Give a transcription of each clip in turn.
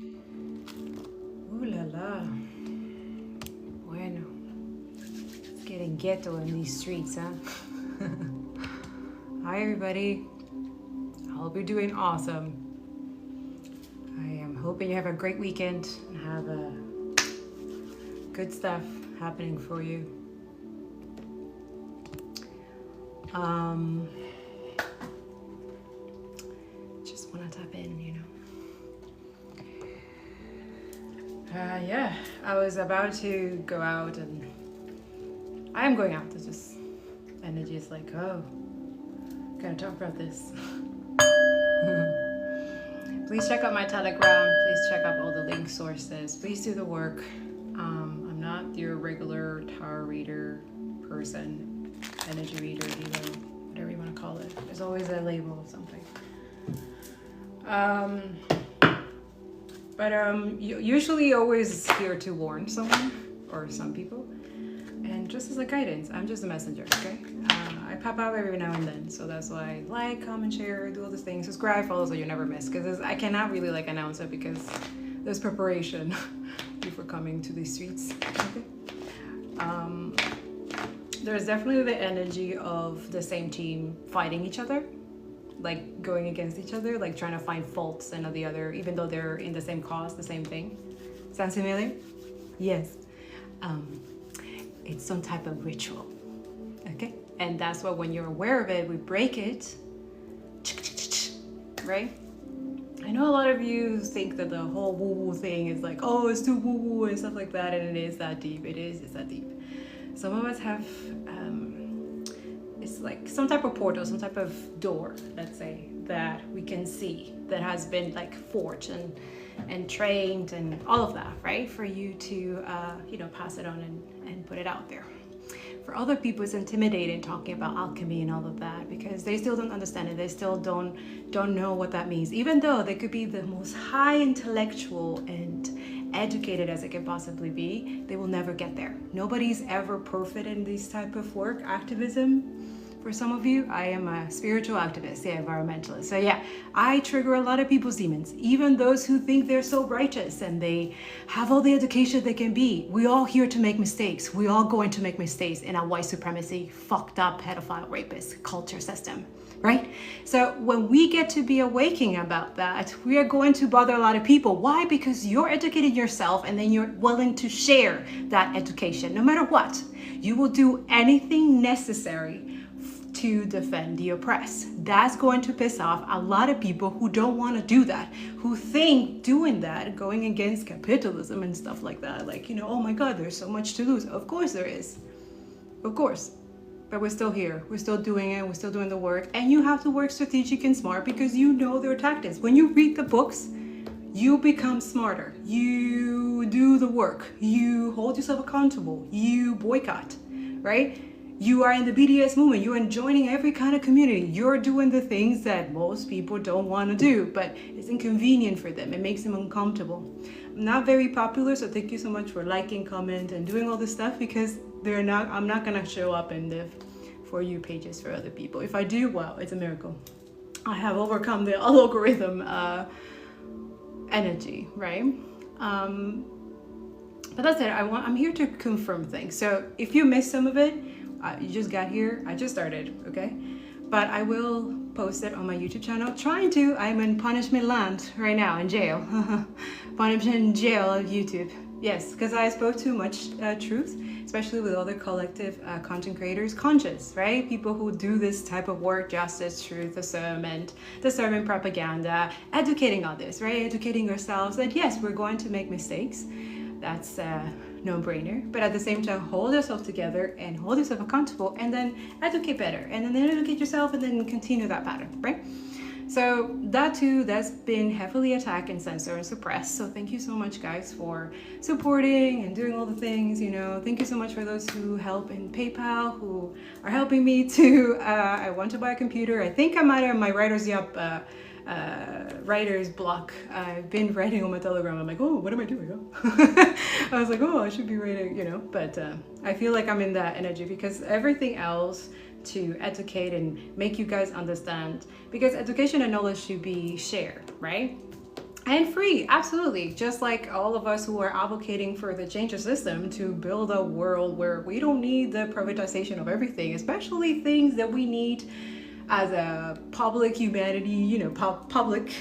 Ooh la la. Bueno. It's getting ghetto in these streets, huh? Hi everybody. I hope you're doing awesome. I am hoping you have a great weekend and have good stuff happening for you. Just want to tap in, you know. Yeah, I was about to go out and I am going out. It's just energy is like, oh, gotta talk about this. Please check out my Telegram. Please check out all the link sources. Please do the work. I'm not your regular tarot reader person, energy reader, healer, whatever you want to call it. There's always a label of something. But usually always here to warn someone or some people. And just as a guidance, I'm just a messenger, okay? I pop out every now and then, so that's why I like, comment, share, do all these things, subscribe, follow, so you never miss. Because I cannot really like announce it because there's preparation before coming to these streets. Okay. There's definitely the energy of the same team fighting each other, like going against each other, like trying to find faults in the other, even though they're in the same cause, the same thing. Sounds familiar? Yes. It's some type of ritual, okay? And that's why when you're aware of it, we break it, right? I know a lot of you think that the whole woo-woo thing is like, oh, it's too woo-woo and stuff like that, and it is that deep. It's that deep. Some of us have, it's like some type of portal, some type of door, let's say, that we can see that has been like forged and trained and all of that, right? For you to, pass it on and put it out there. For other people, it's intimidating talking about alchemy and all of that because they still don't understand it. They still don't know what that means. Even though they could be the most high intellectual and educated as it can possibly be, they will never get there. Nobody's ever perfect in this type of work, activism. For some of you, I am a spiritual activist, yeah, environmentalist. So yeah, I trigger a lot of people's demons, even those who think they're so righteous and they have all the education they can be. We're all here to make mistakes. We're all going to make mistakes in a white supremacy, fucked up, pedophile, rapist culture system, right? So when we get to be awakening about that, we are going to bother a lot of people. Why? Because you're educating yourself and then you're willing to share that education. No matter what, you will do anything necessary to defend the oppressed. That's going to piss off a lot of people who don't want to do that, who think doing that, going against capitalism and stuff like that, like, oh my God, there's so much to lose. Of course there is. Of course. But we're still here. We're still doing it. We're still doing the work. And you have to work strategic and smart because you know their tactics. When you read the books, you become smarter. You do the work. You hold yourself accountable. You boycott, right? You are in the BDS movement. You're joining every kind of community. You're doing the things that most people don't want to do, but it's inconvenient for them. It makes them uncomfortable. I'm not very popular, so thank you so much for liking, comment, and doing all this stuff because I'm not going to show up in the For You pages for other people. If I do, wow, it's a miracle. I have overcome the algorithm energy, right? But that's it. I'm here to confirm things. So if you missed some of it, you just got here. I just started, okay? But I will post it on my YouTube channel. I'm in punishment land right now, in jail. Punishment jail of YouTube. Yes, because I spoke too much truth, especially with other collective content creators, conscious, right? People who do this type of work, justice, truth, discernment propaganda, educating others, right? Educating ourselves that yes, we're going to make mistakes. That's no-brainer, but at the same time hold yourself together and hold yourself accountable and then educate better and then educate yourself and then continue that pattern, right? So that too, that's been heavily attacked and censored and suppressed. So thank you so much guys for supporting and doing all the things, thank you so much for those who help in PayPal, who are helping me to I want to buy a computer. I think I'm out of my writer's block. I've been writing on my Telegram. I'm like, oh, what am I doing? I was like, oh, I should be writing, but I feel like I'm in that energy because everything else to educate and make you guys understand, because education and knowledge should be shared, right? And free, absolutely. Just like all of us who are advocating for the change of system to build a world where we don't need the privatization of everything, especially things that we need as a public humanity, public,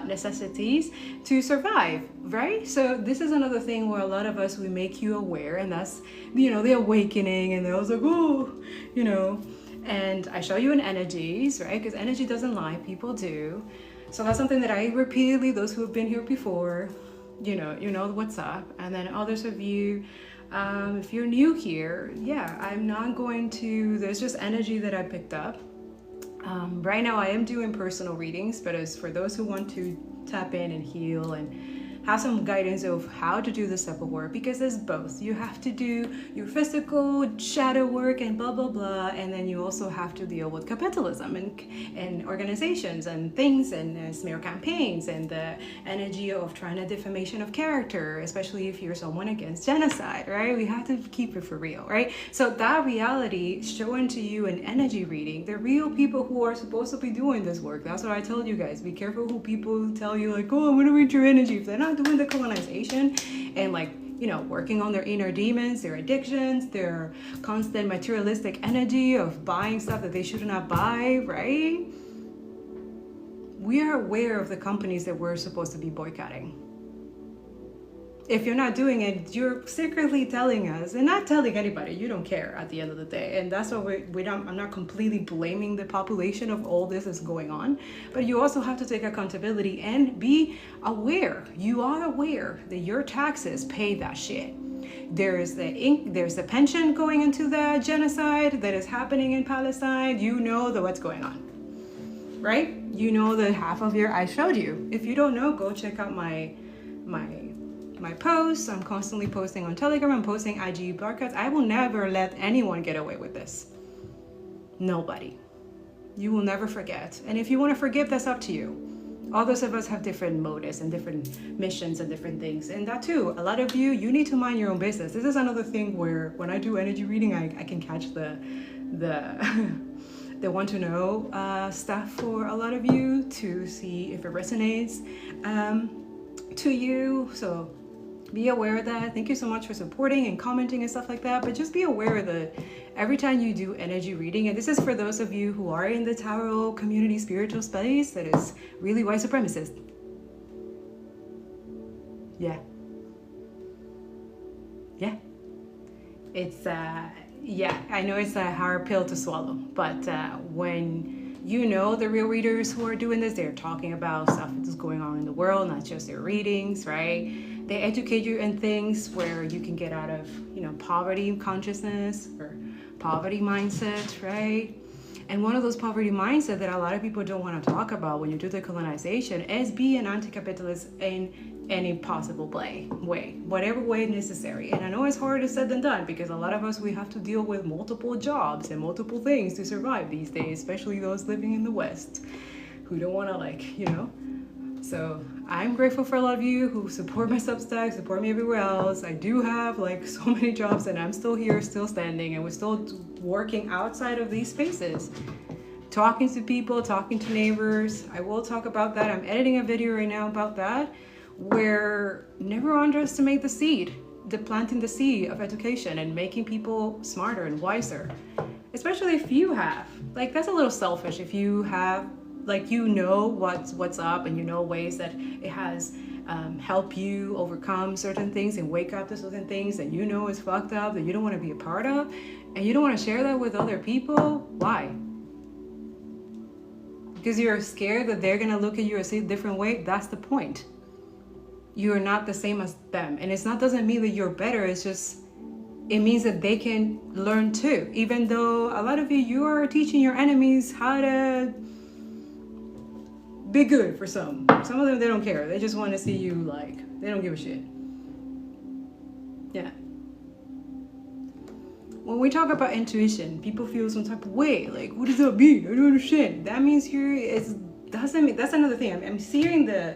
necessities to survive, right? So this is another thing where a lot of us, we make you aware, and that's, the awakening, and I was like, oh, and I show you in energies, right? Because energy doesn't lie, people do. So that's something that I repeatedly, those who have been here before, you know what's up. And then others of you, if you're new here, yeah, I'm not going to, there's just energy that I picked up. Right now I am doing personal readings, but as for those who want to tap in and heal and have some guidance of how to do this type of work, because there's both. You have to do your physical shadow work and blah blah blah, and then you also have to deal with capitalism and organizations and things and smear campaigns and the energy of trying to defamation of character, especially if you're someone against genocide, right? We have to keep it for real, right? So that reality showing to you in energy reading, the real people who are supposed to be doing this work. That's what I told you guys. Be careful who people tell you like, oh, I'm gonna read your energy. If they're not doing the colonization and working on their inner demons, their addictions, their constant materialistic energy of buying stuff that they should not buy, right? We are aware of the companies that we're supposed to be boycotting. If you're not doing it, you're secretly telling us, and not telling anybody, you don't care at the end of the day. And that's why I'm not completely blaming the population of all this is going on, but you also have to take accountability and be aware. You are aware that your taxes pay that shit. There's the pension going into the genocide that is happening in Palestine. You know what's going on, right? You know the half of I showed you. If you don't know, go check out my posts. I'm constantly posting on Telegram. I'm posting IG broadcasts. I will never let anyone get away with this. Nobody. You will never forget. And if you want to forgive, that's up to you. All those of us have different motives and different missions and different things. And that too, a lot of you need to mind your own business. This is another thing where when I do energy reading, I can catch the the want to know stuff for a lot of you to see if it resonates to you. So be aware of that. Thank you so much for supporting and commenting and stuff like that. But just be aware that every time you do energy reading, and this is for those of you who are in the tarot community spiritual space that is really white supremacist. Yeah. It's I know it's a hard pill to swallow, but when the real readers who are doing this, they're talking about stuff that's going on in the world, not just their readings, right? They educate you in things where you can get out of, poverty consciousness or poverty mindset, right? And one of those poverty mindset that a lot of people don't want to talk about when you do the colonization is be an anti-capitalist in any possible way, whatever way necessary. And I know it's harder said than done because a lot of us, we have to deal with multiple jobs and multiple things to survive these days, especially those living in the West who don't want to So I'm grateful for a lot of you who support my Substack, support me everywhere else. I do have so many jobs and I'm still here, still standing, and we're still working outside of these spaces. Talking to people, talking to neighbors. I will talk about that. I'm editing a video right now about that, where never underestimate the seed, planting the seed of education and making people smarter and wiser. Especially if you have, that's a little selfish if you have, what's up and ways that it has helped you overcome certain things and wake up to certain things that is fucked up, that you don't want to be a part of, and you don't want to share that with other people. Why? Because you're scared that they're going to look at you a different way? That's the point. You're not the same as them. And doesn't mean that you're better. It's just, it means that they can learn too. Even though a lot of you are teaching your enemies how to be good for some. Some of them, they don't care. They just want to see you they don't give a shit. Yeah. When we talk about intuition, people feel some type of way. What does that mean? I don't understand. That means that's another thing. I'm seeing the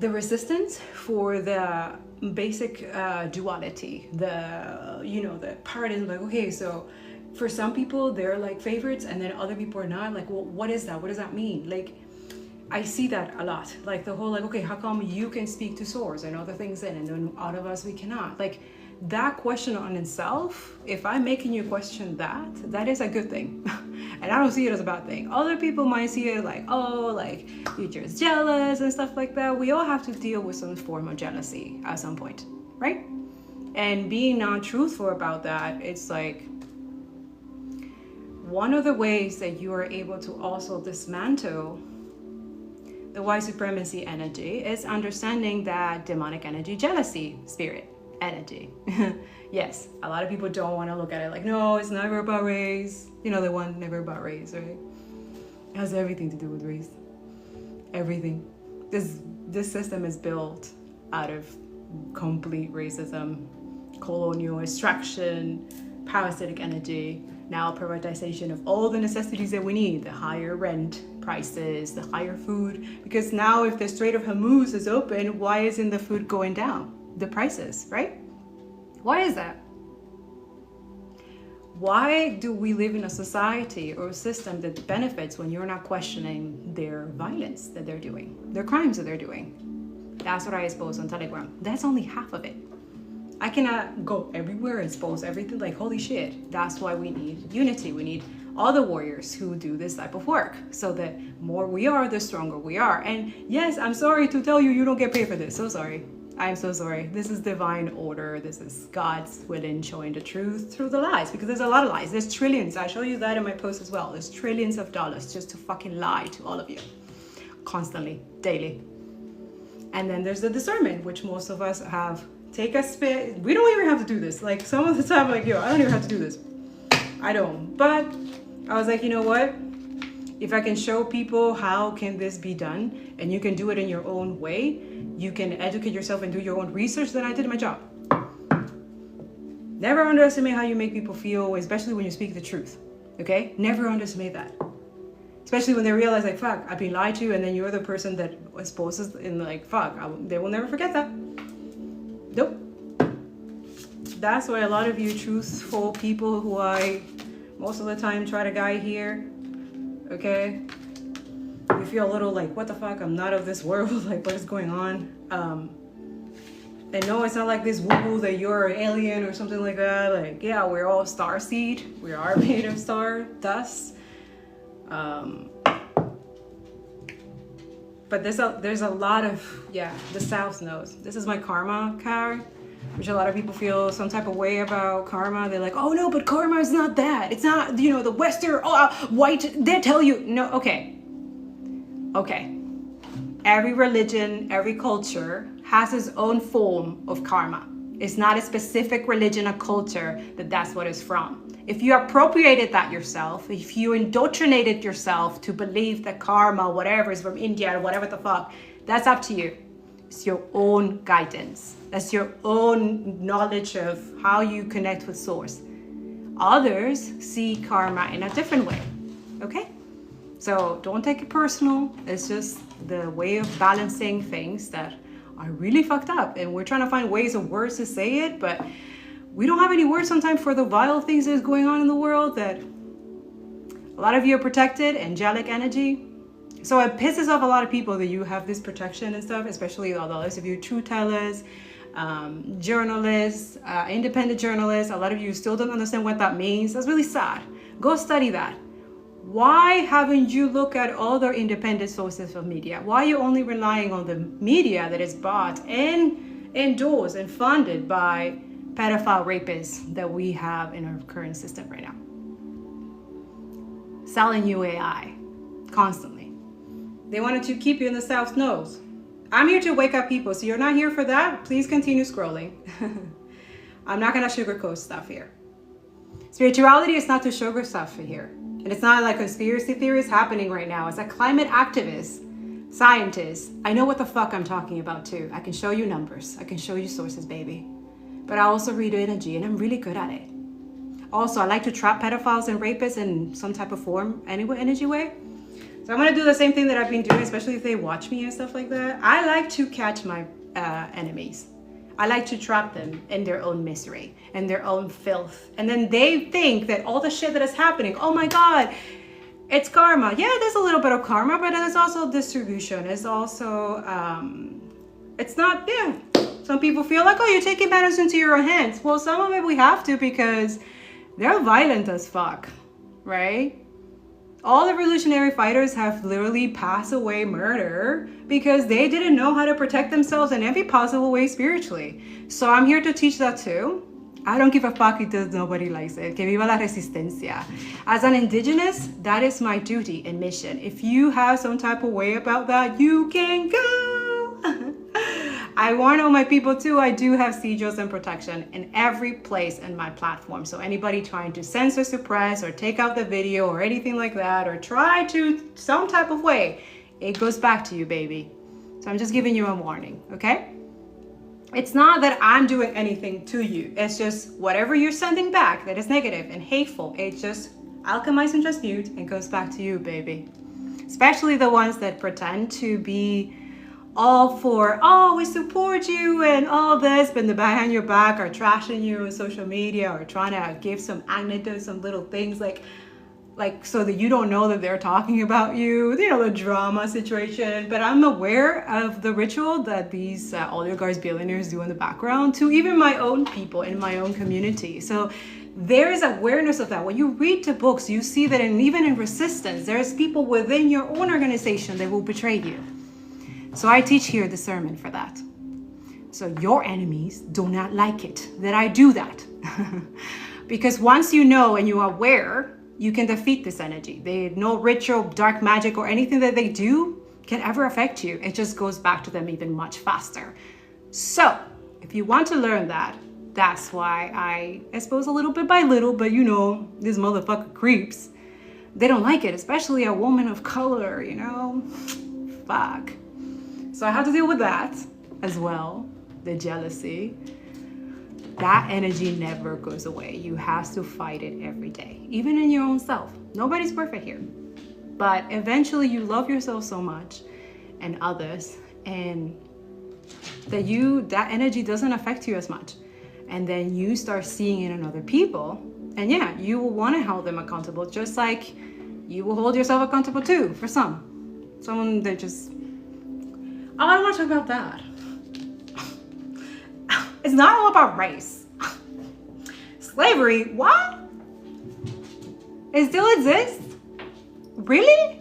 resistance for the basic duality, the paradigm. Okay, so for some people they're favorites, and then other people are not. Well, what is that? What does that mean? I see that a lot. Like the whole, like, okay, how come you can speak to source and other things in, and then out of us we cannot? Like that question on itself, if I'm making you question that, that is a good thing. And I don't see it as a bad thing. Other people might see it like, oh, like you're just jealous and stuff like that. We all have to deal with some form of jealousy at some point, right? And being non-truthful about that, it's like one of the ways that you are able to also dismantle the white supremacy energy is understanding that demonic energy, jealousy, spirit energy. Yes, a lot of people don't want to look at it like, no, it's never about race. You know, the one never about race, right? It has everything to do with race. Everything. This system is built out of complete racism, colonial extraction, parasitic energy, now privatization of all the necessities that we need, the higher rent prices, the higher food, because now if the Strait of Hormuz is open, why isn't the food going down? The prices, right? Why is that? Why do we live in a society or a system that benefits when you're not questioning their violence that they're doing, their crimes that they're doing? That's what I expose on Telegram. That's only half of it. I cannot go everywhere and expose everything. Like, holy shit. That's why we need unity. We need all the warriors who do this type of work, so that more we are, the stronger we are. And yes, I'm sorry to tell you, you don't get paid for this. So sorry. I'm so sorry. This is divine order. This is God's willing showing the truth through the lies, because there's a lot of lies. There's trillions. I show you that in my post as well. There's trillions of dollars just to fucking lie to all of you constantly, daily. And then there's the discernment, which most of us have. Take a spit. We don't even have to do this. Like some of the time, I'm like, yo, I don't even have to do this. I don't. But I was like, you know what? If I can show people how can this be done, and you can do it in your own way, you can educate yourself and do your own research, then I did my job. Never underestimate how you make people feel, especially when you speak the truth. Okay? Never underestimate that. Especially when they realize, like, fuck, I've been lied to, and then you're the person that exposes, and like, fuck, they will never forget that. Nope. That's why a lot of you truthful people who I most of the time try to guide here, okay, you feel a little like, what the fuck, I'm not of this world, like what is going on? And no, it's not like this woo-woo that you're an alien or something like that. Like, yeah, we're all starseed. We are made of star dust. But there's a lot of, yeah, the South knows. This is my karma card, which a lot of people feel some type of way about karma. They're like, oh no, but karma is not that. It's not, you know, the Western, white, they tell you. No, okay. Okay. Every religion, every culture has its own form of karma. It's not a specific religion or culture that's what it's from. If you appropriated that yourself, if you indoctrinated yourself to believe that karma, whatever, is from India or whatever the fuck, that's up to you. It's your own guidance. That's your own knowledge of how you connect with source. Others see karma in a different way, okay? So don't take it personal. It's just the way of balancing things that are really fucked up. And we're trying to find ways of words to say it, but we don't have any words sometimes for the vile things that is going on in the world, that a lot of you are protected, angelic energy. So it pisses off a lot of people that you have this protection and stuff, especially all those of you truth tellers, journalists, independent journalists. A lot of you still don't understand what that means. That's really sad. Go study that. Why haven't you looked at other independent sources of media? Why are you only relying on the media that is bought and endorsed and funded by pedophile rapists that we have in our current system right now? Selling you AI constantly. They wanted to keep you in the South knows. I'm here to wake up people, so you're not here for that. Please continue scrolling. I'm not gonna sugarcoat stuff here. Spirituality is not to sugar stuff here. And it's not like conspiracy theories happening right now. As a climate activist, scientist, I know what the fuck I'm talking about too. I can show you numbers. I can show you sources, baby. But I also read energy, and I'm really good at it. Also, I like to trap pedophiles and rapists in some type of form, energy way. So I'm gonna do the same thing that I've been doing, especially if they watch me and stuff like that. I like to catch my enemies. I like to trap them in their own misery and their own filth. And then they think that all the shit that is happening, oh my God, It's karma. Yeah, there's a little bit of karma, but there's also distribution. It's also, it's not, yeah. Some people feel like, oh, you're taking matters into your own hands. Well, some of it we have to because they're violent as fuck, right? All the revolutionary fighters have literally passed away murder because they didn't know how to protect themselves in every possible way spiritually. So I'm here to teach that too. I don't give a fuck because nobody likes it. Que viva la resistencia. As an indigenous, that is my duty and mission. If you have some type of way about that, you can go. I warn all my people too, I do have sigils and protection in every place in my platform. So anybody trying to censor, suppress, or take out the video or anything like that, or try to some type of way, it goes back to you, baby. So I'm just giving you a warning, okay? It's not that I'm doing anything to you. It's just whatever you're sending back that is negative and hateful, it just alchemizes and transmutes and goes back to you, baby. Especially the ones that pretend to be all for, oh, we support you and all this, but behind your back are trashing you on social media or trying to give some anecdotes, some little things like so that you don't know that they're talking about you, you know, the drama situation. But I'm aware of the ritual that these oligarchs, billionaires do in the background to even my own people in my own community. So there is awareness of that. When you read the books, you see that even in resistance, there's people within your own organization that will betray you. So I teach here discernment for that. So your enemies do not like it that I do that. Because once you know and you're aware, you can defeat this energy. No ritual, dark magic, or anything that they do can ever affect you. It just goes back to them even much faster. So if you want to learn that, that's why I expose a little bit by little, but you know, these motherfucker creeps, they don't like it, especially a woman of color, you know? Fuck. So I have to deal with that as well, the jealousy. That energy never goes away. You have to fight it every day, even in your own self. Nobody's perfect here. But eventually you love yourself so much and others, and that energy doesn't affect you as much. And then you start seeing it in other people. And yeah, you will want to hold them accountable, just like you will hold yourself accountable too, for someone that just, oh, I don't want to talk about that. It's not all about race. Slavery, what? It still exists? Really?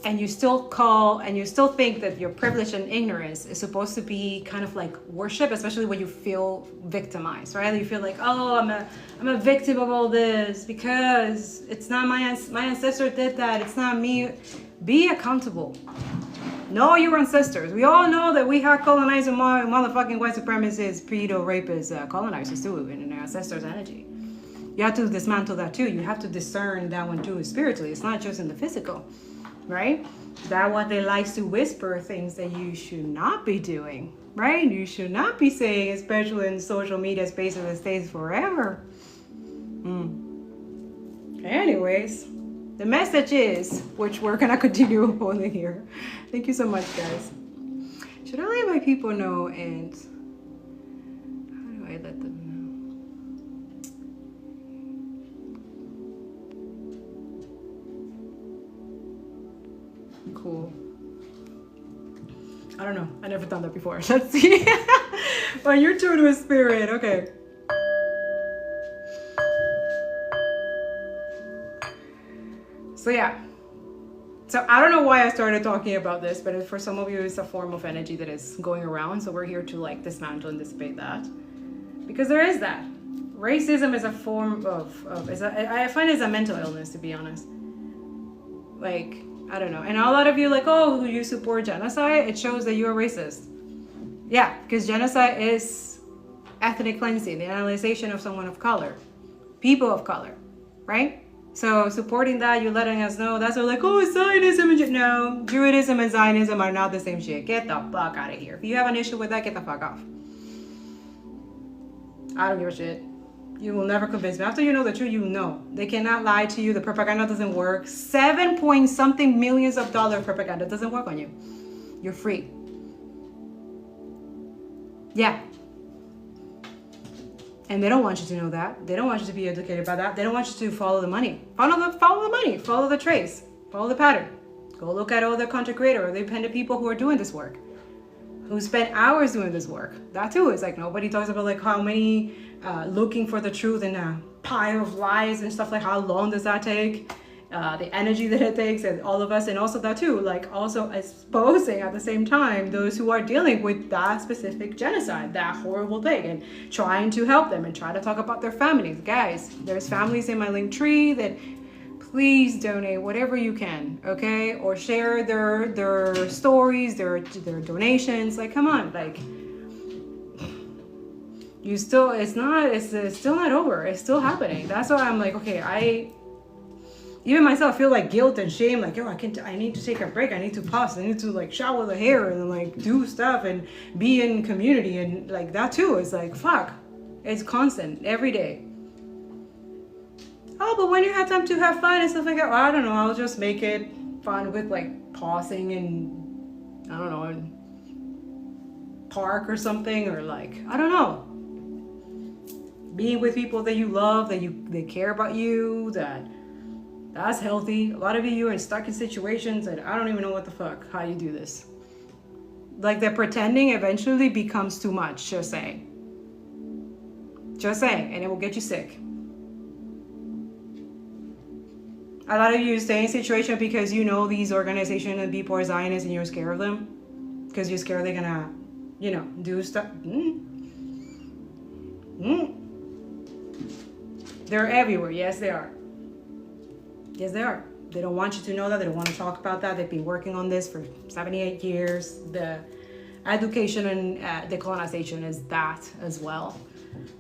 And you still think that your privilege and ignorance is supposed to be kind of like worship, especially when you feel victimized, right? You feel like, oh, I'm a victim of all this because it's not my ancestor did that. It's not me. Be accountable. Know your ancestors. We all know that we have colonizing motherfucking white supremacists, pedo rapists, colonizers too, in our ancestors' energy. You have to dismantle that too. You have to discern that one too spiritually. It's not just in the physical, right? That what they like to whisper things that you should not be doing, right? You should not be saying, especially in social media spaces that stays forever. Anyways, the message is, which we're gonna continue holding here. Thank you so much, guys. Should I let my people know, and how do I let them know? Cool. I don't know. I never done that before. Let's see. When you're tuned with spirit, okay. So yeah, so I don't know why I started talking about this, but for some of you, it's a form of energy that is going around. So we're here to like dismantle and dissipate that, because there is that. Racism is a form I find it's a mental illness, to be honest. Like, I don't know. And a lot of you like, oh, you support genocide. It shows that you're racist. Yeah, because genocide is ethnic cleansing, the analyzation of someone of color, people of color, right? So supporting that, you're letting us know. That's like, oh, Zionism. No, Druidism and Zionism are not the same shit. Get the fuck out of here. If you have an issue with that, get the fuck off. I don't give a shit. You will never convince me. After you know the truth, you know. They cannot lie to you. The propaganda doesn't work. 7 point something millions of dollars propaganda doesn't work on you. You're free. Yeah. And they don't want you to know that. They don't want you to be educated about that. They don't want you to follow the money. Follow the money. Follow the trace. Follow the pattern. Go look at all the content creator or the independent people who are doing this work, who spend hours doing this work. That too is like, nobody talks about like how many looking for the truth in a pile of lies and stuff, like how long does that take, the energy that it takes, and all of us. And also that too, like also exposing at the same time those who are dealing with that specific genocide, that horrible thing, and trying to help them and try to talk about their families. Guys, there's families in my link tree that please donate whatever you can, okay? Or share their stories, their donations. Like, come on, like, you still, it's still not over. It's still happening. That's why I'm like, okay, even myself feel like guilt and shame, like, yo, I need to take a break. I need to pause. I need to like shower the hair and like do stuff and be in community. And like that too is like, fuck, it's constant every day. Oh, but when you have time to have fun and stuff like that, well, I don't know, I'll just make it fun with like pausing in, I don't know, in park or something, or like, I don't know, being with people that you love, they care about you, that's healthy. A lot of you are stuck in situations and I don't even know what the fuck, how you do this. Like the pretending eventually becomes too much, just saying. Just saying, and it will get you sick. A lot of you stay in situation because you know these organizations and people are Zionists and you're scared of them. Because you're scared they're gonna, do stuff. They're everywhere. Yes, they are. Yes, they are. They don't want you to know that. They don't want to talk about that. They've been working on this for 78 years. The education and decolonization is that as well.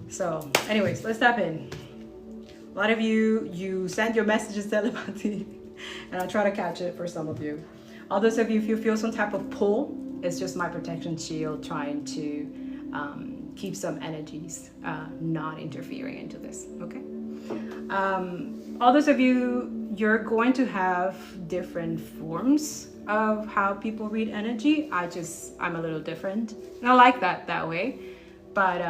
So anyways, let's tap in. A lot of you send your messages telepathy, and I try to catch it for some of you. Others of you, if you feel some type of pull, it's just my protection shield trying to keep some energies not interfering into this, okay? Others of you, you're going to have different forms of how people read energy. I'm a little different, and I like that way, but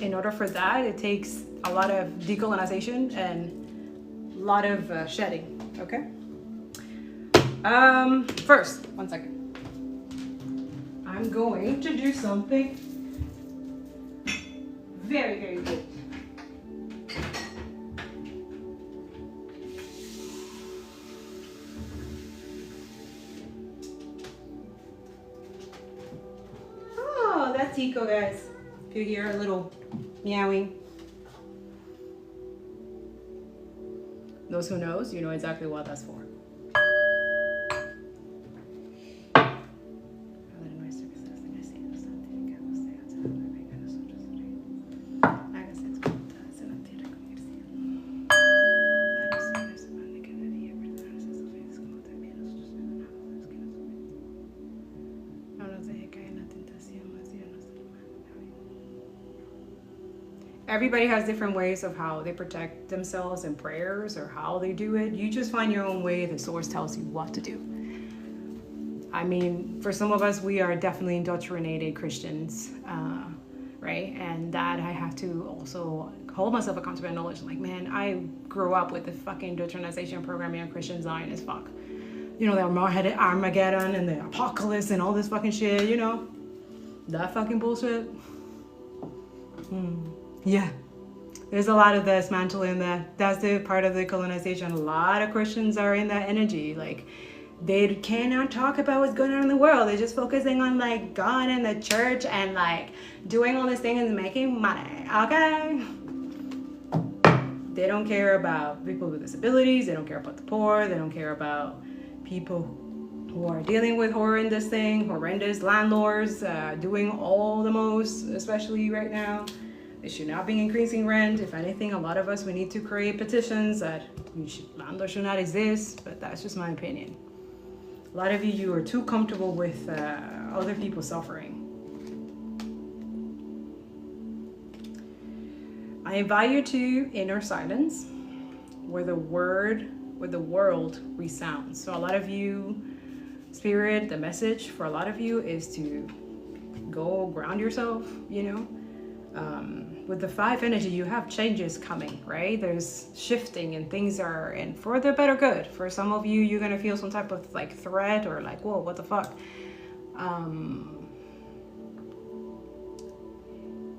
in order for that, it takes a lot of decolonization and a lot of shedding, okay? First, one second. I'm going to do something very, very good. Oh, that's Tico, guys. If you hear a little meowing. Those who knows, you know exactly what that's for. Everybody has different ways of how they protect themselves in prayers or how they do it. You just find your own way. The source tells you what to do. I mean, for some of us, we are definitely indoctrinated Christians, right? And that I have to also hold myself accountable and knowledge. Like, man, I grew up with the fucking indoctrination programming on Christian Zion as fuck. The Armageddon and the apocalypse and all this fucking shit, that fucking bullshit. Yeah, there's a lot of dismantling that. That's the part of the colonization. A lot of Christians are in that energy. Like, they cannot talk about what's going on in the world. They're just focusing on like God and the church and like doing all these things and making money, okay? They don't care about people with disabilities. They don't care about the poor. They don't care about people who are dealing with horrendous landlords, doing all the most, especially right now. They should not be increasing rent. If anything, a lot of us, we need to create petitions that landlords should not exist, but that's just my opinion. A lot of you are too comfortable with other people suffering. I invite you to inner silence, where the world resounds. So a lot of you, spirit, the message for a lot of you is to go ground yourself, With the 5 energy, you have changes coming, right? There's shifting and things are, and for the better good. For some of you, you're gonna feel some type of like threat or like, whoa, what the fuck?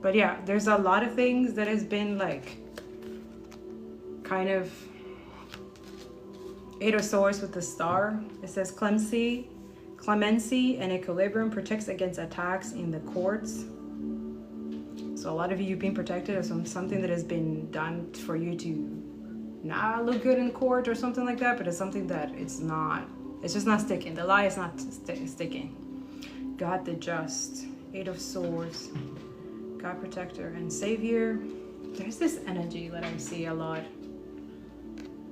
But yeah, there's a lot of things that has been like kind of 8 of Swords with the star. It says clemency and equilibrium protects against attacks in the courts. So a lot of you being protected of something that has been done for you to not look good in court or something like that, but it's something that it's just not sticking. The lie is not sticking. God the just, 8 of Swords, God protector and savior. There's this energy that I see a lot,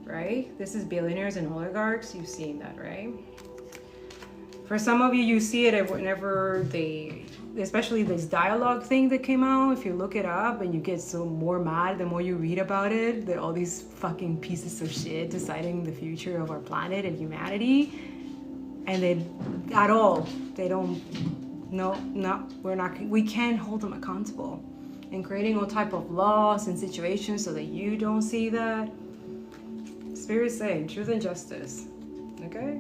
right? This is billionaires and oligarchs. You've seen that, right? For some of you, you see it whenever especially this dialogue thing that came out. If you look it up and you get so more mad the more you read about it, that all these fucking pieces of shit deciding the future of our planet and humanity, and we can't hold them accountable, and creating all type of laws and situations so that you don't see that. Spirit saying truth and justice. Okay,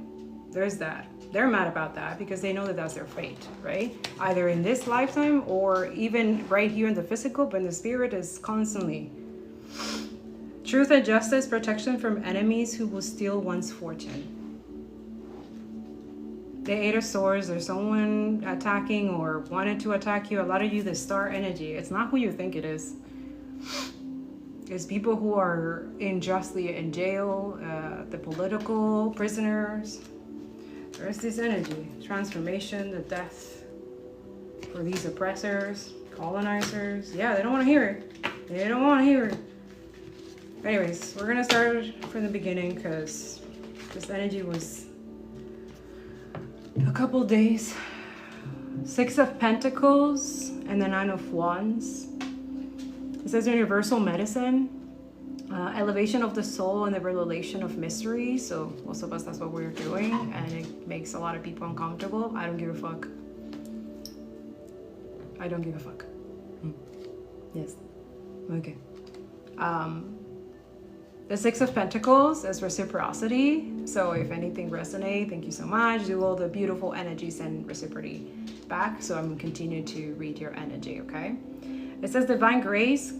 there's that. They're mad about that because they know that that's their fate, right? Either in this lifetime or even right here in the physical, but the spirit is constantly. Truth and justice, protection from enemies who will steal one's fortune. The 8 of Swords, there's someone attacking or wanted to attack you. A lot of you, the star energy, it's not who you think it is. It's people who are unjustly in jail, the political prisoners. There's this energy, transformation, the death for these oppressors, colonizers. Yeah, they don't want to hear it. They don't want to hear it. Anyways, we're going to start from the beginning because this energy was a couple days. 6 of Pentacles and the 9 of Wands. It says universal medicine. Elevation of the soul and the revelation of mystery. So most of us, that's what we're doing, and it makes a lot of people uncomfortable. I don't give a fuck. I don't give a fuck. Yes. Okay. The 6 of Pentacles is reciprocity. So if anything resonates, thank you so much. Do all the beautiful energies and reciprocity back. So I'm going to continue to read your energy, okay? It says divine grace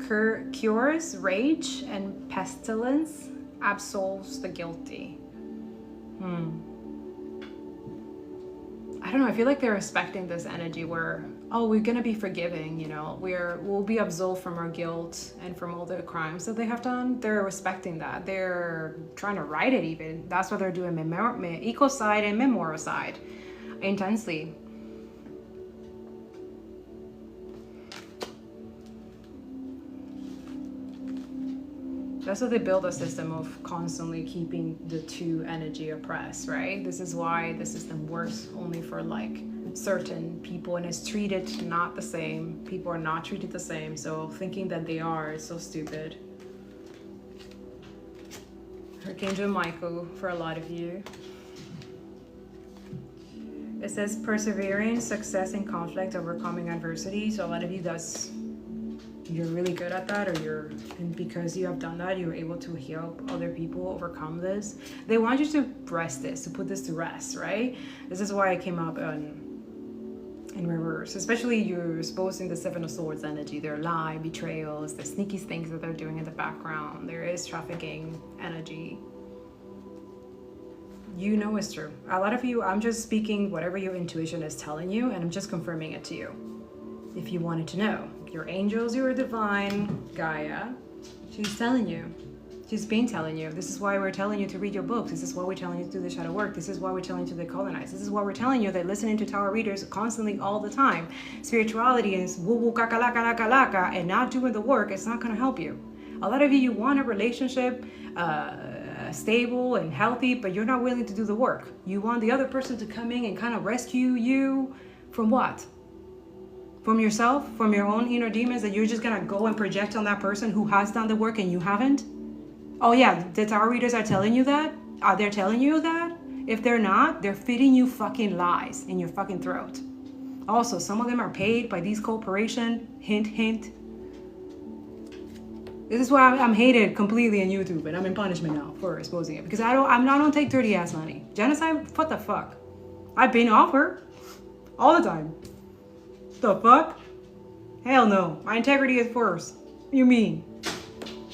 cures rage and pestilence, absolves the guilty. I don't know, I feel like they're respecting this energy where, oh, we're gonna be forgiving, you know, we'll be absolved from our guilt and from all the crimes that they have done. They're respecting that. They're trying to write it even. That's what they're doing, ecocide and memoricide intensely. That's how they build a system of constantly keeping the 2 energy oppressed, right? This is why the system works only for like certain people and is treated not the same. People are not treated the same, so thinking that they are is so stupid. Archangel Michael for a lot of you. It says persevering, success in conflict, overcoming adversity. So a lot of you, you're really good at that, and because you have done that, you're able to help other people overcome this. They want you to rest this, to put this to rest, right? This is why I came up in reverse, especially you're exposing the 7 of Swords energy. There are lie, betrayals, the sneaky things that they're doing in the background. There is trafficking energy. You know it's true. A lot of you, I'm just speaking whatever your intuition is telling you, and I'm just confirming it to you. If you wanted to know, your angels, your divine Gaia, she's telling you. She's been telling you. This is why we're telling you to read your books. This is why we're telling you to do the shadow work. This is why we're telling you to decolonize. This is why we're telling you that listening to tarot readers constantly all the time, spirituality is woo woo kaka laka laka laka, and not doing the work, it's not going to help you. A lot of you want a relationship, stable and healthy, but you're not willing to do the work. You want the other person to come in and kind of rescue you from what? From yourself, from your own inner demons that you're just gonna go and project on that person who has done the work and you haven't? Oh yeah, the tarot readers are telling you that? Are they telling you that? If they're not, they're feeding you fucking lies in your fucking throat. Also, some of them are paid by these corporations, hint, hint, This is why I'm hated completely on YouTube, and I'm in punishment now for exposing it, because I don't take dirty ass money. Genocide, what the fuck? I've been offered all the time. The fuck? Hell no. My integrity is first. What do you mean?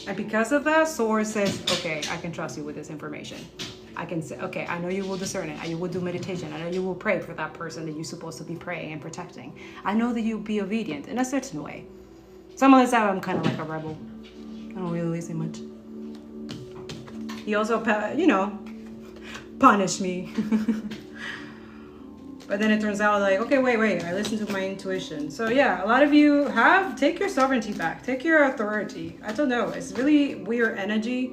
And because of that, Source says, okay, I can trust you with this information. I can say, okay, I know you will discern it. You will do meditation. I know you will pray for that person that you're supposed to be praying and protecting. I know that you'll be obedient in a certain way. Some of the time, I'm kind of like a rebel. I don't really say much. He also, punished me. But then it turns out like, okay, wait, I listened to my intuition. So yeah, a lot of you take your sovereignty back. Take your authority. I don't know. It's really weird energy.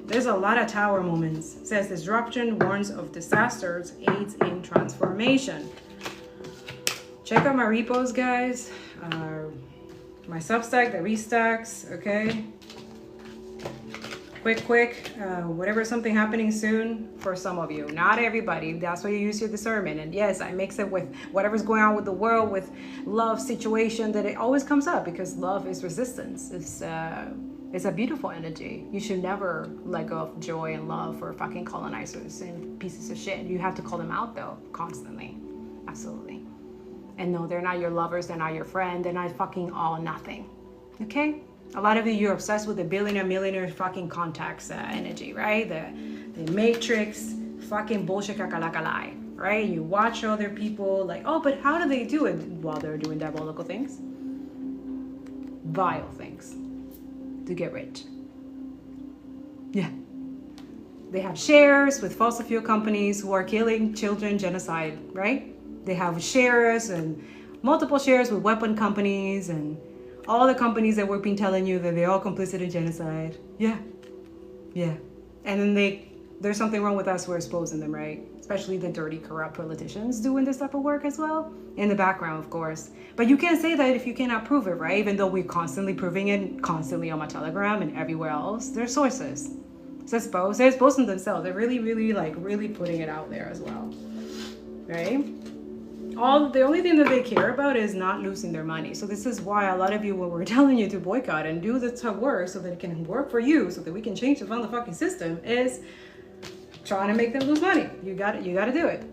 There's a lot of tower moments. It says disruption warns of disasters, aids in transformation. Check out my repos, guys. My Substack, the restacks, okay? Quick, whatever, something happening soon for some of you. Not everybody. That's why you use your discernment. And yes, I mix it with whatever's going on with the world, with love situation, that it always comes up, because love is resistance. It's a beautiful energy. You should never let go of joy and love for fucking colonizers and pieces of shit. You have to call them out though, constantly. Absolutely. And no, they're not your lovers. They're not your friend. They're not fucking all nothing. Okay? A lot of you're obsessed with the billionaire, millionaire fucking contacts energy, right? The matrix, fucking bullshit kakalakalai, right? You watch other people like, oh, but how do they do it? While they're doing diabolical things. Vile things. To get rich. Yeah. They have shares with fossil fuel companies who are killing children, genocide, right? They have shares and multiple shares with weapon companies and all the companies that we've been telling you that they're all complicit in genocide. Yeah. And then there's something wrong with us, we're exposing them, right? Especially the dirty, corrupt politicians doing this type of work as well. In the background, of course. But you can't say that if you cannot prove it, right? Even though we're constantly proving it, constantly on my Telegram and everywhere else. There's sources. They're exposing themselves. They're really putting it out there as well. Right? The only thing that they care about is not losing their money. So this is why a lot of you, when we're telling you to boycott and do this type of work so that it can work for you, so that we can change the motherfucking system, is trying to make them lose money. You got to do it.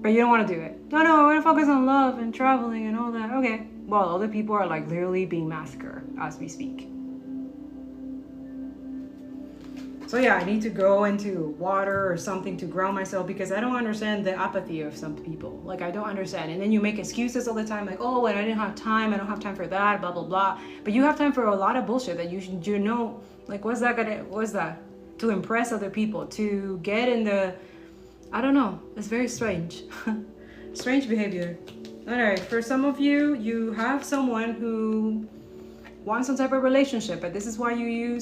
But you don't want to do it. No, I want to focus on love and traveling and all that. Okay. Well, other people are like literally being massacred as we speak. So yeah, I need to go into water or something to ground myself, because I don't understand the apathy of some people. Like, I don't understand. And then you make excuses all the time, like, oh, well, I didn't have time. I don't have time for that, blah, blah, blah. But you have time for a lot of bullshit that you know, like, what's that? To impress other people, to get in the, I don't know. It's very strange. Strange behavior. All right, for some of you, you have someone who want some type of relationship, but this is why you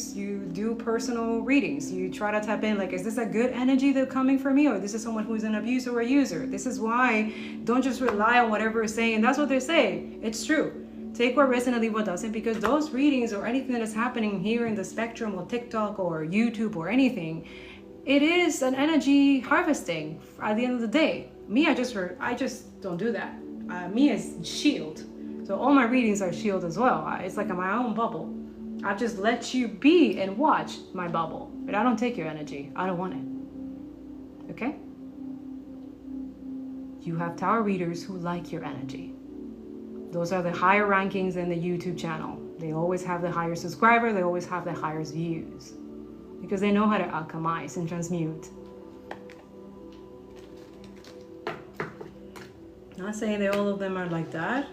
do personal readings. You try to tap in, like, is this a good energy that's coming for me, or this is someone who's an abuser or a user? This is why don't just rely on whatever is saying. And that's what they're saying. It's true. Take what resonates and leave what doesn't, because those readings or anything that is happening here in the spectrum or TikTok or YouTube or anything, it is an energy harvesting at the end of the day. Me, I just don't do that. Me is shield. So all my readings are shield as well. It's like my own bubble. I just let you be and watch my bubble. But I don't take your energy. I don't want it. Okay? You have tower readers who like your energy. Those are the higher rankings in the YouTube channel. They always have the higher subscriber. They always have the highest views. Because they know how to alchemize and transmute. Not saying that all of them are like that.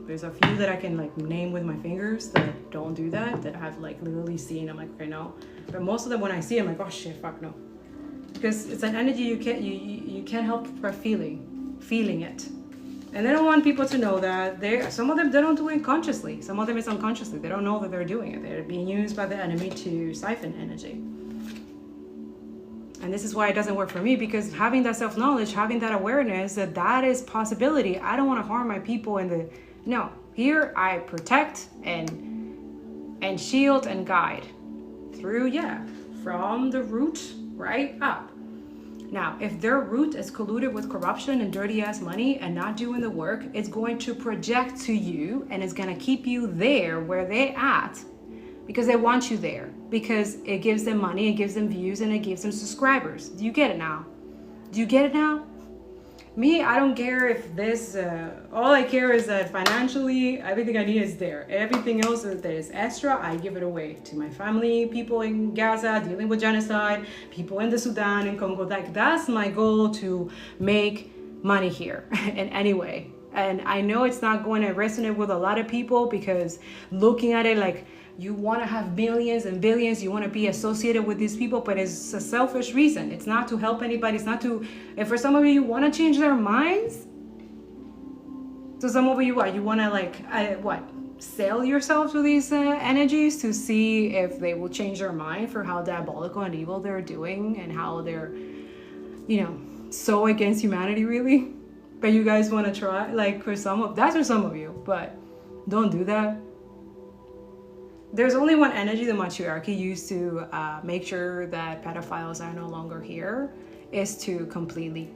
There's a few that I can like name with my fingers that don't do that I've like literally seen. I'm like, okay, no. But most of them, when I see, I'm like, oh shit, fuck no. Because it's an energy you can't help but feeling it. And they don't want people to know that some of them, they don't do it consciously. Some of them it's unconsciously. They don't know that they're doing it. They're being used by the enemy to siphon energy. And this is why it doesn't work for me, because having that self-knowledge, having that awareness that is possibility. I don't want to harm my people no. Here I protect and shield and guide through, from the root right up. Now, if their root is colluded with corruption and dirty ass money and not doing the work, it's going to project to you and it's going to keep you there where they're at because they want you there, because it gives them money, it gives them views, and it gives them subscribers. Do you get it now? Do you get it now? Me, I don't care if this, all I care is that financially, everything I need is there. Everything else that is extra, I give it away to my family, people in Gaza, dealing with genocide, people in the Sudan and Congo. Like, that's my goal, to make money here in any way. And I know it's not going to resonate with a lot of people, because looking at it like, you want to have billions and billions, you want to be associated with these people, but it's a selfish reason. It's not to help anybody. It's not to, and for some of you want to change their minds. So some of you, what, you want to like, sell yourself to these energies to see if they will change their mind for how diabolical and evil they're doing and how they're, so against humanity, really. But you guys want to try, like, that's for some of you, but don't do that. There's only one energy the matriarchy used to make sure that pedophiles are no longer here, is to completely,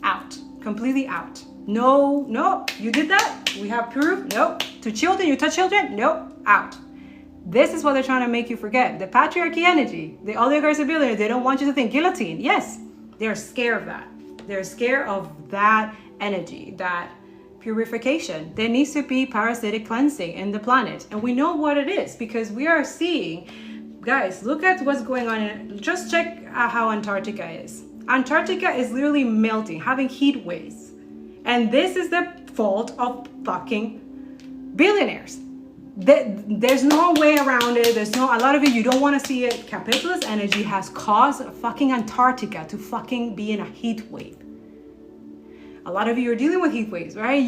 out, completely out. No, you did that? We have proof? Nope. To children, you touch children? Nope, out. This is what they're trying to make you forget. The patriarchy energy, the oligarchs and billionaires, they don't want you to think guillotine. Yes, they're scared of that. They're scared of that energy, that purification. There needs to be parasitic cleansing in the planet. And we know what it is, because we are seeing, guys, look at what's going on. Just check how Antarctica is. Antarctica is literally melting, having heat waves. And this is the fault of fucking billionaires. There's no way around it. A lot of you don't want to see it. Capitalist energy has caused fucking Antarctica to fucking be in a heat wave. A lot of you are dealing with heat waves, right?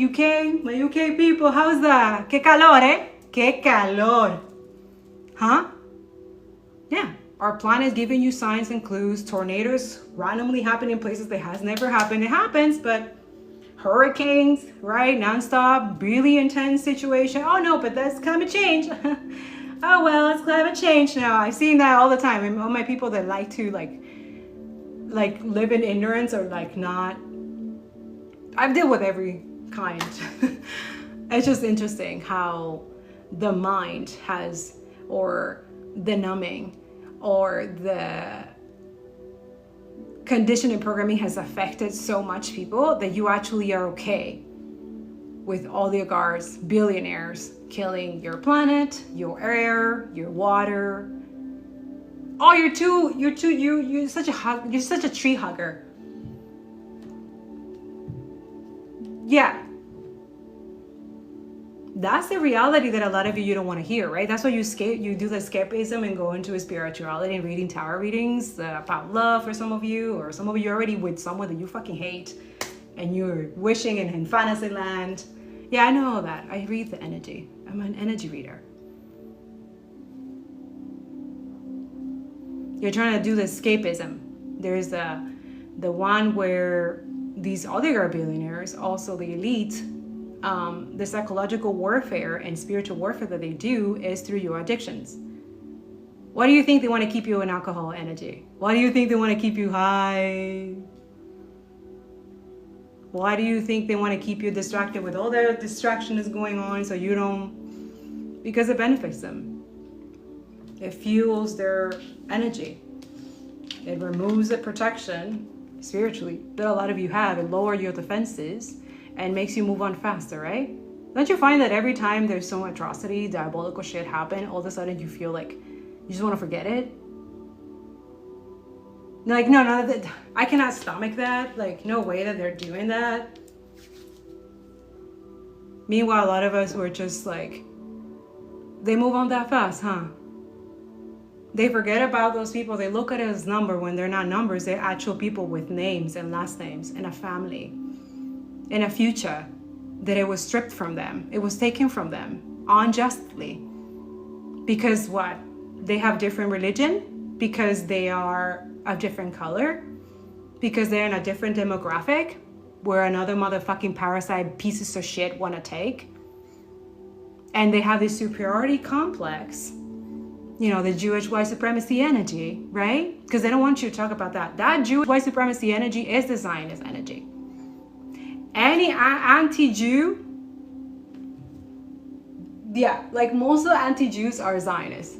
My UK people, how's that? Que calor, eh? Que calor. Huh? Yeah. Our planet is giving you signs and clues. Tornadoes randomly happen in places that has never happened. It happens, but hurricanes, right? Non-stop, really intense situation. Oh no, but that's climate change. Oh well, it's climate change now. I've seen that all the time. And all my people that like to like live in ignorance or like not. I've dealt with every kind. It's just interesting how the mind has, or the numbing, or the conditioning programming has affected so much people that you actually are okay with oligarchs, billionaires killing your planet, your air, your water. Oh, you're such a tree hugger. Yeah. That's the reality that a lot of you don't want to hear, right? That's why you do the escapism and go into spirituality and reading tarot readings about love for some of you, or some of you already with someone that you fucking hate and you're wishing in fantasy land. Yeah, I know that. I read the energy. I'm an energy reader. You're trying to do the escapism. There's the one where these oligarch billionaires, also the elite, the psychological warfare and spiritual warfare that they do is through your addictions. Why do you think they want to keep you in alcohol energy? Why do you think they want to keep you high? Why do you think they want to keep you distracted with all their distraction is going on so you don't? Because it benefits them. It fuels their energy. It removes the protection spiritually that a lot of you have. It lowers your defenses and makes you move on faster, right? Don't you find that every time there's some atrocity, diabolical shit happen, all of a sudden you feel like you just want to forget it? Like, no, I cannot stomach that. Like, no way that they're doing that. Meanwhile, a lot of us were just like, they move on that fast, huh? They forget about those people. They look at it as number when they're not numbers. They're actual people with names and last names and a family and a future that it was stripped from them. It was taken from them unjustly. Because what? They have different religion? Because they are of different color? Because they're in a different demographic where another motherfucking parasite pieces of shit want to take? And they have this superiority complex you know, the Jewish white supremacy energy, right? Because they don't want you to talk about that. That Jewish white supremacy energy is the Zionist energy. Any anti-Jew, yeah, like most of the anti-Jews are Zionists.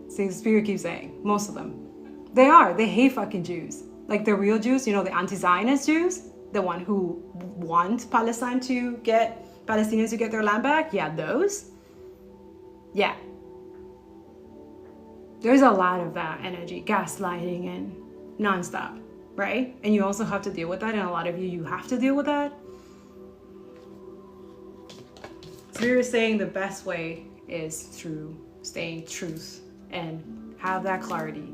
See, the Spirit keeps saying, most of them. They are. They hate fucking Jews. Like the real Jews, you know, the anti-Zionist Jews, the one who want Palestinians to get their land back. Yeah, those. Yeah. There's a lot of that energy, gaslighting and nonstop, right? And you also have to deal with that. And a lot of you have to deal with that. Spirit is saying the best way is through staying truth and have that clarity.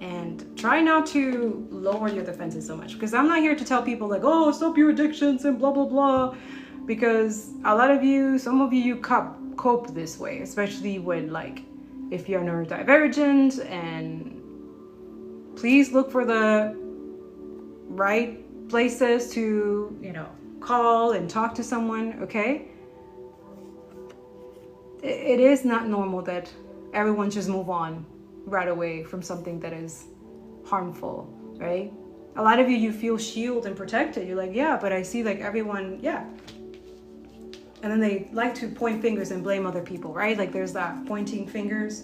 And try not to lower your defenses so much, because I'm not here to tell people like, oh, stop your addictions and blah, blah, blah. Because a lot of you, some of you cope this way, especially when like, if you're neurodivergent, and please look for the right places to, you know, call and talk to someone, okay? It is not normal that everyone just move on right away from something that is harmful, right? A lot of you feel shielded and protected. You're like, yeah, but I see like everyone, yeah. And then they like to point fingers and blame other people, right? Like there's that pointing fingers,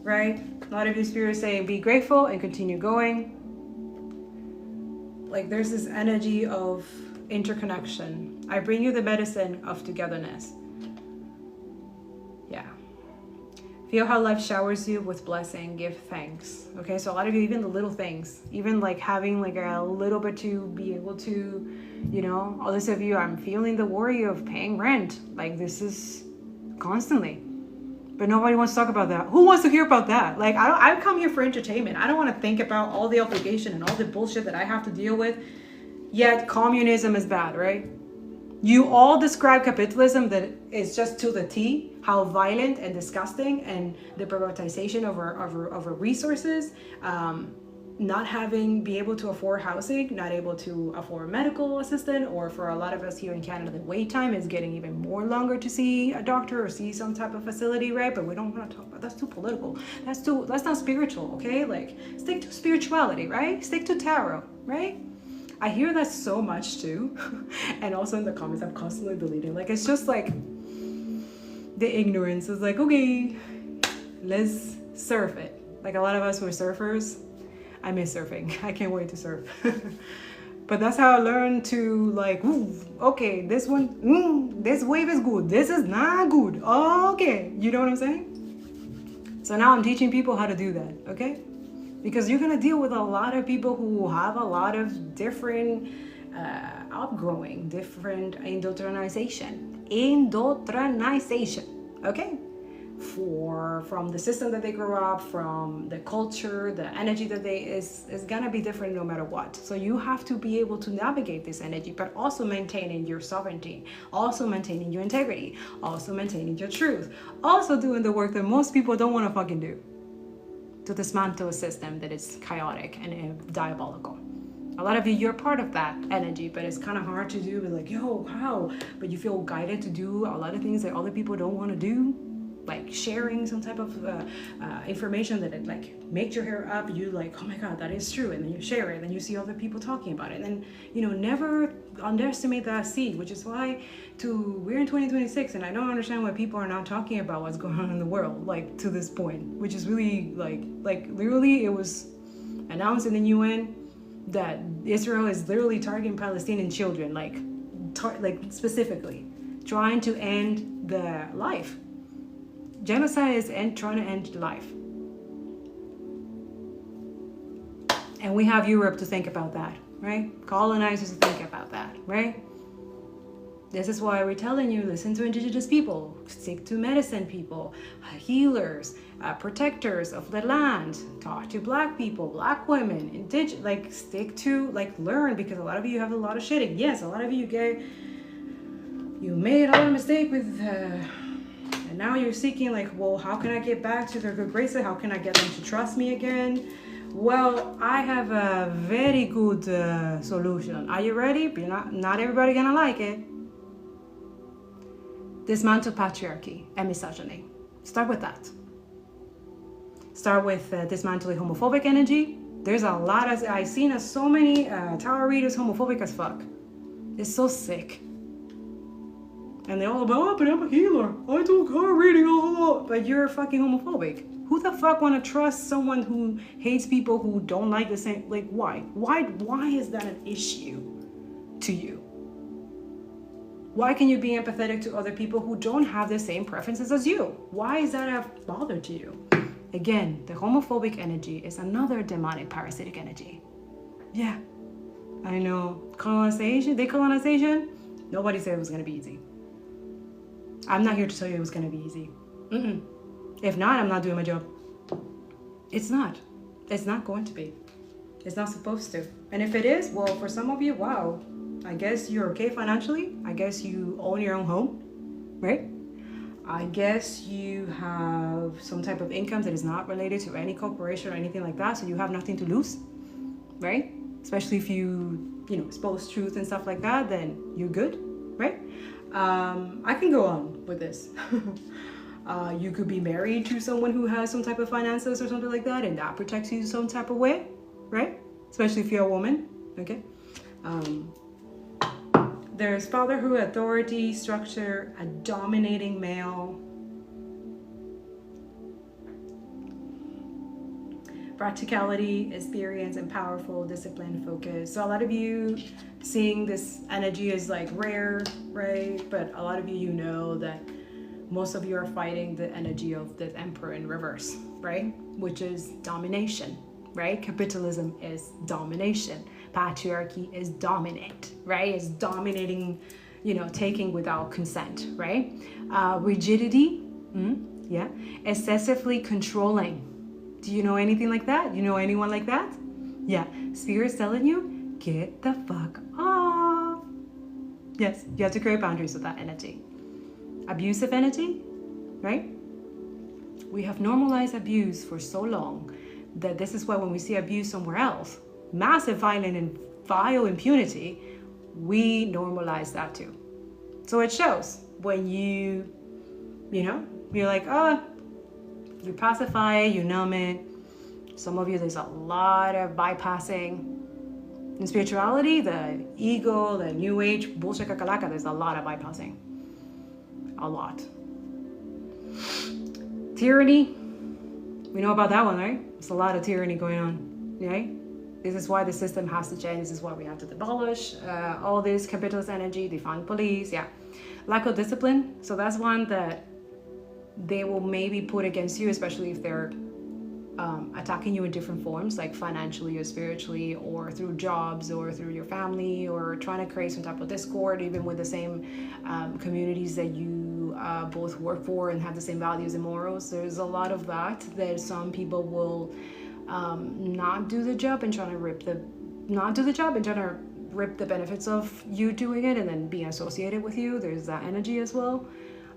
right? A lot of you spirits saying, be grateful and continue going. Like there's this energy of interconnection. I bring you the medicine of togetherness. Yeah. Feel how life showers you with blessing. Give thanks. Okay, so a lot of you, even the little things, even like having like a little bit to be able to, you know, all this of you, I'm feeling the worry of paying rent. Like this is constantly, but nobody wants to talk about that. Who wants to hear about that? Like I come here for entertainment. I don't want to think about all the obligation and all the bullshit that I have to deal with. Yet communism is bad, right? You all describe capitalism that is just to the T, how violent and disgusting, and the privatization of our resources, not be able to afford housing, not able to afford medical assistance, or for a lot of us here in Canada, the wait time is getting even more longer to see a doctor or see some type of facility, right? But we don't want to talk about that's too political. That's not spiritual, okay? Like stick to spirituality, right? Stick to tarot, right? I hear that so much too. And also in the comments, I'm constantly deleting. Like, it's just like the ignorance is like, okay, let's surf it. Like a lot of us who are surfers, I miss surfing. I can't wait to surf. But that's how I learned to like, ooh, okay, this one, this wave is good. This is not good. Okay, you know what I'm saying? So now I'm teaching people how to do that, okay? Because you're going to deal with a lot of people who have a lot of different upgrowing, different indoctrination, okay? From the system that they grew up, from the culture, the energy that is going to be different no matter what. So you have to be able to navigate this energy, but also maintaining your sovereignty, also maintaining your integrity, also maintaining your truth, also doing the work that most people don't want to fucking do, to dismantle a system that is chaotic and diabolical. A lot of you, you're part of that energy, but it's kind of hard to do. But like, yo, how? But you feel guided to do a lot of things that other people don't want to do, like sharing some type of information that it like makes your hair up. You like, oh my God, that is true. And then you share it and you see other people talking about it. And then, you know, never underestimate that seed, which is why we're in 2026 and I don't understand why people are not talking about what's going on in the world, like to this point, which is really like literally it was announced in the UN that Israel is literally targeting Palestinian children, like specifically trying to end the life. Genocide is trying to end life. And we have Europe to think about that, right? Colonizers to think about that, right? This is why we're telling you, listen to indigenous people, stick to medicine people, healers, protectors of the land, talk to black people, black women, stick to, learn, because a lot of you have a lot of shitting. Yes, a lot of you you made a lot of mistake with, and now you're seeking well, how can I get back to their good graces? How can I get them to trust me again? Well, I have a very good solution. Are you ready? Not everybody gonna like it. Dismantle patriarchy and misogyny. Start with that. start with dismantling homophobic energy. There's a lot of, I've seen so many tarot readers homophobic as fuck. It's so sick. And they're all about, oh, but I'm a healer. I do card reading, oh, but you're fucking homophobic. Who the fuck want to trust someone who hates people who don't like the same, like why? Why is that an issue to you? Why can you be empathetic to other people who don't have the same preferences as you? Why is that a bother to you? Again, the homophobic energy is another demonic parasitic energy. Yeah, I know. Decolonization, nobody said it was going to be easy. I'm not here to tell you it was going to be easy. If not, I'm not doing my job. It's not. It's not going to be. It's not supposed to. And if it is, well, for some of you, wow, I guess you're okay financially. I guess you own your own home, right? I guess you have some type of income that is not related to any corporation or anything like that, so you have nothing to lose, right? Especially if you expose truth and stuff like that, then you're good, right? I can go on with this. You could be married to someone who has some type of finances or something like that, and that protects you some type of way, right? Especially if you're a woman, okay? There's fatherhood, authority, structure, a dominating male. Practicality, experience, and powerful, discipline, focus. So a lot of you seeing this energy is like rare, right? But a lot of you know that most of you are fighting the energy of the emperor in reverse, right? Which is domination, right? Capitalism is domination. Patriarchy is dominant, right? It's dominating, taking without consent, right? Rigidity, yeah. Excessively controlling. Do you know anything like that? You know anyone like that? Yeah. Spirit's telling you, get the fuck off. Yes, you have to create boundaries with that energy. Abusive energy, right? We have normalized abuse for so long that this is why when we see abuse somewhere else, massive violent and vile impunity, we normalize that too. So it shows when you're like, oh, you pacify it, you numb it. Some of you, there's a lot of bypassing. In spirituality, the ego, the new age, bullshit kakalaka, there's a lot of bypassing. A lot. Tyranny, we know about that one, right? There's a lot of tyranny going on, right? This is why the system has to change. This is why we have to abolish all this capitalist energy, defund police, yeah. Lack of discipline. So that's one that they will maybe put against you, especially if they're attacking you in different forms, like financially or spiritually, or through jobs, or through your family, or trying to create some type of discord, even with the same communities that you both work for and have the same values and morals. There's a lot of that some people will not do the job and trying to rip the benefits of you doing it and then being associated with you. There's that energy as well.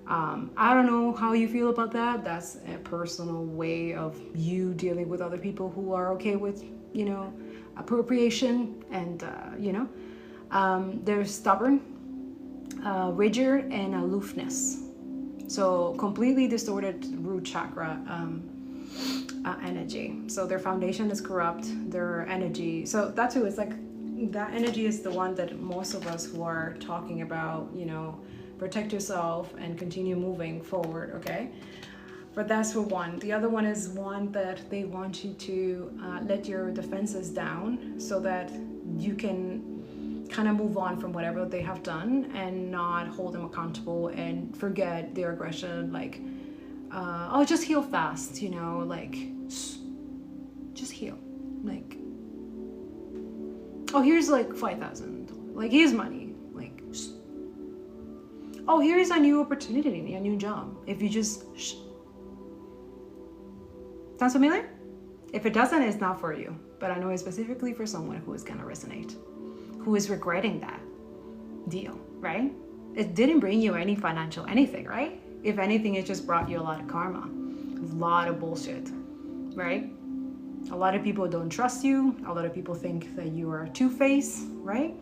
I don't know how you feel about that. That's a personal way of you dealing with other people who are okay with, appropriation and, they're stubborn, rigid, and aloofness. So completely distorted root chakra energy. So their foundation is corrupt, their energy. So that too is like, that energy is the one that most of us who are talking about, protect yourself and continue moving forward, okay? But that's for one. The other one is one that they want you to let your defenses down so that you can kind of move on from whatever they have done and not hold them accountable and forget their aggression, like, just heal fast, just heal. Like, oh, here's like 5,000, like, here's money. Oh, here's a new opportunity, a new job. If you just sounds familiar? If it doesn't, it's not for you. But I know it's specifically for someone who is gonna resonate, who is regretting that deal, right? It didn't bring you any financial anything, right? If anything, it just brought you a lot of karma, a lot of bullshit, right? A lot of people don't trust you. A lot of people think that you are two-faced, right?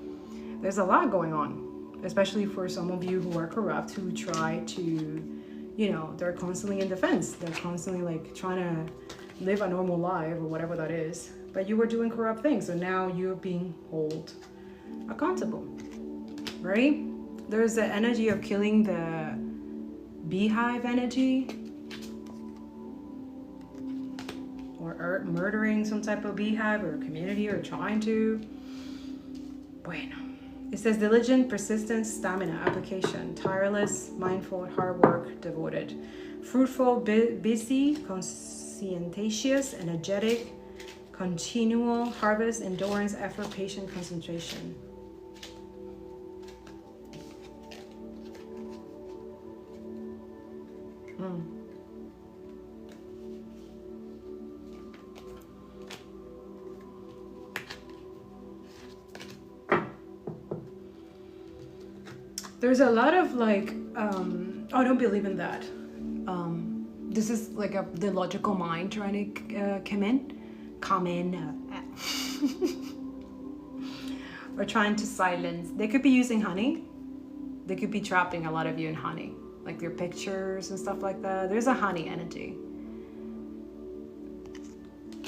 There's a lot going on. Especially for some of you who are corrupt, who try to, they're constantly in defense. They're constantly like trying to live a normal life or whatever that is, but you were doing corrupt things, so now you're being held accountable, right? There's the energy of killing the beehive energy, or murdering some type of beehive or community, or trying to. Bueno. It says diligent, persistent, stamina, application, tireless, mindful, hard work, devoted, fruitful, busy, conscientious, energetic, continual, harvest, endurance, effort, patient, concentration. There's a lot of like, I don't believe in that. This is like the logical mind trying to come in, or trying to silence. They could be using honey. They could be trapping a lot of you in honey, like their pictures and stuff like that. There's a honey energy.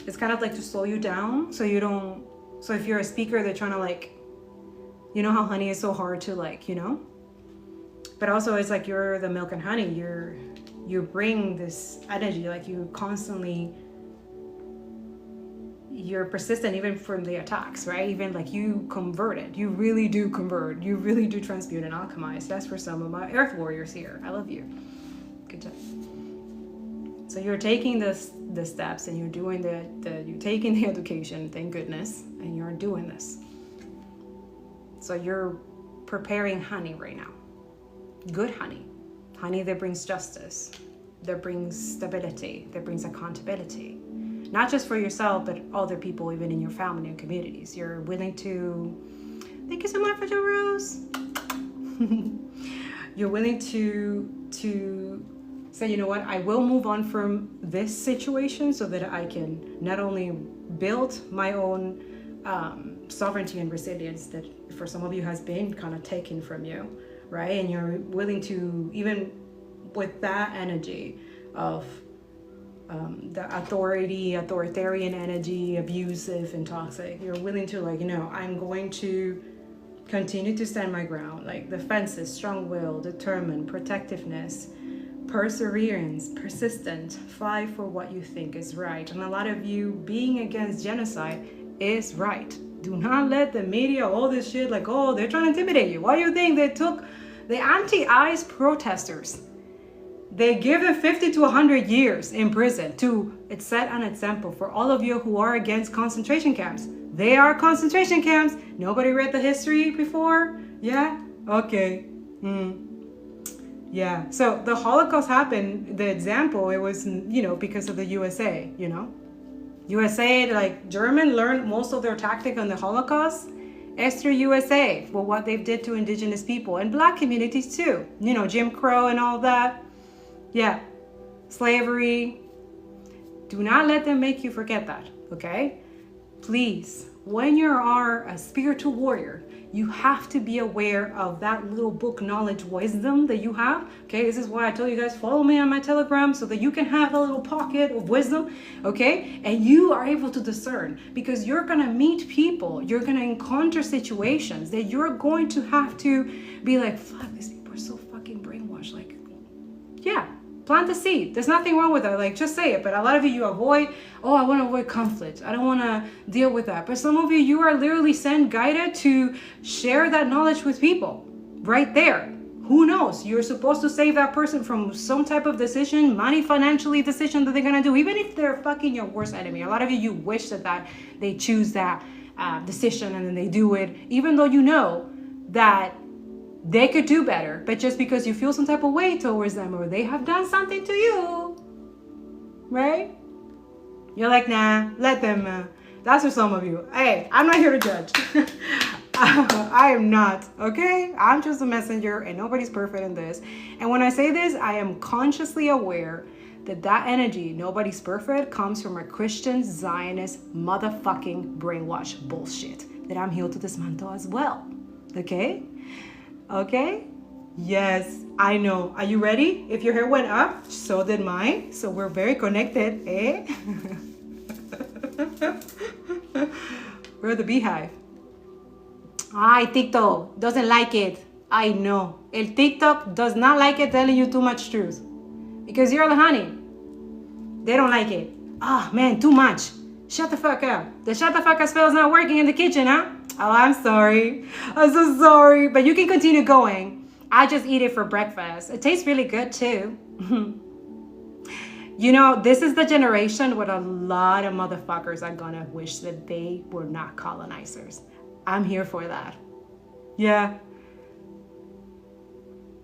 It's kind of like to slow you down so you don't, so if you're a speaker, they're trying to like, you know how honey is so hard to like, you know? But also it's like you're the milk and honey. You bring this energy, like you constantly, you're persistent even from the attacks, right? Even like you convert it. You really do convert. You really do transmute and alchemize. That's for some of my earth warriors here. I love you. Good job. So you're taking the steps and you're doing you're taking the education, thank goodness, and you're doing this. So you're preparing honey right now. Good honey. Honey that brings justice, that brings stability, that brings accountability. Not just for yourself, but other people, even in your family and communities. You're willing to, thank you so much for your rose. You're willing to say, you know what, I will move on from this situation so that I can not only build my own sovereignty and resilience that for some of you has been kind of taken from you, right? And you're willing to, even with that energy of the authoritarian energy, abusive and toxic, you're willing to like, you know, I'm going to continue to stand my ground, like defenses, strong will, determined, protectiveness, perseverance, persistent, fight for what you think is right. And a lot of you being against genocide is right. Do not let the media, all this shit, like, oh, they're trying to intimidate you. Why do you think they took the anti-ICE protesters? They give them 50 to 100 years in prison to set an example for all of you who are against concentration camps. They are concentration camps. Nobody read the history before? Yeah? Okay. Yeah. So the Holocaust happened, the example, it was, you know, because of the USA, you know? USA, like German learned most of their tactic on the Holocaust. Esther USA, for what they did to indigenous people and black communities too. You know, Jim Crow and all that. Yeah. Slavery. Do not let them make you forget that, okay? Please, when you are a spiritual warrior, you have to be aware of that little book knowledge wisdom that you have. Okay, this is why I tell you guys, follow me on my Telegram so that you can have a little pocket of wisdom, okay? And you are able to discern, because you're gonna meet people, you're gonna encounter situations that you're going to have to be like, fuck, these people are so fucking brainwashed. Like, yeah, plant the seed. There's nothing wrong with that. Like, just say it. But a lot of you avoid, oh, I want to avoid conflict. I don't want to deal with that. But some of you are literally guided to share that knowledge with people right there. Who knows? You're supposed to save that person from some type of decision, money, financially decision that they're going to do, even if they're fucking your worst enemy. A lot of you wish that they choose that decision and then they do it, even though you know that they could do better, but just because you feel some type of way towards them or they have done something to you, right? You're like, nah, let them. That's for some of you. Hey, I'm not here to judge. I am not, okay? I'm just a messenger and nobody's perfect in this. And when I say this, I am consciously aware that energy, nobody's perfect, comes from a Christian Zionist motherfucking brainwash bullshit that I'm here to dismantle as well, okay? Okay? Yes, I know. Are you ready? If your hair went up, so did mine. So we're very connected, eh? We're the beehive. Ay, TikTok doesn't like it. I know. El TikTok does not like it telling you too much truth. Because you're the honey. They don't like it. Ah, man, too much. Shut the fuck up. The shut the fuck up spell is not working in the kitchen, huh? Oh, I'm sorry. I'm so sorry. But you can continue going. I just eat it for breakfast. It tastes really good too. You know, this is the generation where a lot of motherfuckers are gonna wish that they were not colonizers. I'm here for that. Yeah.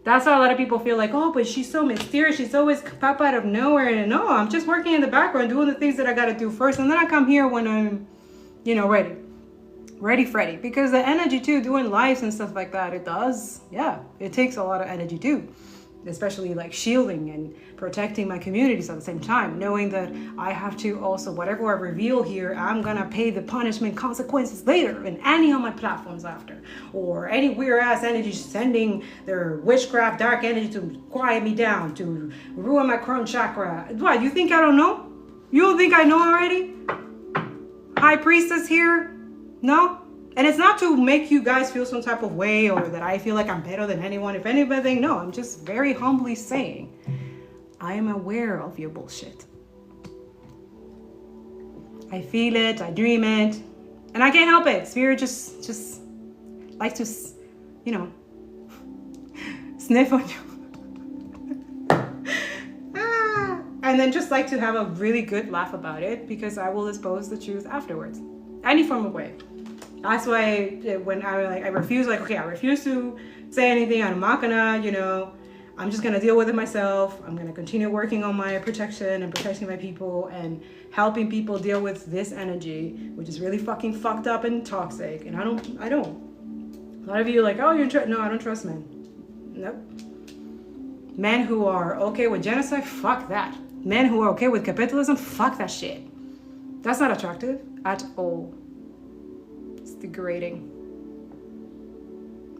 That's why a lot of people feel like, oh, but she's so mysterious. She's always pop out of nowhere. And no, I'm just working in the background, doing the things that I got to do first. And then I come here when I'm, you know, ready. Ready, Freddy. Because the energy too, doing lives and stuff like that, it does. Yeah, it takes a lot of energy too. Especially like shielding and protecting my communities at the same time. Knowing that I have to also, whatever I reveal here, I'm going to pay the punishment consequences later in any of my platforms after. Or any weird ass energy sending their witchcraft, dark energy to quiet me down, to ruin my crown chakra. What, you think I don't know? You don't think I know already? High priestess here? No? And it's not to make you guys feel some type of way or that I feel like I'm better than anyone. If anything, no, I'm just very humbly saying I am aware of your bullshit. I feel it, I dream it, and I can't help it. Spirit just likes to, you know, sniff on you. And then just like to have a really good laugh about it because I will expose the truth afterwards. Any form of way. That's why when I refuse, like, okay, I refuse to say anything. I'm not gonna, you know, I'm just gonna deal with it myself. I'm gonna continue working on my protection and protecting my people and helping people deal with this energy, which is really fucking fucked up and toxic. And I don't. A lot of you are like, oh, no, I don't trust men. Nope. Men who are okay with genocide, fuck that. Men who are okay with capitalism, fuck that shit. That's not attractive at all. It's degrading.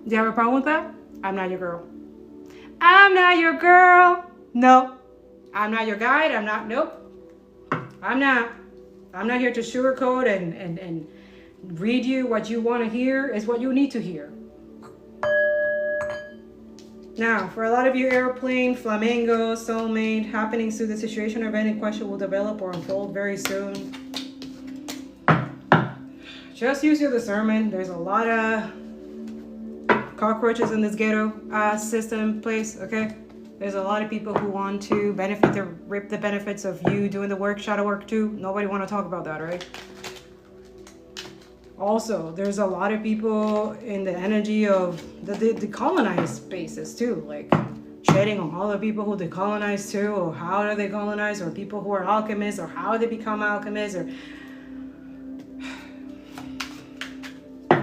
Do you have a problem with that? I'm not your girl. I'm not your girl. No. I'm not your guide. Nope. I'm not here to sugarcoat and read you what you want to hear is what you need to hear. Now, for a lot of you, airplane, flamingo, soulmate, happenings to the situation or event in question will develop or unfold very soon. Just use your discernment. There's a lot of cockroaches in this ghetto system place, okay? There's a lot of people who want to reap the benefits of you doing the work, shadow work too. Nobody want to talk about that, right? Also, there's a lot of people in the energy of the decolonized spaces too, like shedding on all the people who decolonize too, or how do they colonize, or people who are alchemists, or how they become alchemists, or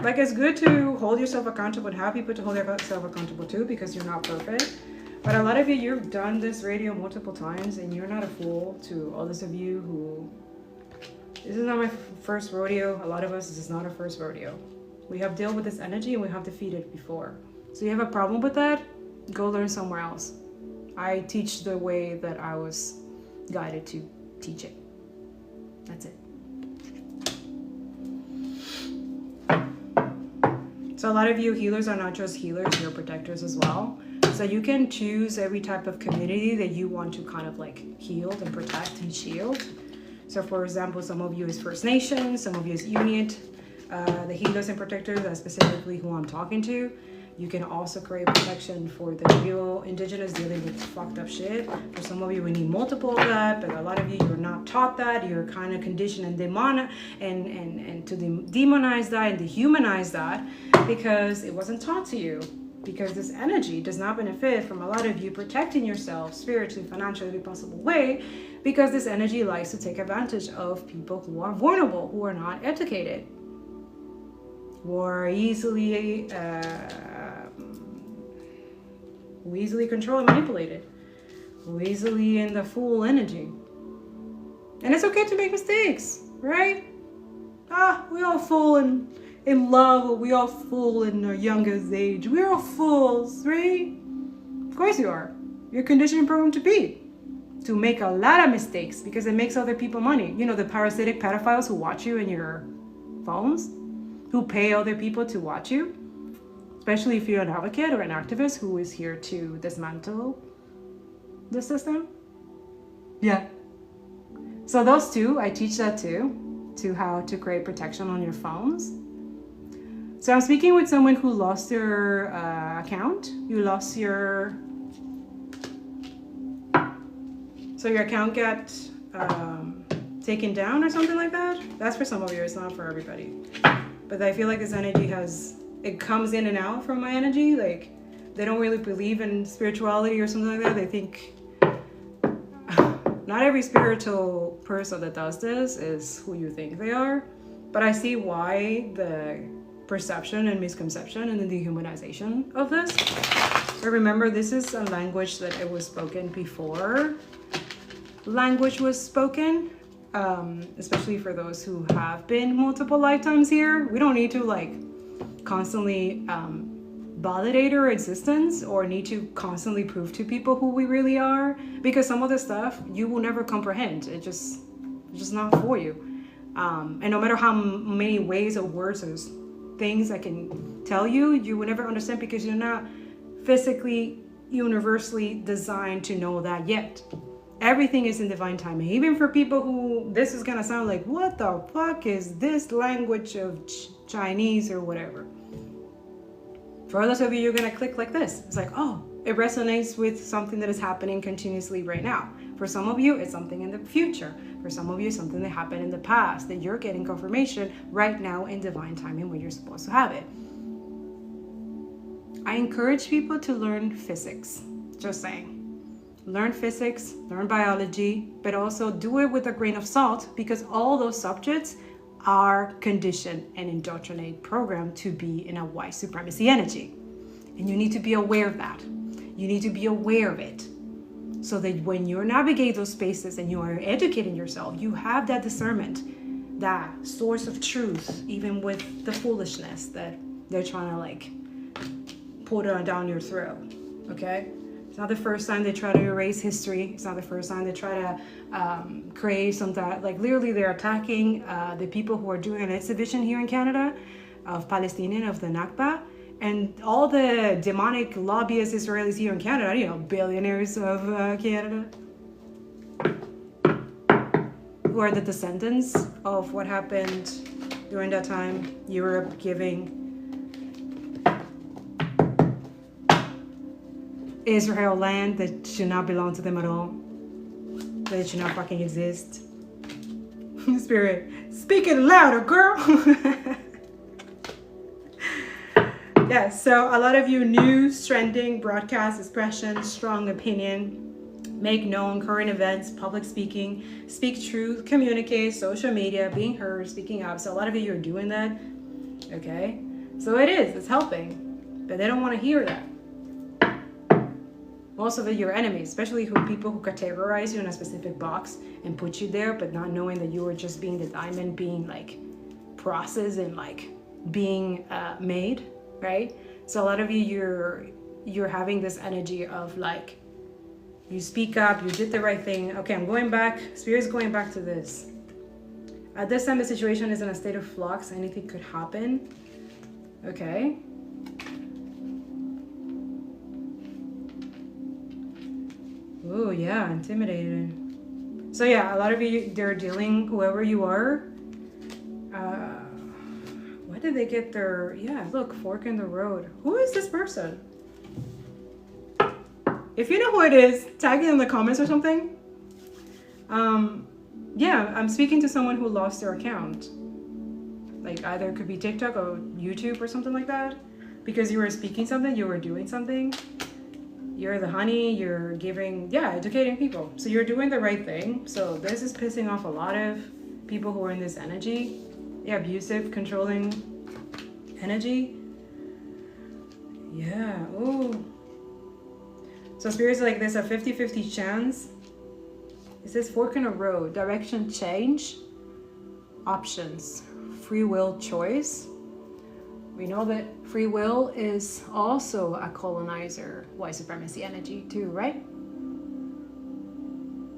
like it's good to hold yourself accountable and have people to hold yourself accountable too, because you're not perfect. But a lot of you, you've done this radio multiple times, and you're not a fool to others of you who. This is not my first rodeo. A lot of us, this is not our first rodeo. We have dealt with this energy and we have defeated it before. So you have a problem with that? Go learn somewhere else. I teach the way that I was guided to teach it. That's it. So a lot of you healers are not just healers, you're protectors as well. So you can choose every type of community that you want to kind of like heal and protect and shield. So for example, some of you is First Nations, some of you is Inuit, the healers and protectors, that's specifically who I'm talking to. You can also create protection for the real indigenous dealing with fucked up shit. For some of you, we need multiple of that, but a lot of you, you're not taught that. You're kind of conditioned and to demonize that and dehumanize that because it wasn't taught to you. Because this energy does not benefit from a lot of you protecting yourself spiritually, financially, every possible way, because this energy likes to take advantage of people who are vulnerable, who are not educated, who are easily controlled and manipulated, who easily in the full energy. And it's okay to make mistakes, right? We all fall in love, or we all fool in our youngest age. We're all fools, right? Of course you are. You're conditioning programmed to make a lot of mistakes because it makes other people money. You know, the parasitic pedophiles who watch you in your phones, who pay other people to watch you, especially if you're an advocate or an activist who is here to dismantle the system. Yeah. So those two, I teach that too, to how to create protection on your phones. So I'm speaking with someone who lost their account. You lost your... So your account got taken down or something like that? That's for some of you, it's not for everybody. But I feel like this energy it comes in and out from my energy. Like, they don't really believe in spirituality or something like that. They think... Not every spiritual person that does this is who you think they are. But I see why the perception and misconception and the dehumanization of this. So remember, this is a language that it was spoken before language was spoken, especially for those who have been multiple lifetimes here. We don't need to like constantly validate our existence or need to constantly prove to people who we really are, because some of the stuff you will never comprehend. It's just not for you. And no matter how many ways or words or things I can tell you, you will never understand because you're not physically, universally designed to know that yet. Everything is in divine timing. Even for people who, this is gonna sound like, what the fuck is this language of Chinese or whatever? For others of you, you're gonna click like this. It's like, oh, it resonates with something that is happening continuously right now. For some of you, it's something in the future. For some of you, it's something that happened in the past that you're getting confirmation right now in divine timing when you're supposed to have it. I encourage people to learn physics. Just saying. Learn physics, learn biology, but also do it with a grain of salt, because all those subjects are conditioned and indoctrinated, programmed to be in a white supremacy energy. And you need to be aware of that. You need to be aware of it, so that when you navigate those spaces and you are educating yourself, you have that discernment, that source of truth, even with the foolishness that they're trying to like put down your throat, okay? It's not the first time they try to erase history. It's not the first time they try to create some that, like literally they're attacking the people who are doing an exhibition here in Canada of Palestinian, of the Nakba. And all the demonic lobbyist Israelis here in Canada, you know, billionaires of Canada, who are the descendants of what happened during that time, Europe giving Israel land that should not belong to them at all, that it should not fucking exist. Spirit, speak it louder, girl. Yeah, so a lot of you, news, trending, broadcast, expression, strong opinion, make known current events, public speaking, speak truth, communicate, social media, being heard, speaking up. So a lot of you are doing that, okay? So it's helping, but they don't want to hear that. Most of it, your enemies, especially people who categorize you in a specific box and put you there, but not knowing that you are just being the diamond, being like processed and like being made, right? So a lot of you, you're having this energy of like, you speak up, you did the right thing. Okay, I'm going back. Spirit's going back to this. At this time, the situation is in a state of flux. Anything could happen. Okay. Oh yeah, intimidated. So yeah, a lot of you, they're dealing, whoever you are. Why did they get their, yeah, look, fork in the road. Who is this person? If you know who it is, tag it in the comments or something. Yeah, I'm speaking to someone who lost their account. Like either it could be TikTok or YouTube or something like that. Because you were speaking something, you were doing something. You're the honey, you're giving, yeah, educating people. So you're doing the right thing. So this is pissing off a lot of people who are in this energy. Yeah, abusive, controlling energy. Yeah, ooh. So spirits like there's a 50-50 chance. It says fork in a road, direction change, options, free will choice. We know that free will is also a colonizer, white supremacy energy too, right?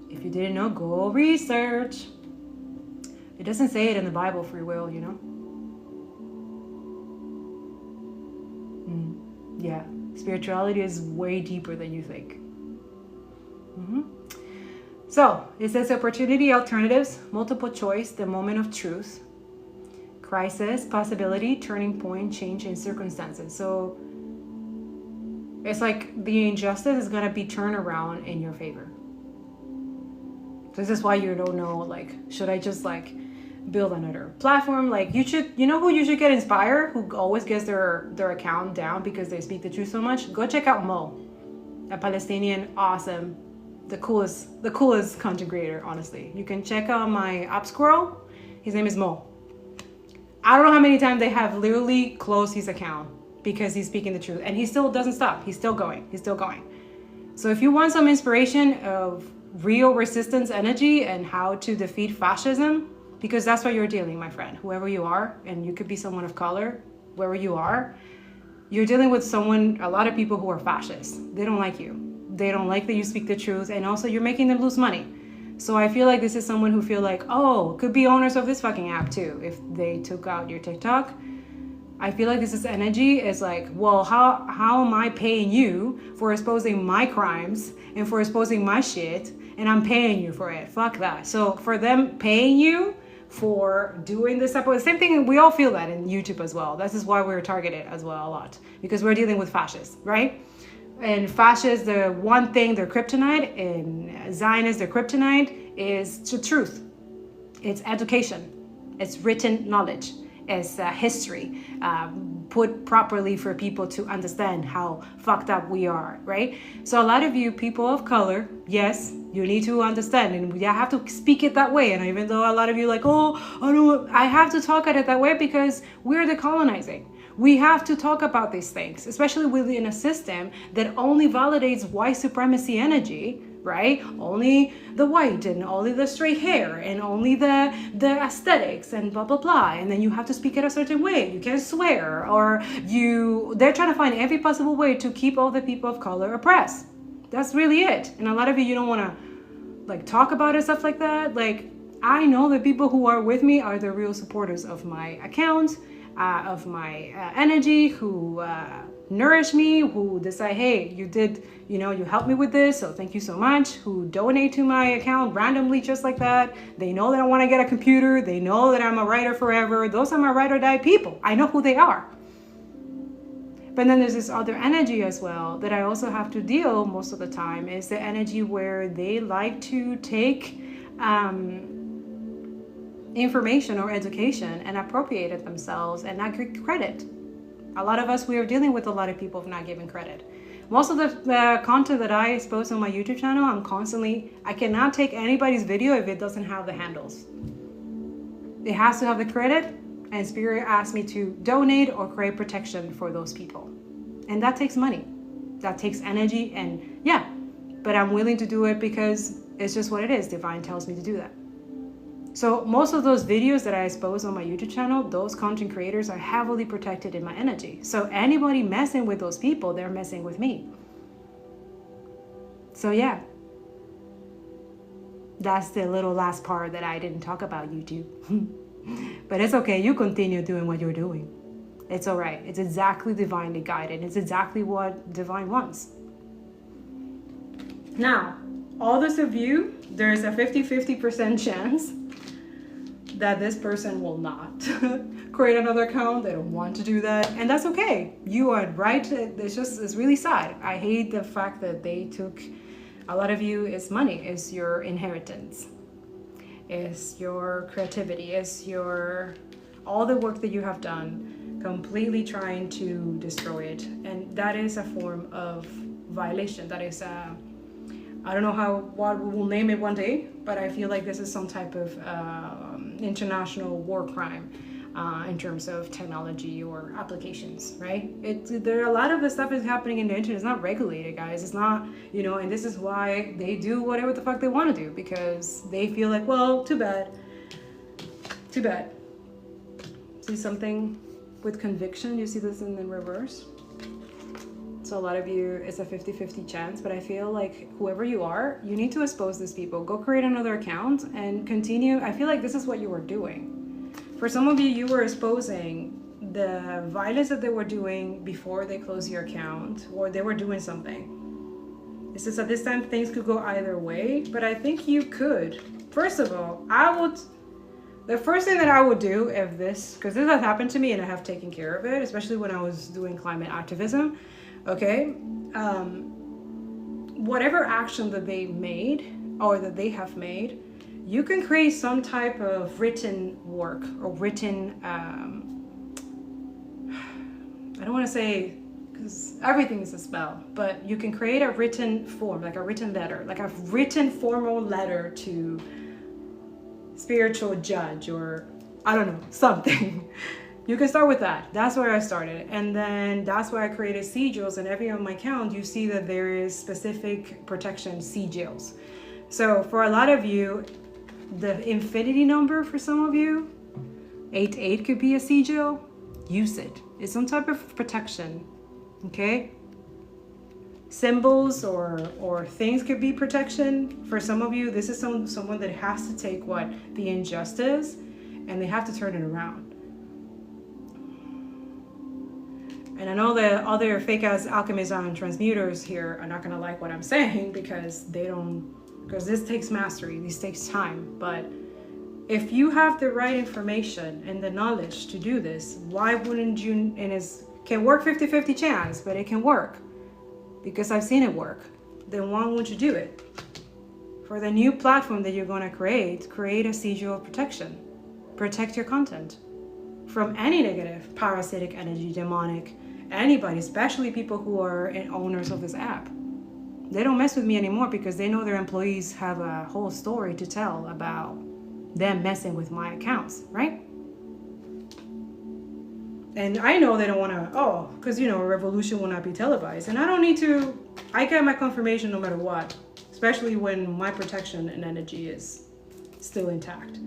If you didn't know, go research. It doesn't say it in the Bible, free will, you know? Yeah, spirituality is way deeper than you think. So, it says opportunity, alternatives, multiple choice, the moment of truth, crisis, possibility, turning point, change in circumstances. So, it's like the injustice is going to be turned around in your favor. This is why you don't know, like, should I just like build another platform? Like, you know who you should get inspired, who always gets their account down because they speak the truth so much? Go check out Mo, a Palestinian, awesome, the coolest content creator, honestly. You can check out my app squirrel. His name is Mo. I don't know how many times they have literally closed his account because he's speaking the truth, and he still doesn't stop. He's still going. So if you want some inspiration of real resistance energy and how to defeat fascism, because that's what you're dealing, my friend, whoever you are, and you could be someone of color, wherever you are, you're dealing with a lot of people who are fascists. They don't like you. They don't like that you speak the truth, and also you're making them lose money. So I feel like this is someone who feel like, oh, could be owners of this fucking app too. If they took out your TikTok, I feel like this is energy is like, well, how am I paying you for exposing my crimes and for exposing my shit, and I'm paying you for it? Fuck that. So for them paying you for doing this type of same thing, we all feel that in YouTube as well. This is why we're targeted as well a lot, because we're dealing with fascists, right? And fascists, the one thing, their kryptonite, and Zionists, their kryptonite is the truth. It's education. It's written knowledge. It's history put properly for people to understand how fucked up we are, right? So a lot of you people of color, yes, you need to understand, and I have to speak it that way. And even though a lot of you like, oh, I have to talk at it that way because we're decolonizing. We have to talk about these things, especially within a system that only validates white supremacy energy, right? Only the white and only the straight hair and only the aesthetics and blah, blah, blah. And then you have to speak it a certain way. You can't swear, or they're trying to find every possible way to keep all the people of color oppressed. That's really it. And a lot of you don't want to like talk about it, stuff like that. Like, I know the people who are with me are the real supporters of my account, of my energy, who nourish me, who decide, hey, you helped me with this, so thank you so much, who donate to my account randomly just like that. They know that I want to get a computer. They know that I'm a writer forever. Those are my ride or die people. I know who they are. But then there's this other energy as well that I also have to deal most of the time, is the energy where they like to take information or education and appropriate it themselves and not give credit. A lot of us, we are dealing with a lot of people of not giving credit. Most of the content that I expose on my YouTube channel, I cannot take anybody's video if it doesn't have the handles. It has to have the credit, and Spirit asked me to donate or create protection for those people. And that takes money. That takes energy, and yeah, but I'm willing to do it because it's just what it is. Divine tells me to do that. So most of those videos that I expose on my YouTube channel, those content creators are heavily protected in my energy. So anybody messing with those people, they're messing with me. So yeah, that's the little last part that I didn't talk about YouTube. But it's okay, you continue doing what you're doing. It's all right. It's exactly divinely guided. It's exactly what divine wants. Now, all those of you, there's a 50% chance that this person will not create another account. They don't want to do that, and that's okay. You are right. It's really sad. I hate the fact that they took a lot of you. It's money, it's your inheritance, it's your creativity, it's all the work that you have done, completely trying to destroy it. And that is a form of violation. That is I don't know what we will name it one day, but I feel like this is some type of international war crime in terms of technology or applications, right? There are a lot of the stuff is happening in the internet. It's not regulated, guys. It's not, and this is why they do whatever the fuck they want to do, because they feel like, well, too bad. See something? with conviction. You see this in the reverse. So a lot of you, it's a 50-50 chance, but I feel like whoever you are, you need to expose these people. Go create another account and continue. I feel like this is what you were doing. For some of you, you were exposing the violence that they were doing before they closed your account, or they were doing something. It's just at this time, things could go either way, but I think you could. First of all, the first thing that I would do if this, because this has happened to me and I have taken care of it, especially when I was doing climate activism, okay? Whatever action that they made or that they have made, you can create some type of written work or written, I don't want to say, because everything is a spell, but you can create a written form, like a written letter, like a written formal letter to spiritual judge, or I don't know, something. You can start with that. That's where I started. And then that's why I created sigils, and every on my account, you see that there is specific protection sigils. So for a lot of you, the infinity number for some of you, 88 could be a sigil. Use it. It's some type of protection, okay? Symbols or things could be protection. For some of you, this is someone that has to take the injustice, and they have to turn it around. And I know that other fake ass alchemists and transmuters here are not gonna like what I'm saying because this takes mastery, this takes time. But if you have the right information and the knowledge to do this, why wouldn't you? And it can work 50-50 chance, but it can work because I've seen it work. Then why won't you do it? For the new platform that you're gonna create a sigil of protection. Protect your content from any negative, parasitic energy, demonic, anybody, especially people who are owners of this app. They don't mess with me anymore because they know their employees have a whole story to tell about them messing with my accounts, right? And I know they don't want to, because a revolution will not be televised. And I don't need to, I get my confirmation no matter what, especially when my protection and energy is still intact.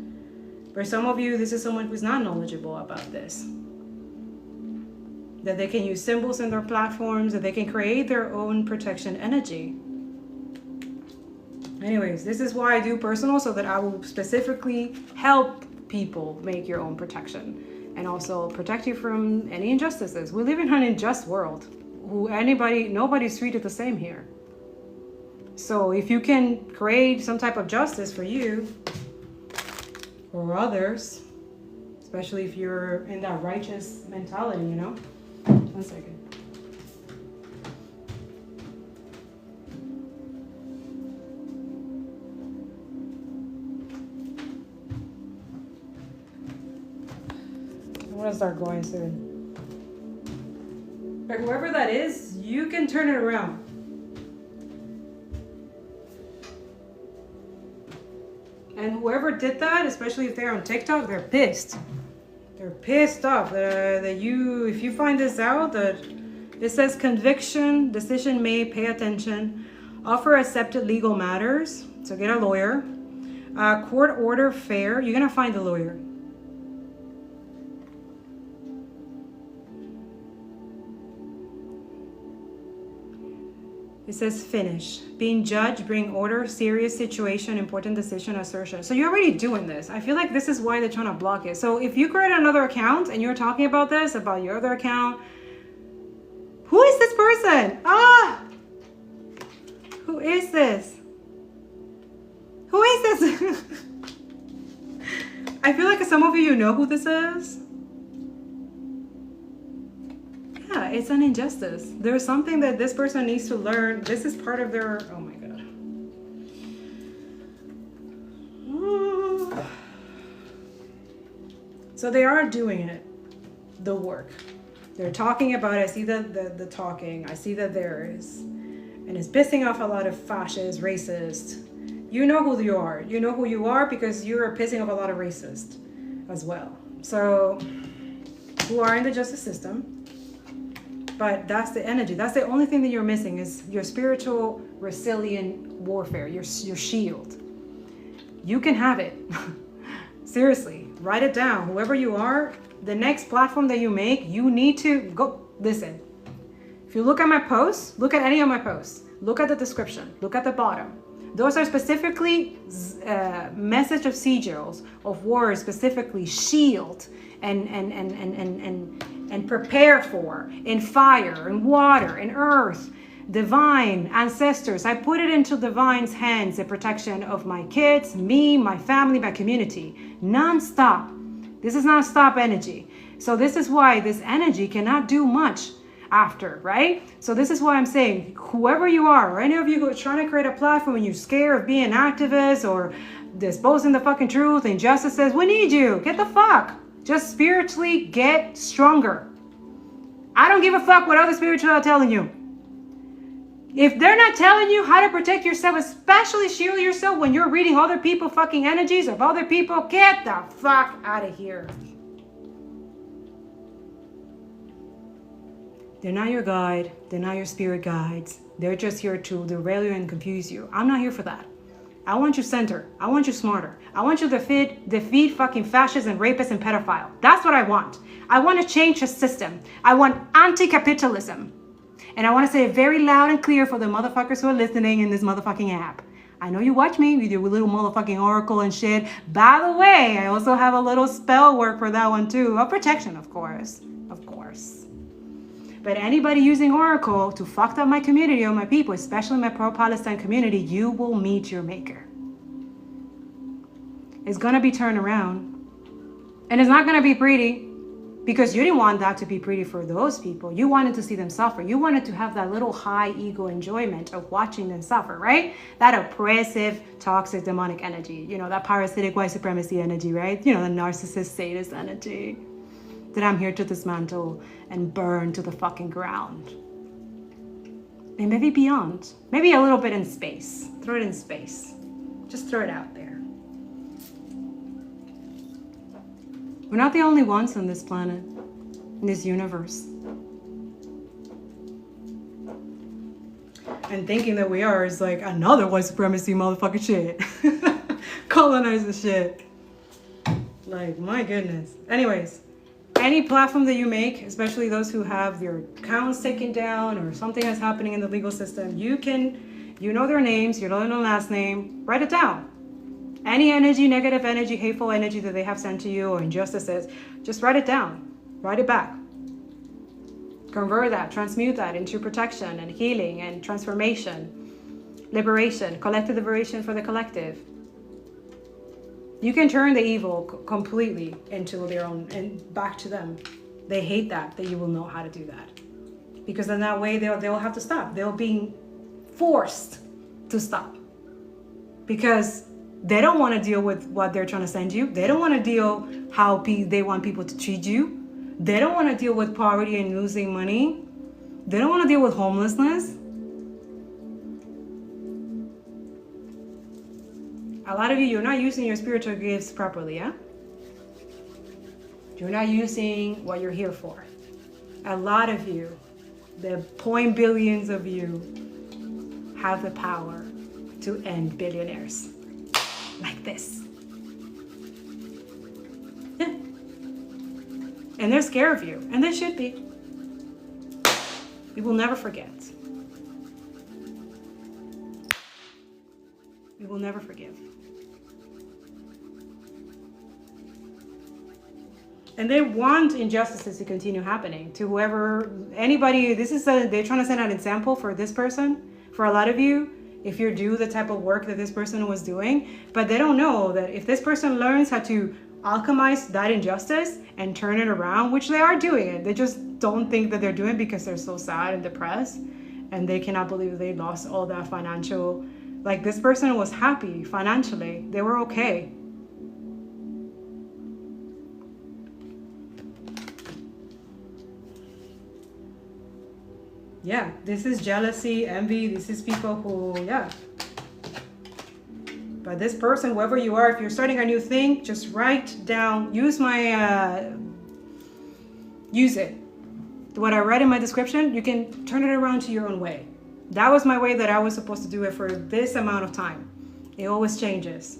For some of you, this is someone who's not knowledgeable about this. That they can use symbols in their platforms, that they can create their own protection energy. Anyways, this is why I do personal, so that I will specifically help people make your own protection and also protect you from any injustices. We live in an unjust world. Nobody's treated the same here. So if you can create some type of justice for you or others, especially if you're in that righteous mentality, One second. I'm gonna start going soon. But whoever that is, you can turn it around. And whoever did that, especially if they're on TikTok, they're pissed. They're pissed off that if you find this out, that it says conviction, decision made, pay attention, offer accepted legal matters, so get a lawyer, court order fair, you're gonna find a lawyer. It says finish. Being judged, bring order, serious situation, important decision, assertion. So you're already doing this. I feel like this is why they're trying to block it. So if you create another account and you're talking about this, about your other account, who is this person? Who is this? Who is this? I feel like some of you know who this is. Yeah, it's an injustice. There's something that this person needs to learn. This is part of their, oh my God. So they are doing it, the work. They're talking about it. I see the talking. I see that there is. And it's pissing off a lot of fascists, racists. You know who you are. You know who you are because you're pissing off a lot of racists as well. So, who are in the justice system. But that's the energy. That's the only thing that you're missing is your spiritual resilient warfare, your shield. You can have it. Seriously, write it down. Whoever you are, the next platform that you make, you need to go, listen. If you look at my posts, look at any of my posts, look at the description, look at the bottom. Those are specifically message of sigils, of words, specifically shield and prepare for, in fire, in water, in earth, divine, ancestors. I put it into divine's hands, the protection of my kids, me, my family, my community, non-stop. This is not stop energy. So this is why this energy cannot do much after, right? So this is why I'm saying, whoever you are, or any of you who are trying to create a platform and you're scared of being activists or disposing the fucking truth, injustices, we need you. Get the fuck. Just spiritually get stronger. I don't give a fuck what other spiritual are telling you. If they're not telling you how to protect yourself, especially shield yourself when you're reading other people fucking energies of other people, get the fuck out of here. They're not your guide. They're not your spirit guides. They're just here to derail you and confuse you. I'm not here for that. I want you center. I want you smarter. I want you to defeat fucking fascists and rapists and pedophiles. That's what I want. I want to change the system. I want anti-capitalism. And I want to say it very loud and clear for the motherfuckers who are listening in this motherfucking app. I know you watch me with your little motherfucking oracle and shit. By the way, I also have a little spell work for that one too. A protection, of course. Of course. But anybody using Oracle to fuck up my community or my people, especially my pro-Palestine community, you will meet your maker. It's going to be turned around. And it's not going to be pretty because you didn't want that to be pretty for those people. You wanted to see them suffer. You wanted to have that little high ego enjoyment of watching them suffer, right? That oppressive, toxic, demonic energy. You know, that parasitic white supremacy energy, right? You know, the narcissist, sadist energy that I'm here to dismantle and burn to the fucking ground. And maybe beyond. Maybe a little bit in space. Throw it in space. Just throw it out there. We're not the only ones on this planet, in this universe. And thinking that we are is like another white supremacy motherfucking shit. Colonizer shit. Like, my goodness. Anyways. Any platform that you make, especially those who have their accounts taken down or something that's happening in the legal system, you know their names, you know their last name, write it down. Any energy, negative energy, hateful energy that they have sent to you or injustices, just write it down. Write it back. Convert that, transmute that into protection and healing and transformation, liberation, collective liberation for the collective. You can turn the evil completely into their own and back to them. They hate that you will know how to do that. Because in that way, they'll have to stop. They'll be forced to stop. Because they don't want to deal with what they're trying to send you. They don't want to deal how they want people to treat you. They don't want to deal with poverty and losing money. They don't want to deal with homelessness. A lot of you, you're not using your spiritual gifts properly, yeah? You're not using what you're here for. A lot of you, the point billions of you, have the power to end billionaires. Like this. Yeah. And they're scared of you. And they should be. We will never forget. We will never forgive. And they want injustices to continue happening to whoever, anybody. They're trying to send out an example for this person, for a lot of you, if you do the type of work that this person was doing. But they don't know that if this person learns how to alchemize that injustice and turn it around, which they are doing it, they just don't think that they're doing it because they're so sad and depressed and they cannot believe they lost all that financial. Like, this person was happy financially. They were okay. Yeah, this is jealousy, envy. This is people who, yeah. But this person, whoever you are, if you're starting a new thing, just write down, use it. What I read in my description, you can turn it around to your own way. That was my way that I was supposed to do it for this amount of time. It always changes.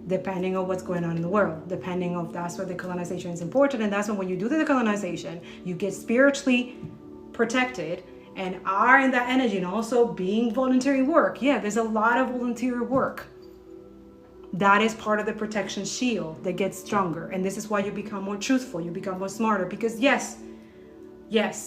depending on what's going on in the world, depending on, that's where the colonization is important. And that's when you do the colonization, you get spiritually protected and are in that energy, and also being voluntary work. Yeah, there's a lot of volunteer work. That is part of the protection shield that gets stronger. And this is why you become more truthful, you become more smarter, because yes,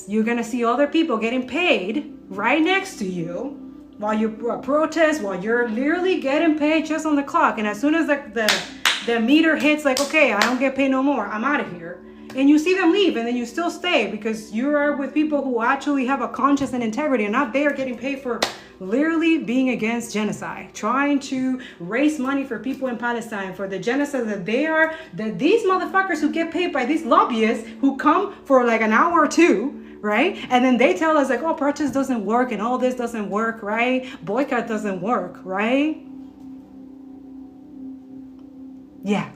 you're gonna see other people getting paid right next to you while you protest, while you're literally getting paid just on the clock. And as soon as the meter hits, like, okay, I don't get paid no more, I'm out of here. And you see them leave, and then you still stay because you are with people who actually have a conscience and integrity, and not there getting paid for literally being against genocide, trying to raise money for people in Palestine for the genocide that that these motherfuckers who get paid by these lobbyists who come for like an hour or two, right? And then they tell us like, oh, protest doesn't work and all this doesn't work, right? Boycott doesn't work, right? Yeah.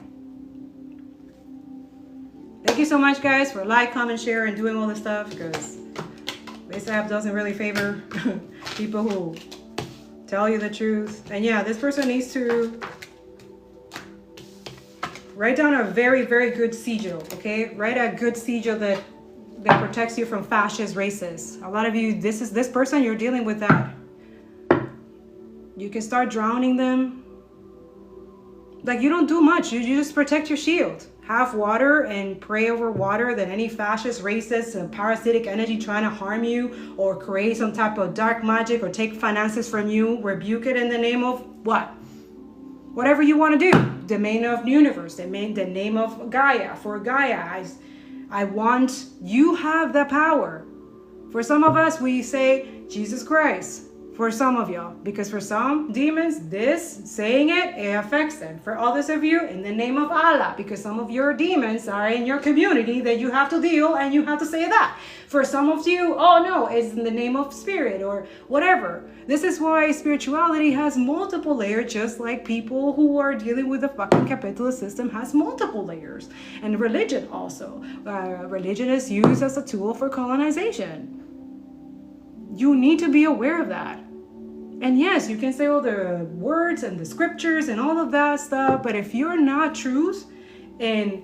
Thank you so much, guys, for like, comment, share, and doing all this stuff, because this app doesn't really favor people who tell you the truth. And yeah, this person needs to write down a very, very good sigil, okay? Write a good sigil that protects you from fascist racists. A lot of you, this person, you're dealing with that. You can start drowning them. Like, you don't do much. You just protect your shield. Have water and pray over water that any fascist, racist, and parasitic energy trying to harm you or create some type of dark magic or take finances from you, rebuke it in the name of what? Whatever you want to do. The name of the universe, the name of Gaia. For Gaia, I want, you have the power. For some of us, we say Jesus Christ. For some of y'all, because for some demons, saying it affects them. For others of you, in the name of Allah, because some of your demons are in your community that you have to deal, and you have to say that. For some of you, oh no, it's in the name of spirit or whatever. This is why spirituality has multiple layers, just like people who are dealing with the fucking capitalist system has multiple layers. And religion also. Religion is used as a tool for colonization. You need to be aware of that. And yes, you can say all the words and the scriptures and all of that stuff, but if you're not truth and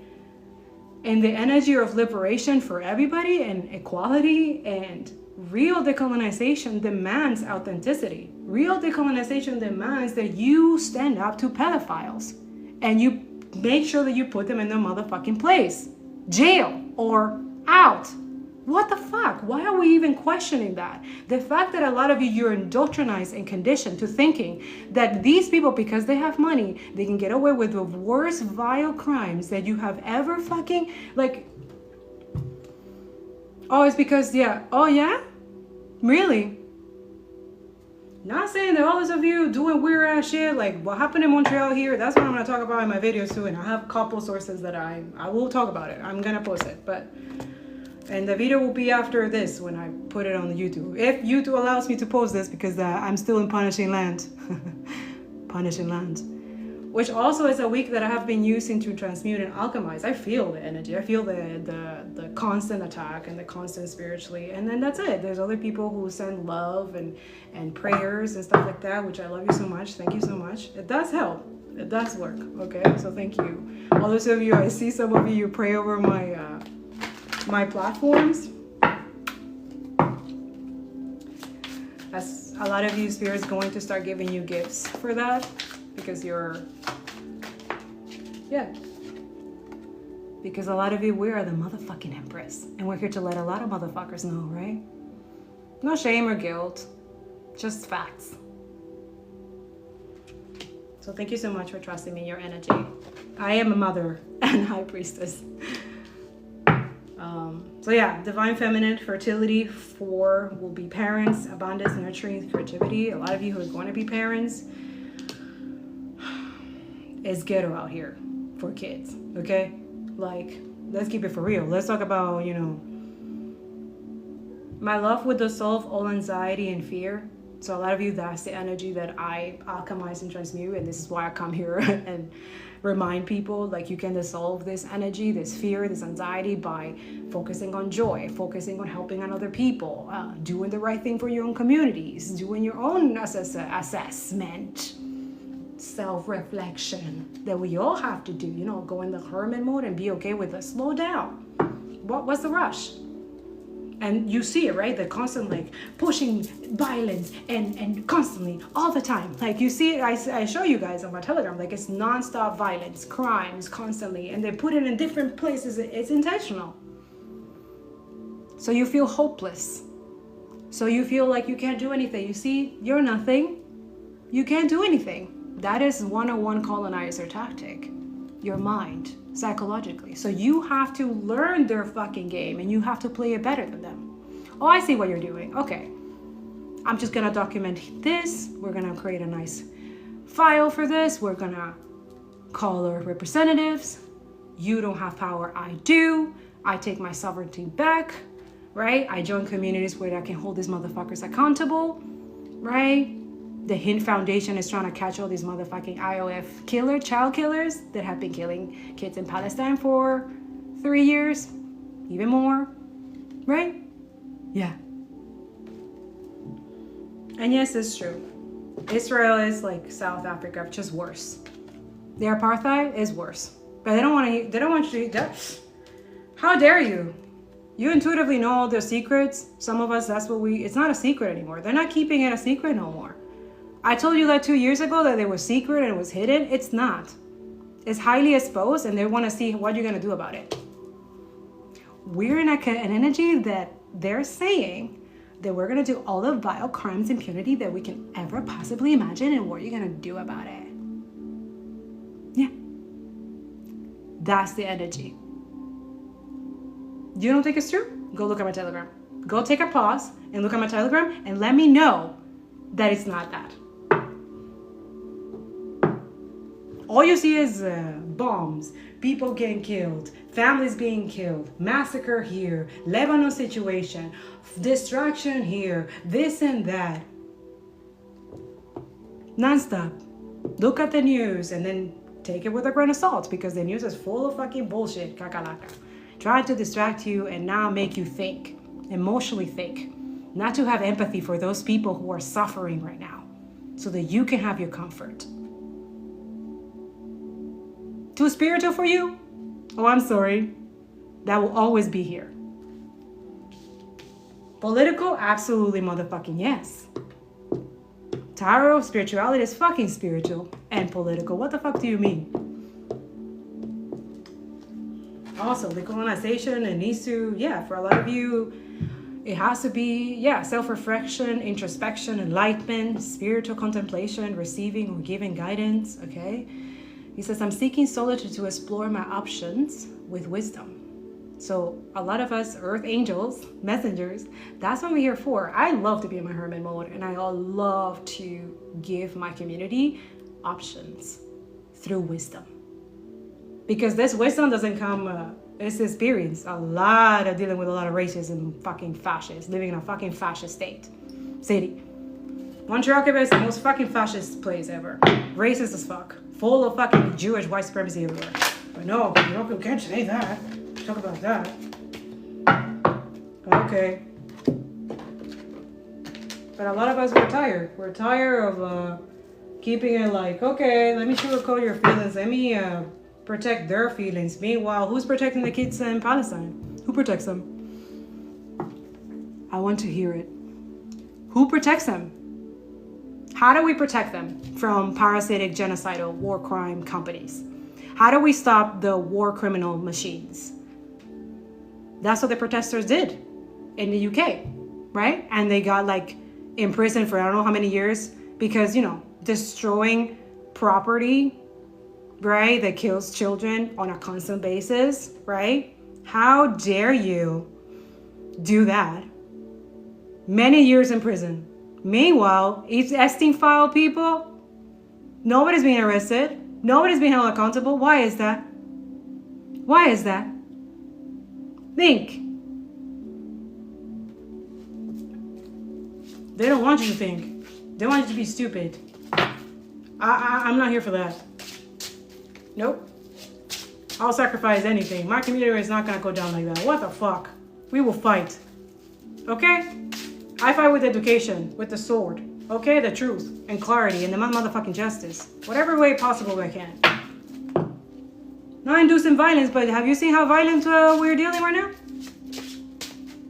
the energy of liberation for everybody and equality, and real decolonization demands authenticity. Real decolonization demands that you stand up to pedophiles and you make sure that you put them in their motherfucking place. Jail or out. What the fuck? Why are we even questioning that? The fact that a lot of you, you're indoctrinized and conditioned to thinking that these people, because they have money, they can get away with the worst vile crimes that you have ever fucking, like, oh, it's because, yeah, oh yeah? Really? Not saying that all those of you doing weird ass shit, like what happened in Montreal here, that's what I'm gonna talk about in my videos too, and I have a couple sources that I will talk about it. I'm gonna post it, and the video will be after this when I put it on the YouTube. If YouTube allows me to post this, because I'm still in punishing land. Punishing land. Which also is a week that I have been using to transmute and alchemize. I feel the energy. I feel the constant attack and the constant spiritually. And then that's it. There's other people who send love and prayers and stuff like that, which I love you so much. Thank you so much. It does help. It does work. Okay, so thank you. All those of you, I see some of you pray over my platforms. As a lot of you, Spirit's going to start giving you gifts for that, because because a lot of you, we are the motherfucking Empress, and we're here to let a lot of motherfuckers know, right? No shame or guilt, just facts. So thank you so much for trusting me in your energy. I am a mother and high priestess. So yeah, divine feminine, fertility. 4 will be parents, abundance, nurturing, creativity. A lot of you who are going to be parents, it's ghetto out here for kids, okay? Like, let's keep it for real. Let's talk about, my love would dissolve all anxiety and fear. So a lot of you, that's the energy that I alchemize and transmute, and this is why I come here and remind people, like, you can dissolve this energy, this fear, this anxiety by focusing on joy, focusing on helping on other people, doing the right thing for your own communities, doing your own assessment, self-reflection that we all have to do, you know, go in the hermit mode and be okay with it. Slow down. What's the rush? And you see it, right? They're constantly like pushing violence and constantly all the time. Like you see it, I show you guys on my Telegram, like it's nonstop violence, crimes constantly, and they put it in different places. It's intentional. So you feel hopeless. So you feel like you can't do anything. You see, you're nothing. You can't do anything. That is 101 colonizer tactic. Your mind, psychologically. So you have to learn their fucking game and you have to play it better than them. Oh, I see what you're doing. Okay. I'm just gonna document this. We're gonna create a nice file for this. We're gonna call our representatives. You don't have power, I do. I take my sovereignty back, right? I join communities where I can hold these motherfuckers accountable, right? The Hind Foundation is trying to catch all these motherfucking IOF child killers that have been killing kids in Palestine for 3 years, even more, right? Yeah. And yes, it's true. Israel is like South Africa, just worse. Their apartheid is worse, but they don't want you to eat that. How dare you? You intuitively know all their secrets. Some of us, it's not a secret anymore. They're not keeping it a secret no more. I told you that 2 years ago that they were secret and it was hidden. It's not. It's highly exposed and they want to see what you're going to do about it. We're in an energy that they're saying that we're going to do all the vile crimes and impunity that we can ever possibly imagine, and what are you going to do about it? Yeah. That's the energy. You don't think it's true? Go look at my Telegram. Go take a pause and look at my Telegram and let me know that it's not that. All you see is bombs, people getting killed, families being killed, massacre here, Lebanon situation, distraction here, this and that. Non-stop. Look at the news and then take it with a grain of salt, because the news is full of fucking bullshit, kakalaka. Trying to distract you and now make you think, emotionally think, not to have empathy for those people who are suffering right now, so that you can have your comfort. Too spiritual for you? Oh, I'm sorry. That will always be here. Political? Absolutely motherfucking yes. Tarot of spirituality is fucking spiritual and political. What the fuck do you mean? Also, decolonization, it needs to, for a lot of you, it has to be, self-reflection, introspection, enlightenment, spiritual contemplation, receiving or giving guidance, okay? He says, I'm seeking solitude to explore my options with wisdom. So a lot of us earth angels, messengers, that's what we're here for. I love to be in my hermit mode, and I love to give my community options through wisdom. Because this wisdom doesn't come, it's experience. A lot of dealing with a lot of racism, fucking fascists, living in a fucking fascist city. Montreal, Quebec is the most fucking fascist place ever. Racist as fuck. Full of fucking Jewish white supremacy everywhere. But no, you can't say that. Talk about that. Okay. But a lot of us were tired. We're tired of keeping it like, okay, let me sugarcoat your feelings. Let me protect their feelings. Meanwhile, who's protecting the kids in Palestine? Who protects them? I want to hear it. Who protects them? How do we protect them from parasitic, genocidal, war crime companies? How do we stop the war criminal machines? That's what the protesters did in the UK, right? And they got like in prison for I don't know how many years because, destroying property, right, that kills children on a constant basis, right? How dare you do that? Many years in prison. Meanwhile, Epstein file people, nobody's being arrested. Nobody's being held accountable. Why is that? Why is that? Think. They don't want you to think. They want you to be stupid. I'm not here for that. Nope. I'll sacrifice anything. My community is not going to go down like that. What the fuck? We will fight. Okay? I fight with education, with the sword. Okay, the truth and clarity and the motherfucking justice. Whatever way possible we can. Not inducing violence, but have you seen how violent we're dealing right now?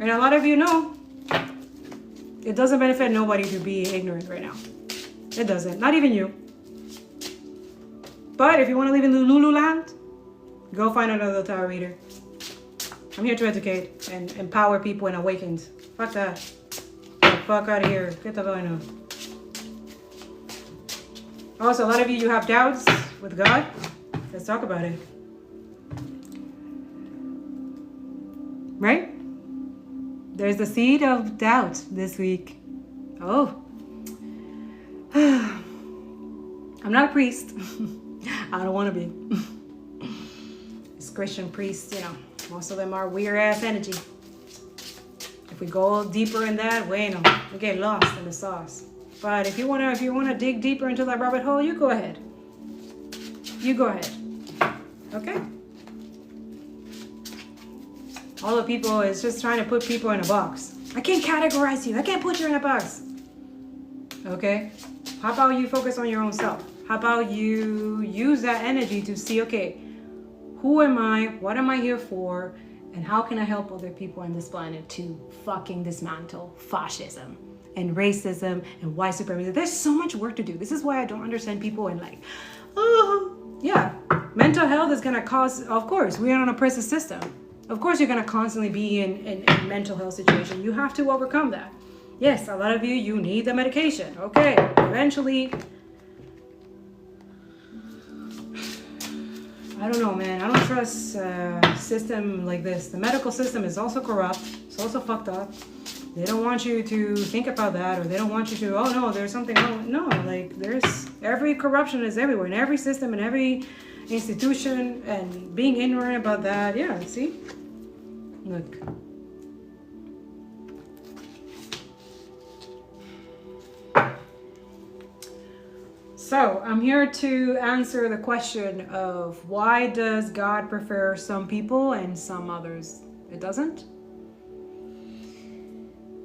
And a lot of you know, it doesn't benefit nobody to be ignorant right now. It doesn't. Not even you. But if you want to live in Lululand, go find another tarot reader. I'm here to educate and empower people and awaken. Fuck that. Get the fuck out of here. Get the fuck out. Also, a lot of you have doubts with God. Let's talk about it. Right? There's the seed of doubt this week. Oh. I'm not a priest. I don't want to be. These Christian priests, you know, most of them are weird ass energy. If we go deeper in that, we get lost in the sauce. But if you wanna dig deeper into that rabbit hole, you go ahead. You go ahead. Okay? All the people is just trying to put people in a box. I can't categorize you. I can't put you in a box. Okay? How about you focus on your own self? How about you use that energy to see, okay, who am I? What am I here for? And how can I help other people on this planet to fucking dismantle fascism and racism and white supremacy? There's so much work to do. This is why I don't understand people and like, oh, yeah. Mental health is going to cause, of course, we are on a prison system. Of course, you're going to constantly be in mental health situation. You have to overcome that. Yes, a lot of you need the medication. Okay, eventually. I don't know, man. I don't trust a system like this. The medical system is also corrupt. It's also fucked up. They don't want you to think about that, or they don't want you to, oh no, there's something wrong. No, like every corruption is everywhere, in every system, in every institution, and being ignorant about that. Yeah, see? Look. So I'm here to answer the question of why does God prefer some people and some others it doesn't?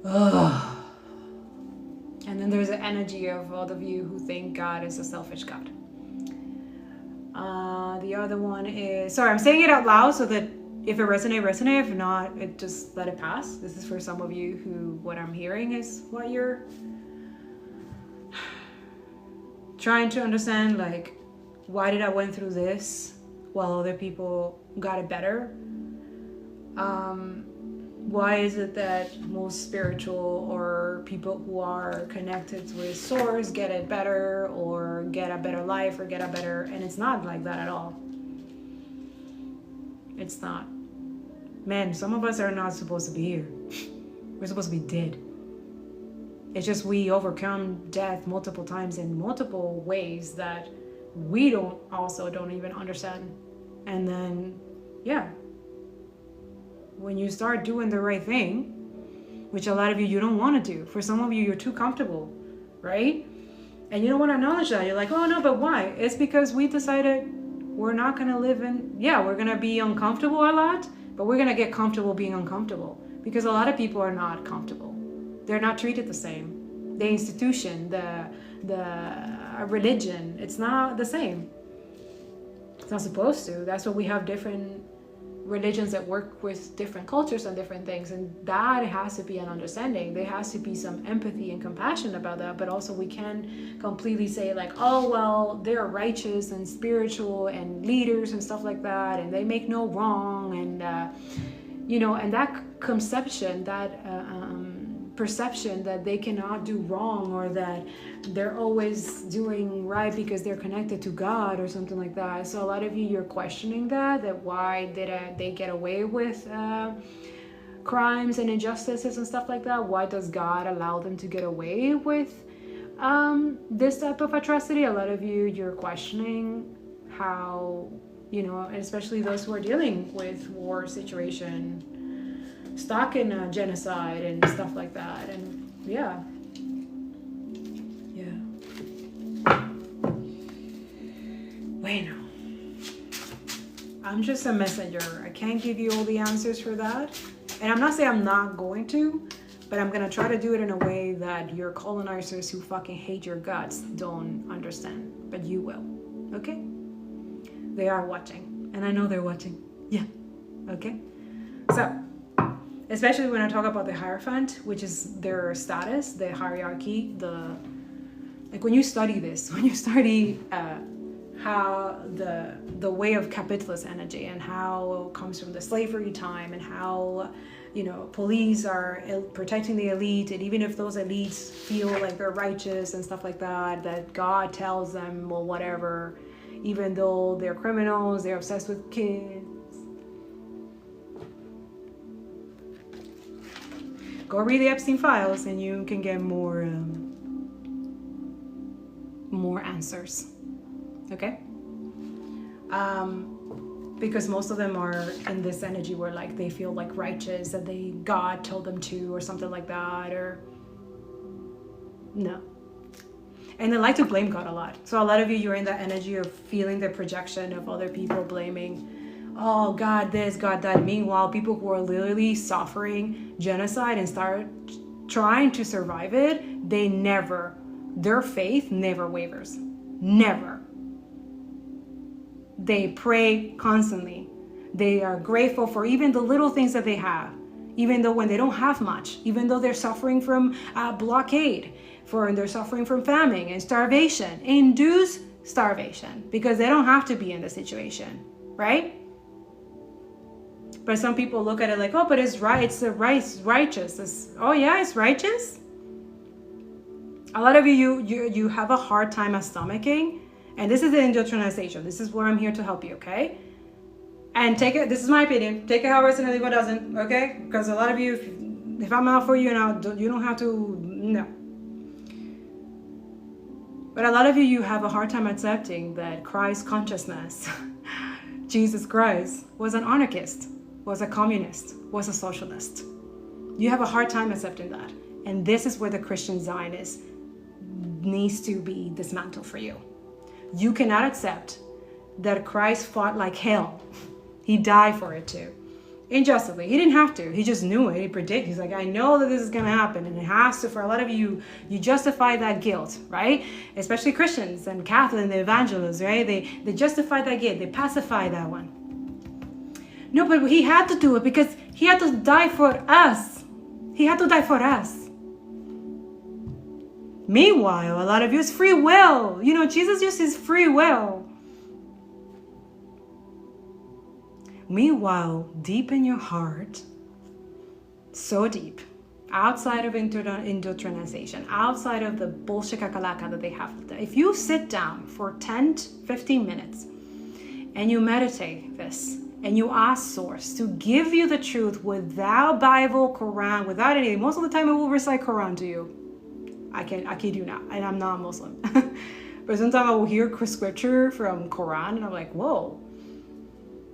Ugh. And then there's the energy of all of you who think God is a selfish God. The other one is, sorry, I'm saying it out loud so that if it resonate. If not, it just let it pass. This is for some of you who what I'm hearing is what you're trying to understand, like, why did I went through this while other people got it better? Why is it that most spiritual or people who are connected with source get it better or get a better life or get a better, and it's not like that at all. It's not. Man, some of us are not supposed to be here. We're supposed to be dead. It's just we overcome death multiple times in multiple ways that we don't even understand. And then, yeah, when you start doing the right thing, which a lot of you don't want to do. For some of you, you're too comfortable, right? And you don't want to acknowledge that. You're like, oh no, but why? It's because we decided we're not going to live in, yeah, we're going to be uncomfortable a lot, but we're going to get comfortable being uncomfortable. Because a lot of people are not comfortable. They're not treated the same. The institution, the religion, it's not the same. It's not supposed to. That's why we have different religions that work with different cultures and different things, and that has to be an understanding. There has to be some empathy and compassion about that, but also we can't completely say like, oh well, they're righteous and spiritual and leaders and stuff like that, and they make no wrong, and and that conception, that perception that they cannot do wrong, or that they're always doing right because they're connected to God or something like that. So a lot of you, you're questioning that why did they get away with crimes and injustices and stuff like that? Why does God allow them to get away with this type of atrocity? A lot of you, you're questioning how, especially those who are dealing with war situation, stuck in genocide and stuff like that. And yeah. Bueno. I'm just a messenger. I can't give you all the answers for that. And I'm not saying I'm not going to, But I'm gonna try to do it in a way that your colonizers who fucking hate your guts don't understand. But you will, okay? They are watching, and I know they're watching. Yeah, okay? So, especially when I talk about the Hierophant, which is their status, the hierarchy, like when you study this, when you study how the way of capitalist energy and how it comes from the slavery time and how, you know, police are protecting the elite, and even if those elites feel like they're righteous and stuff like that, that God tells them, well, whatever, even though they're criminals, they're obsessed with kids. Go read the Epstein files and you can get more answers, okay? Because most of them are in this energy where like they feel like righteous, that God told them to, or something like that, or no. And they like to blame God a lot. So a lot of you're in that energy of feeling the projection of other people blaming, oh, God this, God that. Meanwhile, people who are literally suffering genocide and start trying to survive it, their faith never wavers. Never. They pray constantly. They are grateful for even the little things that they have, even though when they don't have much, even though they're suffering from blockade, they're suffering from famine and starvation, induced starvation, because they don't have to be in the situation, right? But some people look at it like, oh, but it's right, it's righteous. Oh yeah, it's righteous. A lot of you have a hard time stomaching, and this is the indoctrination. This is where I'm here to help you, okay? And take it. This is my opinion. Take it how it resonates, what doesn't, okay? Because a lot of you, if I'm out for you now, you don't have to. No. But a lot of you have a hard time accepting that Christ consciousness, Jesus Christ, was an anarchist, was a communist, was a socialist. You have a hard time accepting that. And this is where the Christian Zionist needs to be dismantled for you. You cannot accept that Christ fought like hell. He died for it too. Injustly. He didn't have to. He just knew it. He predicted. He's like, I know that this is going to happen. And it has to. For a lot of you, you justify that guilt, right? Especially Christians and Catholics and the evangelists, right? They justify that guilt. They pacify that one. No, but he had to do it because he had to die for us. He had to die for us. Meanwhile, a lot of you is free will. You know, Jesus uses free will. Meanwhile, deep in your heart, so deep, outside of indoctrination, outside of the bullshit kakalaka that they have, if you sit down for 10 to 15 minutes and you meditate this and you ask Source to give you the truth without Bible, Quran, without anything, most of the time it will recite Quran to you. I kid you not, and I'm not Muslim. But sometimes I will hear scripture from Quran and I'm like, whoa.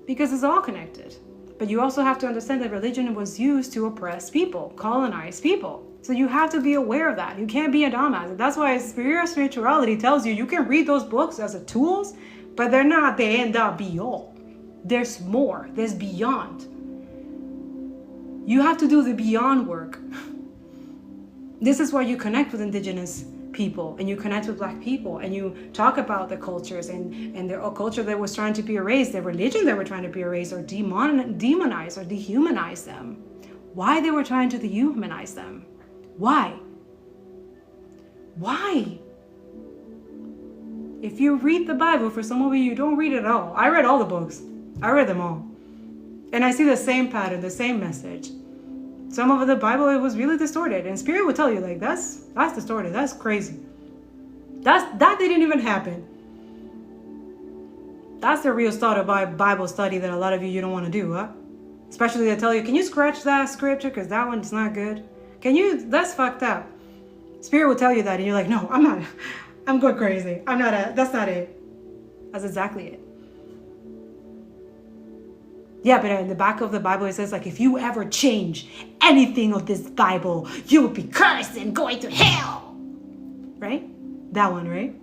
Because it's all connected. But you also have to understand that religion was used to oppress people, colonize people. So you have to be aware of that. You can't be a dumbass. And that's why spirituality tells you can read those books as a tools, but they're not the end all be all. There's more. There's beyond. You have to do the beyond work. This is why you connect with indigenous people and you connect with Black people and you talk about the cultures and the culture that was trying to be erased, the religion that were trying to be erased or demonize or dehumanize them. Why they were trying to dehumanize them? Why? Why? If you read the Bible, for some of you don't read it at all. I read all the books. I read them all. And I see the same pattern, the same message. Some of the Bible, it was really distorted. And Spirit will tell you, like, that's distorted. That's crazy. That didn't even happen. That's the real start of Bible study that a lot of you don't want to do, huh? Especially they tell you, can you scratch that scripture? Because that one's not good. That's fucked up. Spirit will tell you that. And you're like, no, I'm not. I'm going crazy. That's not it. That's exactly it. Yeah, but in the back of the Bible, it says, like, if you ever change anything of this Bible, you will be cursed and going to hell. Right? That one, right?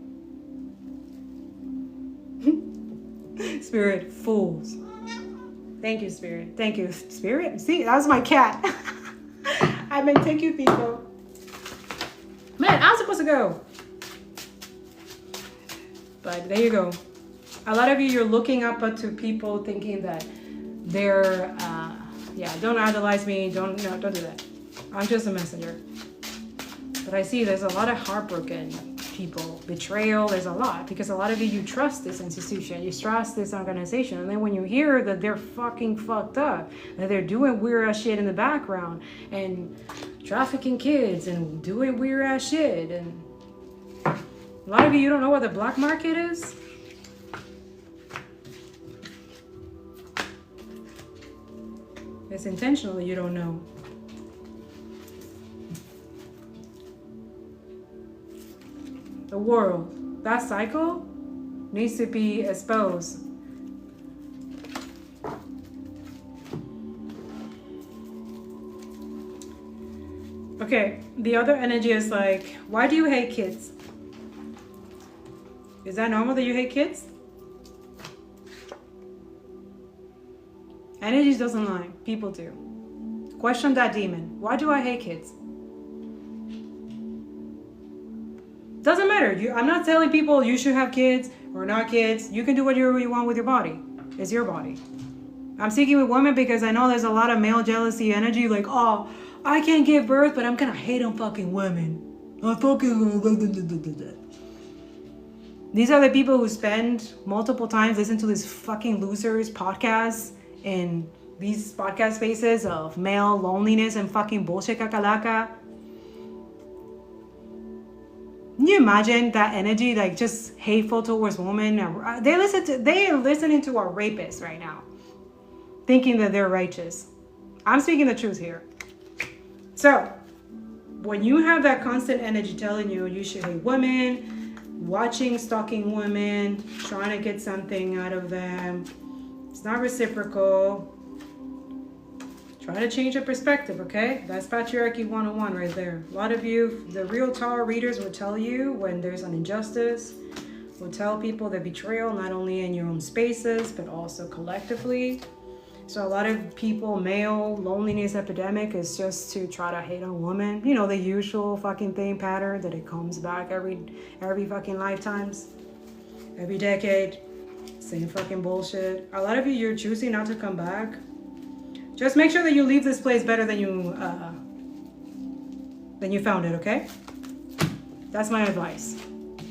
Spirit, fools. Thank you, Spirit. Thank you, Spirit. See, that was my cat. I meant thank you, people. Man, I'm supposed to go. But there you go. A lot of you're looking up to people thinking that they're, don't idolize me. Don't do that. I'm just a messenger. But I see there's a lot of heartbroken people, betrayal. There's a lot because a lot of you trust this institution, you trust this organization, and then when you hear that they're fucking fucked up, that they're doing weird ass shit in the background and trafficking kids and doing weird ass shit, and a lot of you don't know what the black market is. It's intentionally you don't know. The world, that cycle needs to be exposed. Okay, the other energy is like, why do you hate kids? Is that normal that you hate kids? Energies doesn't lie, people do. Question that demon. Why do I hate kids? Doesn't matter. I'm not telling people you should have kids or not kids. You can do whatever you want with your body. It's your body. I'm speaking with women because I know there's a lot of male jealousy energy. Like, oh, I can't give birth, but I'm gonna hate on fucking women. I fucking. These are the people who spend multiple times listening to these fucking losers podcasts in these podcast spaces of male loneliness and fucking bullshit kakalaka. Can you imagine that energy, like just hateful towards women? They are listening to our rapists right now, thinking that they're righteous. I'm speaking the truth here. So, when you have that constant energy telling you you should hate women, watching, stalking women, trying to get something out of them, it's not reciprocal. Try to change your perspective, okay? That's patriarchy 101 right there. A lot of you, the real tarot readers will tell you when there's an injustice, will tell people the betrayal, not only in your own spaces, but also collectively. So a lot of people, male loneliness epidemic is just to try to hate on women. You know, the usual fucking thing pattern that it comes back every fucking lifetimes, every decade. Same fucking bullshit. A lot of you're choosing not to come back. Just make sure that you leave this place better than you found it, okay? That's my advice.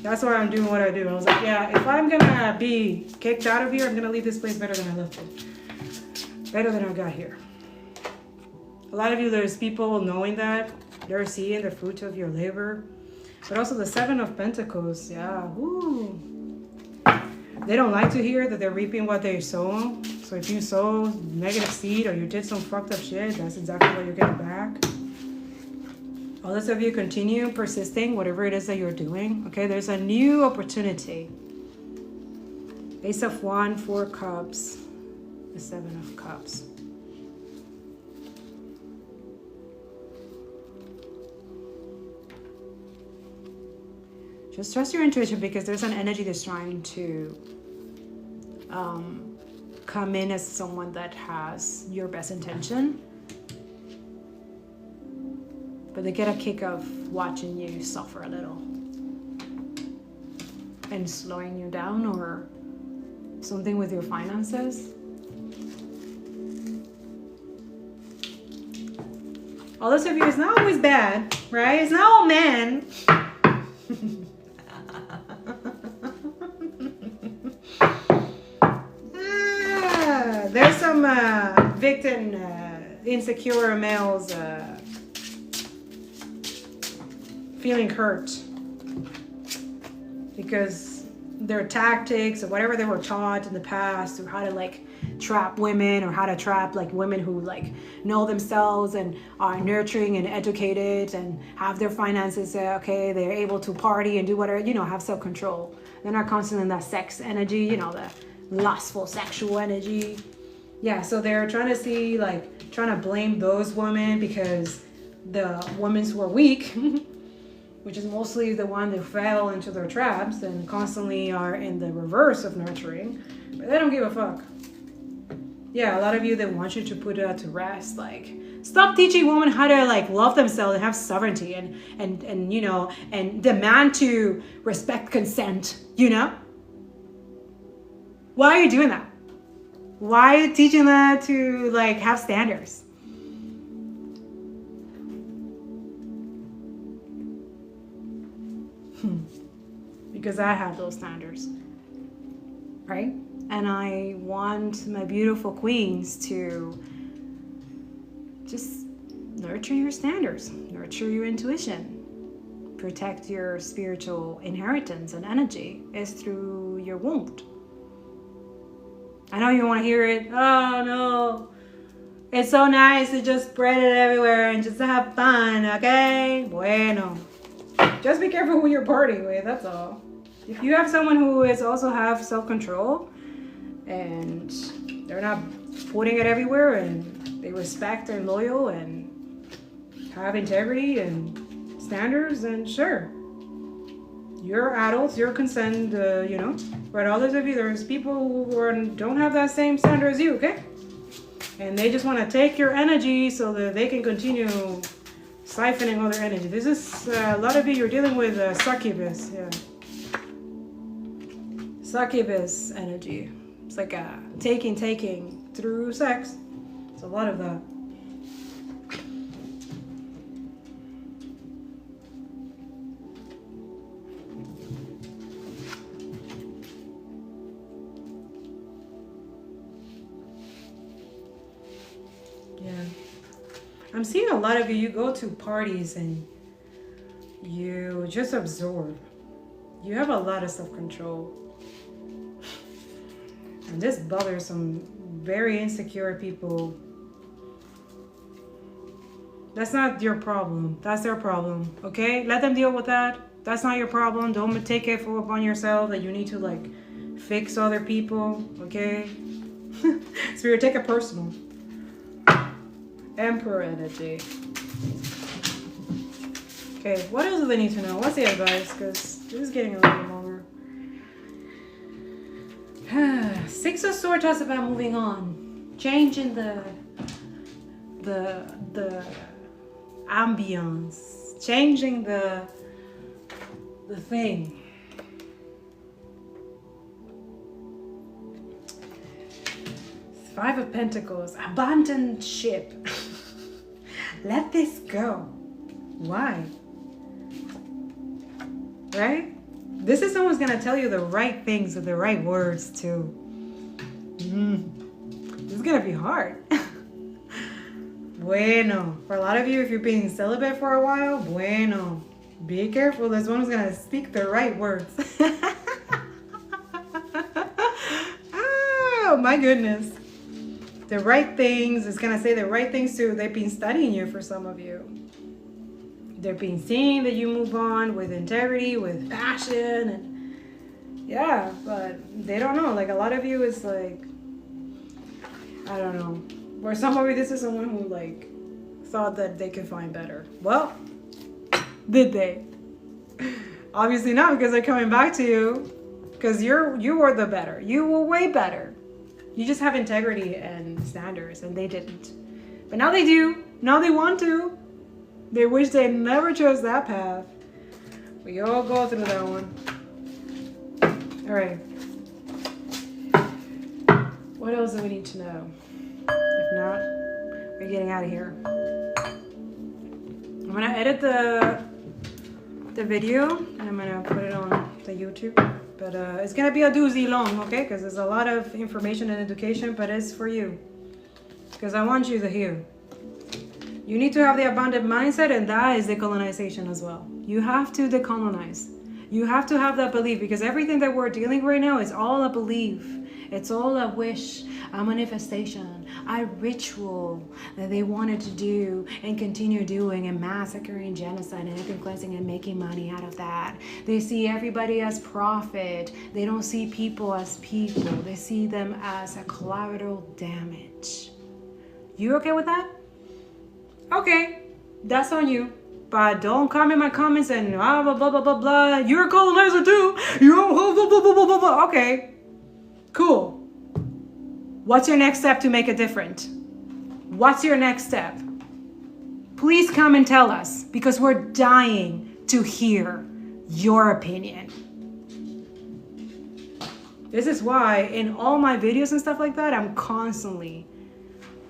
That's why I'm doing what I do. I was like, yeah, if I'm gonna be kicked out of here, I'm gonna leave this place better than I left it. Better than I got here. A lot of you, there's people knowing that. They're seeing the fruit of your labor. But also the Seven of Pentacles, yeah, woo. They don't like to hear that they're reaping what they sow. So if you sow negative seed or you did some fucked up shit, that's exactly what you're getting back. All this of you continue persisting, whatever it is that you're doing. Okay, there's a new opportunity. Ace of Wands, 4 Cups, the 7 of Cups. Just trust your intuition because there's an energy that's trying to come in as someone that has your best intention. But they get a kick of watching you suffer a little and slowing you down or something with your finances. All this of you is not always bad, right? It's not all men. There's some victim, insecure males feeling hurt because their tactics or whatever they were taught in the past or how to like trap women or how to trap like women who like know themselves and are nurturing and educated and have their finances okay, they're able to party and do whatever, you know, have self-control. They're not constantly in that sex energy, you know, the lustful sexual energy. Yeah, so they're trying to see, like, trying to blame those women because the women who are weak, which is mostly the one that fell into their traps and constantly are in the reverse of nurturing, but they don't give a fuck. Yeah, a lot of you, they want you to put it to rest. Like, stop teaching women how to like love themselves and have sovereignty and you know, and demand to respect consent, you know? Why are you doing that? Why are you teaching them to like have standards? Because I have those standards, right? And I want my beautiful queens to just nurture your standards, nurture your intuition, protect your spiritual inheritance and energy is through your womb. I know you want to hear it. Oh no, it's so nice to just spread it everywhere and just have fun, okay? Bueno. Just be careful who you're partying with, that's all. If you have someone who is also have self-control and they're not putting it everywhere and they respect and loyal and have integrity and standards, then sure. You're adults, you're consent, you know. But others of you, there's people who don't have that same standard as you, okay? And they just want to take your energy so that they can continue siphoning all their energy. This is, a lot of you, you're dealing with succubus, yeah. Succubus energy. It's like a taking through sex. It's a lot of that. Yeah. I'm seeing a lot of you go to parties and you just absorb. You have a lot of self-control. And this bothers some very insecure people. That's not your problem. That's their problem, okay? Let them deal with that. That's not your problem. Don't take it upon yourself that you need to like fix other people, okay? Spirit, take it personal. Emperor energy. Okay, what else do they need to know? What's the advice? Because this is getting a little bit longer. Six of Swords talks about moving on, changing the ambience, changing the thing. Five of Pentacles, abandon ship. Let this go. Why? Right? This is someone's gonna tell you the right things with the right words too. This is gonna be hard. Bueno. For a lot of you, if you're being celibate for a while, bueno. Be careful. This one is gonna speak the right words. Oh my goodness. The right things, is gonna say the right things too. They've been studying you for some of you. They've been seeing that you move on with integrity, with passion, and yeah, but they don't know. Like a lot of you is like, I don't know. Where some of you, this is someone who like thought that they could find better. Well, did they? Obviously not, because they're coming back to you. Because you were the better. You were way better. You just have integrity and standards, and they didn't. But now they do. Now they want to. They wish they never chose that path. We all go through that one. All right. What else do we need to know? If not, we're getting out of here. I'm gonna edit the video and I'm gonna put it on the YouTube. But it's gonna be a doozy long, okay? Because there's a lot of information and education, but it's for you. Because I want you to hear. You need to have the abundant mindset, and that is decolonization as well. You have to decolonize. You have to have that belief, because everything that we're dealing right now is all a belief. It's all a wish, a manifestation, a ritual that they wanted to do and continue doing, and massacring, genocide, and ethnic cleansing, and making money out of that. They see everybody as profit. They don't see people as people. They see them as a collateral damage. You okay with that? Okay, that's on you. But don't come in my comments and blah, blah, blah, blah, blah, blah. You're a colonizer too. You're blah, blah, blah, blah, blah, blah. Okay, cool. What's your next step to make a difference? What's your next step? Please come and tell us, because we're dying to hear your opinion. This is why in all my videos and stuff like that, I'm constantly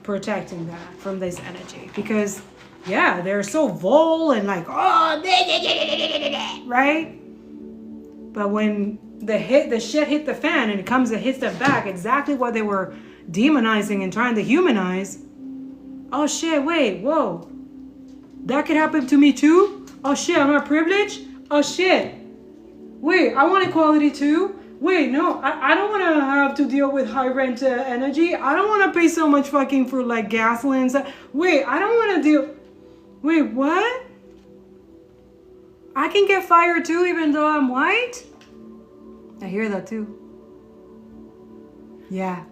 protecting that from this energy. Because, yeah, they're so vile and like, oh, right? But when the shit hit the fan and it hits them back, exactly what they were demonizing and trying to humanize. Oh shit, wait, whoa. That could happen to me too? Oh shit, I'm not privileged? Oh shit. Wait, I want equality too? Wait, no, I don't want to have to deal with high rent energy. I don't want to pay so much fucking for like gasoline. Wait, I don't want to deal. Wait, what? I can get fired too even though I'm white? I hear that too. Yeah.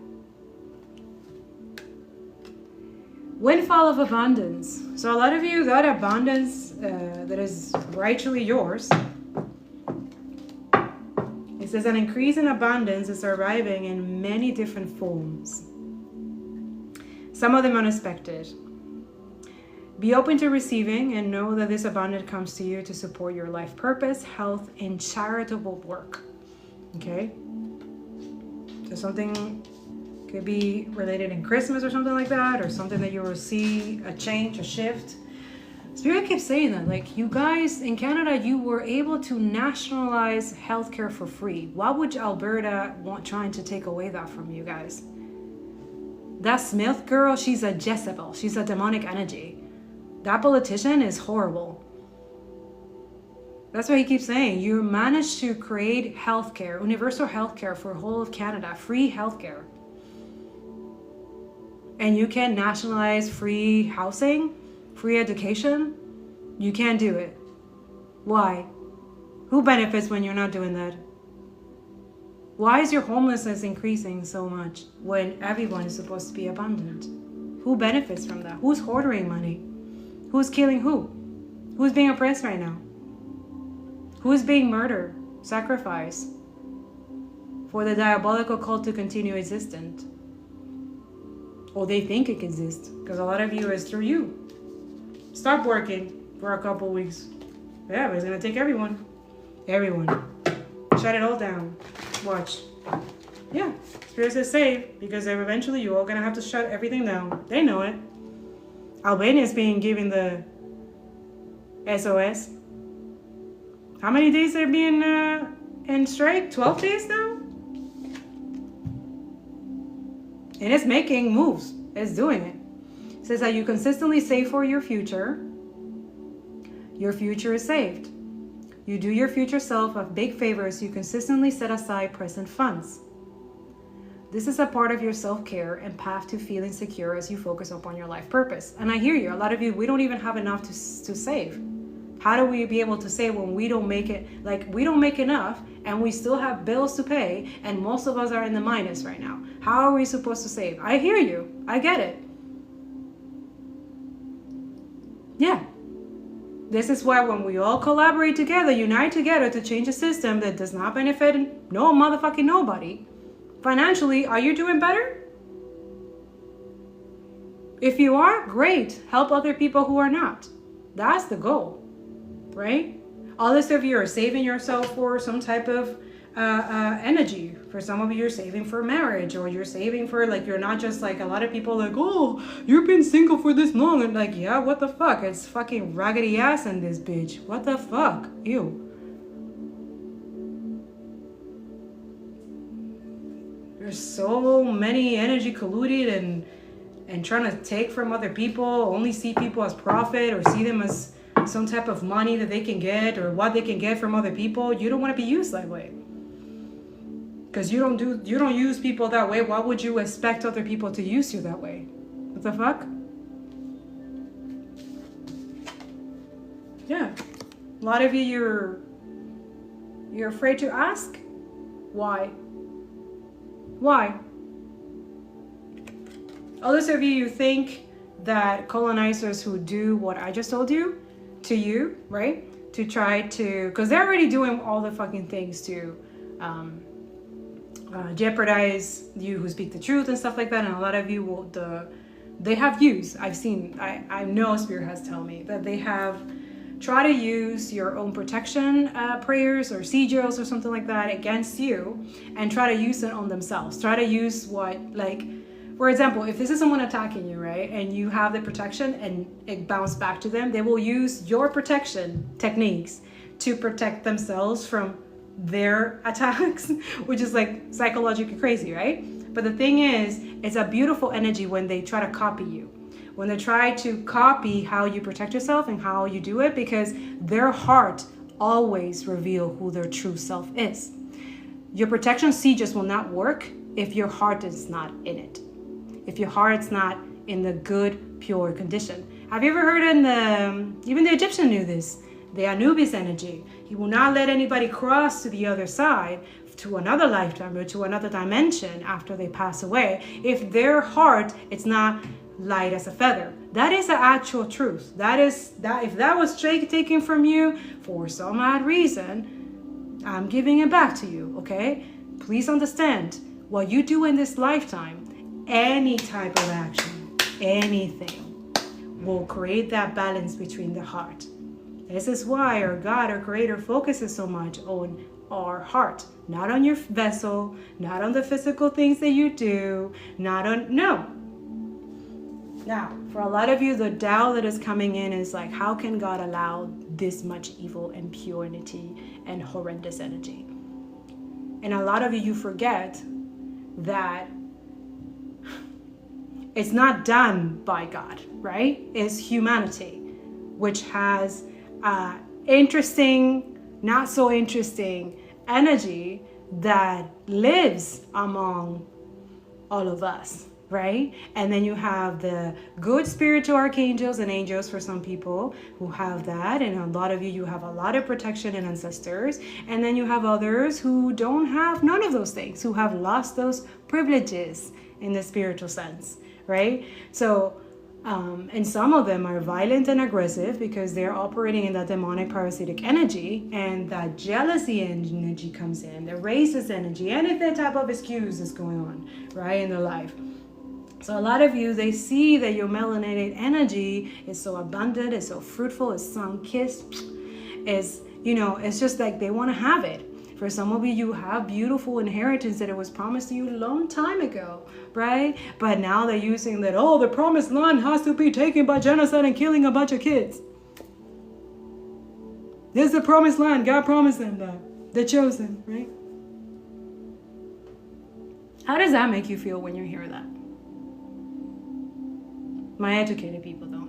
Windfall of abundance. So a lot of you got abundance that is rightfully yours. It says an increase in abundance is arriving in many different forms. Some of them unexpected. Be open to receiving and know that this abundance comes to you to support your life purpose, health, and charitable work. Okay? So something could be related in Christmas or something like that, or something that you will see a change, a shift. Spirit keeps saying that, like, you guys in Canada, you were able to nationalize healthcare for free. Why would Alberta want trying to take away that from you guys? That Smith girl, she's a Jezebel. She's a demonic energy. That politician is horrible. That's what he keeps saying. You managed to create healthcare, universal healthcare for whole of Canada, free healthcare. And you can nationalize free housing, free education. You can't do it. Why? Who benefits when you're not doing that? Why is your homelessness increasing so much when everyone is supposed to be abundant? Who benefits from that? Who's hoarding money? Who's killing who? Who's being oppressed right now? Who's being murdered, sacrificed for the diabolical cult to continue existent? Or they think it exists, because a lot of you is through you. Stop working for a couple weeks. Yeah, but it's gonna take everyone. Everyone. Shut it all down. Watch. Yeah, Spirit says save, because eventually you're all gonna have to shut everything down. They know it. Albania is being given the SOS. How many days they're being in strike? 12 days now? And it's making moves. It's doing it. It says that you consistently save for your future. Your future is saved. You do your future self a big favor, so you consistently set aside present funds. This is a part of your self-care and path to feeling secure as you focus upon your life purpose. And I hear you. A lot of you, we don't even have enough to save. How do we be able to save when we don't make it? Like, we don't make enough and we still have bills to pay, and most of us are in the minus right now. How are we supposed to save? I hear you. I get it. Yeah. This is why when we all collaborate together, unite together to change a system that does not benefit no motherfucking nobody. Financially, are you doing better? If you are, great. Help other people who are not. That's the goal, right? Others of you are saving yourself for some type of energy. For some of you, you're saving for marriage, or you're saving for, like, you're not just like a lot of people like, oh, you've been single for this long. And like, yeah, what the fuck? It's fucking raggedy ass in this bitch. What the fuck? Ew. There's so many energy colluded and trying to take from other people, only see people as profit or see them as some type of money that they can get or what they can get from other people. You don't want to be used that way. Because you don't use people that way. Why would you expect other people to use you that way? What the fuck? Yeah. A lot of you, you're afraid to ask. Why? Why? Others of you think that colonizers who do what I just told you to you, right? To try to, because they're already doing all the fucking things to jeopardize you who speak the truth and stuff like that. And a lot of you will, they have used, I know Spirit has told me that they have tried to use your own protection prayers or sigils or something like that against you, and try to use it on themselves. Try to use for example, if this is someone attacking you, right, and you have the protection and it bounced back to them, they will use your protection techniques to protect themselves from their attacks, which is like psychologically crazy, right? But the thing is, it's a beautiful energy when they try to copy you, when they try to copy how you protect yourself and how you do it, because their heart always reveal who their true self is. Your protection just will not work if your heart is not in it, if your heart's not in the good, pure condition. Have you ever heard even the Egyptian knew this, the Anubis energy? He will not let anybody cross to the other side, to another lifetime or to another dimension after they pass away, if their heart is not light as a feather. That is the actual truth. If that was taken from you for some odd reason, I'm giving it back to you, okay? Please understand, what you do in this lifetime, any type of action, anything, will create that balance between the heart. This is why our God, our Creator, focuses so much on our heart, not on your vessel, not on the physical things that you do, no. Now, for a lot of you, the doubt that is coming in is like, how can God allow this much evil and purity and horrendous energy? And a lot of you forget that it's not done by God, right? It's humanity, which has interesting, not so interesting energy that lives among all of us, right? And then you have the good spiritual archangels and angels for some people who have that, and a lot of you have a lot of protection and ancestors. And then you have others who don't have none of those things, who have lost those privileges in the spiritual sense, right? So and some of them are violent and aggressive because they're operating in that demonic parasitic energy, and that jealousy energy comes in, the racist energy, anything type of excuse is going on, right, in their life. So a lot of you, they see that your melanated energy is so abundant, is so fruitful, is sun-kissed, it's just like they want to have it. For some of you, you have beautiful inheritance that it was promised to you a long time ago, right? But now they're using that, the promised land has to be taken by genocide and killing a bunch of kids. This is the promised land. God promised them that. The chosen, right? How does that make you feel when you hear that? My educated people, though.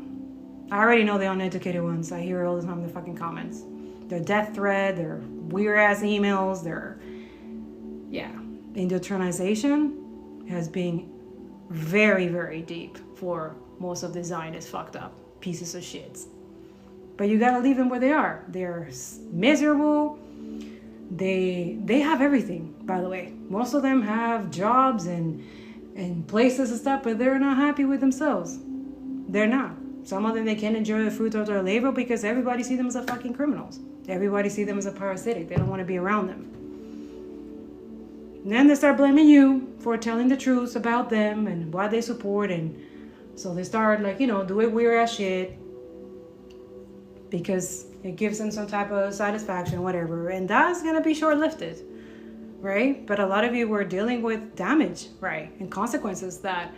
I already know the uneducated ones. I hear it all the time in the fucking comments. Their death threat, their weird-ass emails, indoctrination has been very, very deep for most of the Zionist fucked up pieces of shit. But you gotta leave them where they are. They're miserable. They have everything, by the way. Most of them have jobs and places and stuff, but they're not happy with themselves. They're not. Some of them, they can't enjoy the fruit of their labor because everybody sees them as a fucking criminals. Everybody sees them as a parasitic. They don't want to be around them. And then they start blaming you for telling the truth about them and what they support. And so they start doing weird ass shit because it gives them some type of satisfaction, whatever. And that's going to be short-lived, right? But a lot of you were dealing with damage, right? And consequences that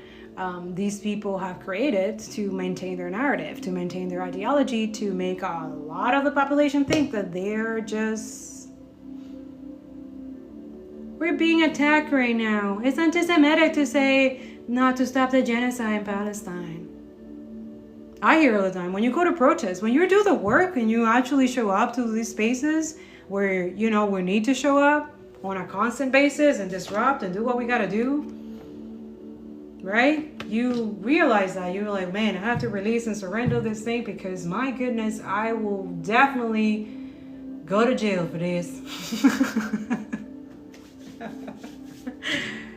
these people have created to maintain their narrative, to maintain their ideology, to make a lot of the population think that we're being attacked right now. It's anti-Semitic to say not to stop the genocide in Palestine. I hear all the time, when you go to protests, when you do the work and you actually show up to these spaces where, we need to show up on a constant basis and disrupt and do what we got to do, right? You realize that you're like, man, I have to release and surrender this thing because my goodness, I will definitely go to jail for this.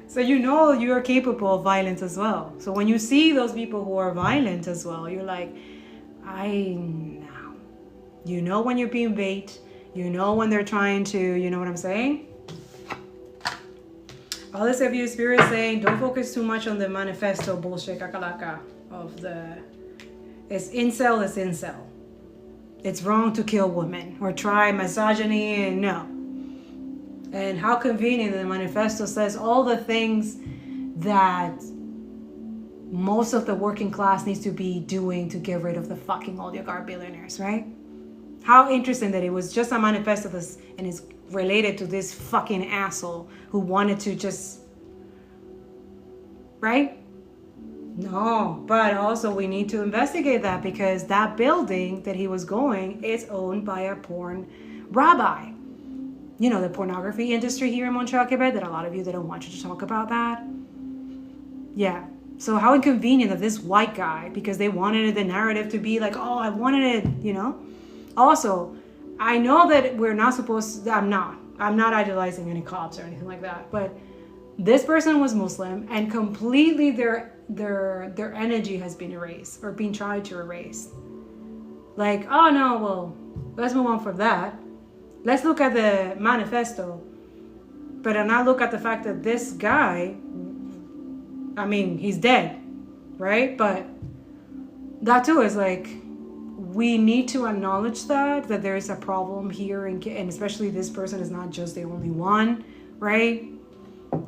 So you are capable of violence as well. So when you see those people who are violent as well, you're like, I know. You know when you're being bait. You know when they're trying to, you know what I'm saying? All this of you spirit saying, don't focus too much on the manifesto bullshit kakalaka of the, it's incel, it's incel. It's wrong to kill women or try misogyny, and no. And how convenient the manifesto says all the things that most of the working class needs to be doing to get rid of the fucking oligarch billionaires, right? How interesting that it was just a manifesto and it's related to this fucking asshole who wanted to just, right? No, but also we need to investigate that because that building that he was going is owned by a porn rabbi. You know, the pornography industry here in Montreal, Quebec, that a lot of you, they don't want you to talk about that. Yeah. So how inconvenient of this white guy, because they wanted the narrative to be like, oh, I wanted it, you know? Also, I know that we're not supposed to, I'm not idolizing any cops or anything like that, but this person was Muslim and completely their energy has been erased or been tried to erase. Like, oh no, well, let's move on from that. Let's look at the manifesto, but not look at the fact that this guy, I mean, he's dead, right? But that too is like, we need to acknowledge that there is a problem here, and especially this person is not just the only one, right?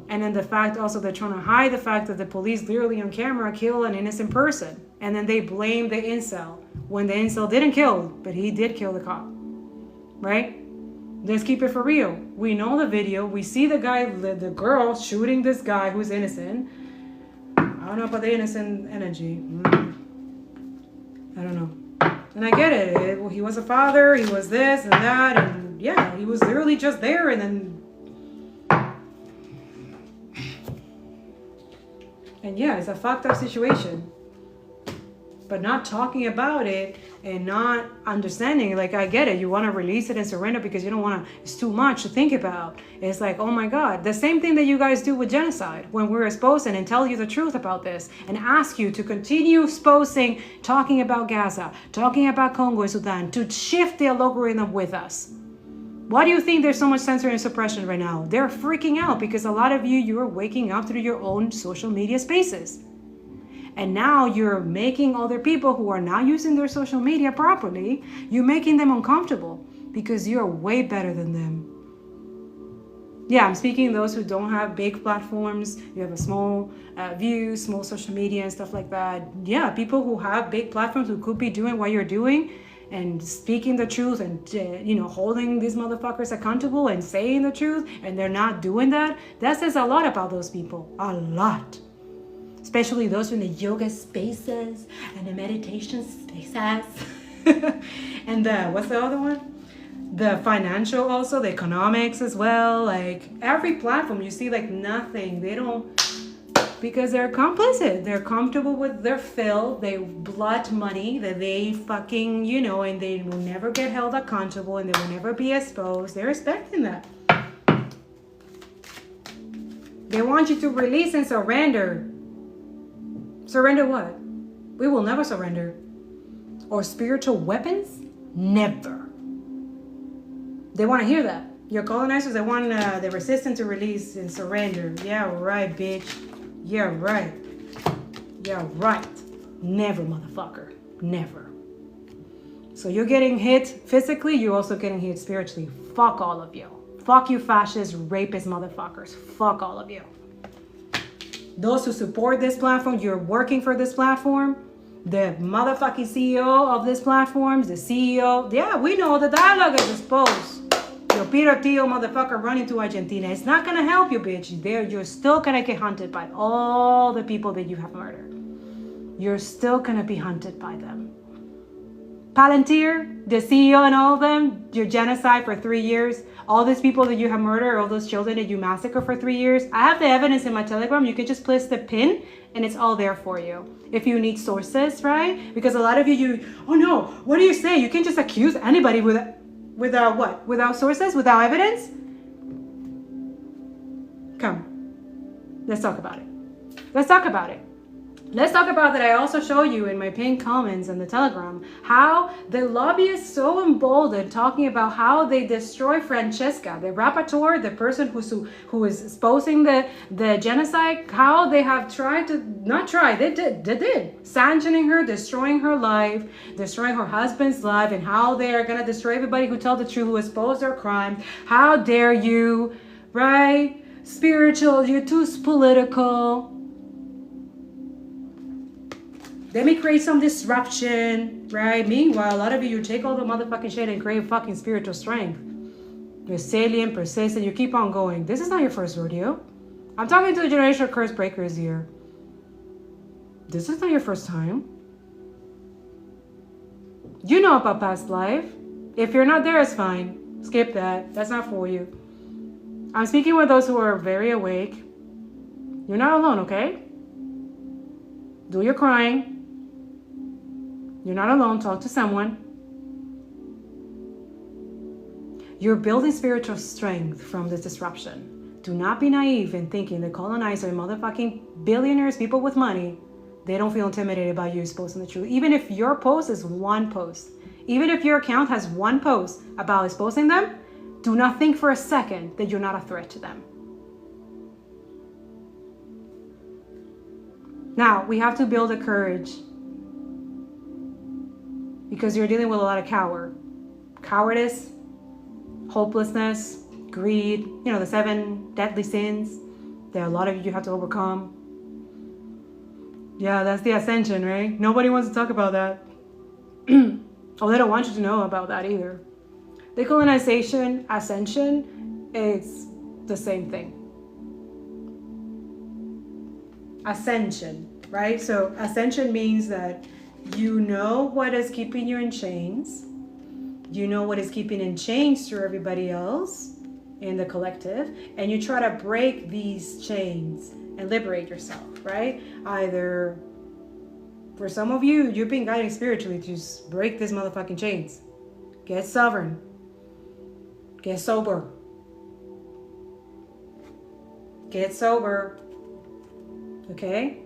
And then the fact also they're trying to hide the fact that the police literally on camera kill an innocent person. And then they blame the incel when the incel didn't kill, but he did kill the cop, right? Let's keep it for real. We know the video. We see the guy, the girl shooting this guy who's innocent. I don't know about the innocent energy. I don't know. And I get it. He was a father. He was this and that. And yeah, he was literally just there. And then... And yeah, it's a fucked up situation. But not talking about it and not understanding, like, I get it. You want to release it and surrender because you don't want to, it's too much to think about. It's like, oh my God, the same thing that you guys do with genocide when we're exposing and tell you the truth about this and ask you to continue exposing, talking about Gaza, talking about Congo and Sudan, to shift the algorithm with us. Why do you think there's so much censoring and suppression right now? They're freaking out because a lot of you're waking up through your own social media spaces. And now you're making other people who are not using their social media properly, you're making them uncomfortable because you're way better than them. Yeah, I'm speaking those who don't have big platforms. You have a small views, small social media and stuff like that. Yeah, people who have big platforms who could be doing what you're doing and speaking the truth and, holding these motherfuckers accountable and saying the truth, and they're not doing that. That says a lot about those people. A lot. Especially those in the yoga spaces and the meditation spaces. And what's the other one? The financial also, the economics as well. Like every platform you see, like nothing. They don't, because they're complicit. They're comfortable with their fill. They blood money that they fucking, and they will never get held accountable and they will never be exposed. They're expecting that. They want you to release and surrender. Surrender what? We will never surrender. Or spiritual weapons? Never. They want to hear that. Your colonizers, they want the resistance to release and surrender. Yeah, right, bitch. Yeah, right. Yeah, right. Never, motherfucker. Never. So you're getting hit physically, you're also getting hit spiritually. Fuck all of you. Fuck you fascist, rapist motherfuckers. Fuck all of you. Those who support this platform, you're working for this platform, the motherfucking CEO of this platform, the CEO, yeah, we know the dialogue is exposed. Your Peter Tio motherfucker running to Argentina. It's not going to help you, bitch. You're still going to get hunted by all the people that you have murdered. You're still going to be hunted by them. Palantir, the CEO and all of them, your genocide for 3 years. All these people that you have murdered, all those children that you massacred for 3 years. I have the evidence in my Telegram. You can just place the pin and it's all there for you. If you need sources, right? Because a lot of oh no, what do you say? You can just accuse anybody without what? Without sources? Without evidence? Come, let's talk about it. Let's talk about it. Let's talk about that. I also show you in my pinned comments in the Telegram how the lobbyists so emboldened talking about how they destroy Francesca, the rapporteur, the person who is exposing the genocide, how they have tried to, not try, they did, sanctioning her, destroying her life, destroying her husband's life, and how they are going to destroy everybody who tell the truth, who expose their crimes. How dare you, right? Spiritual, you're too political. Let me create some disruption, right? Meanwhile, a lot of you take all the motherfucking shit and create fucking spiritual strength. Resilient, persistent, you keep on going. This is not your first rodeo. I'm talking to the generational curse breakers here. This is not your first time. You know about past life. If you're not there, it's fine. Skip that. That's not for you. I'm speaking with those who are very awake. You're not alone, okay? Do your crying. You're not alone. Talk to someone. You're building spiritual strength from this disruption. Do not be naive in thinking the colonizer, motherfucking billionaires, people with money, they don't feel intimidated by you exposing the truth. Even if your post is one post, even if your account has one post about exposing them, do not think for a second that you're not a threat to them. Now, we have to build a courage because you're dealing with a lot of cowardice, hopelessness, greed, you know, the 7 deadly sins that a lot of you have to overcome. Yeah, that's the ascension, right? Nobody wants to talk about that. Oh, they don't want you to know about that either. Decolonization, ascension, it's the same thing. Ascension, right? So ascension means that you know what is keeping you in chains. You know what is keeping in chains to everybody else in the collective, and you try to break these chains and liberate yourself, right? Either, for some of you, you've been guided spiritually to just break these motherfucking chains. Get sovereign. Get sober. Get sober. Okay?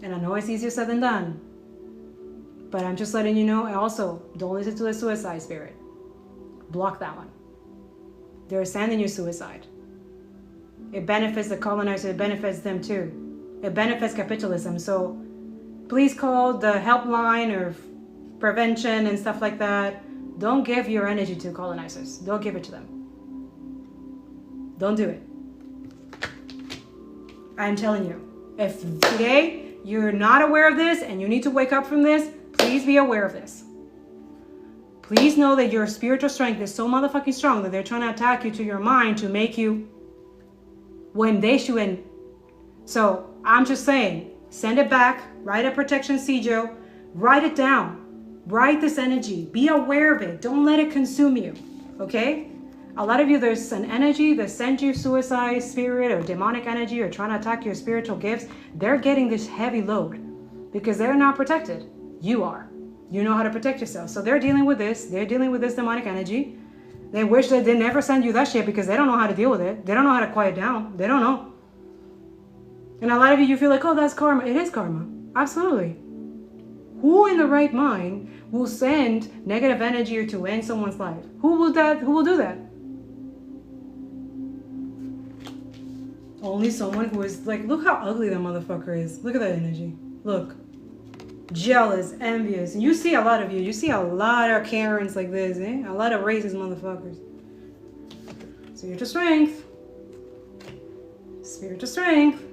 And I know it's easier said than done. But I'm just letting you know, and also, don't listen to the suicide spirit. Block that one. They're sending you suicide. It benefits the colonizer, it benefits them too. It benefits capitalism. So please call the helpline or prevention and stuff like that. Don't give your energy to colonizers. Don't give it to them. Don't do it. I'm telling you, if today you're not aware of this and you need to wake up from this, please be aware of this. Please know that your spiritual strength is so motherfucking strong that they're trying to attack you to your mind to make you when they shouldn't. So I'm just saying, send it back, write a protection sigil, write it down, write this energy, be aware of it. Don't let it consume you, okay? A lot of you, there's an energy that sends you suicide spirit or demonic energy or trying to attack your spiritual gifts. They're getting this heavy load because they're not protected. You are. You know how to protect yourself. So they're dealing with this. They're dealing with this demonic energy. They wish that they never send you that shit because they don't know how to deal with it. They don't know how to quiet down. They don't know. And a lot of you feel like, oh, that's karma. It is karma. Absolutely. Who in the right mind will send negative energy to end someone's life? Who will do that? Only someone who is like, look how ugly that motherfucker is. Look at that energy. Look. Jealous, envious. And you see a lot of you. You see a lot of Karens like this, eh? A lot of racist motherfuckers. Spiritual strength. Spiritual strength.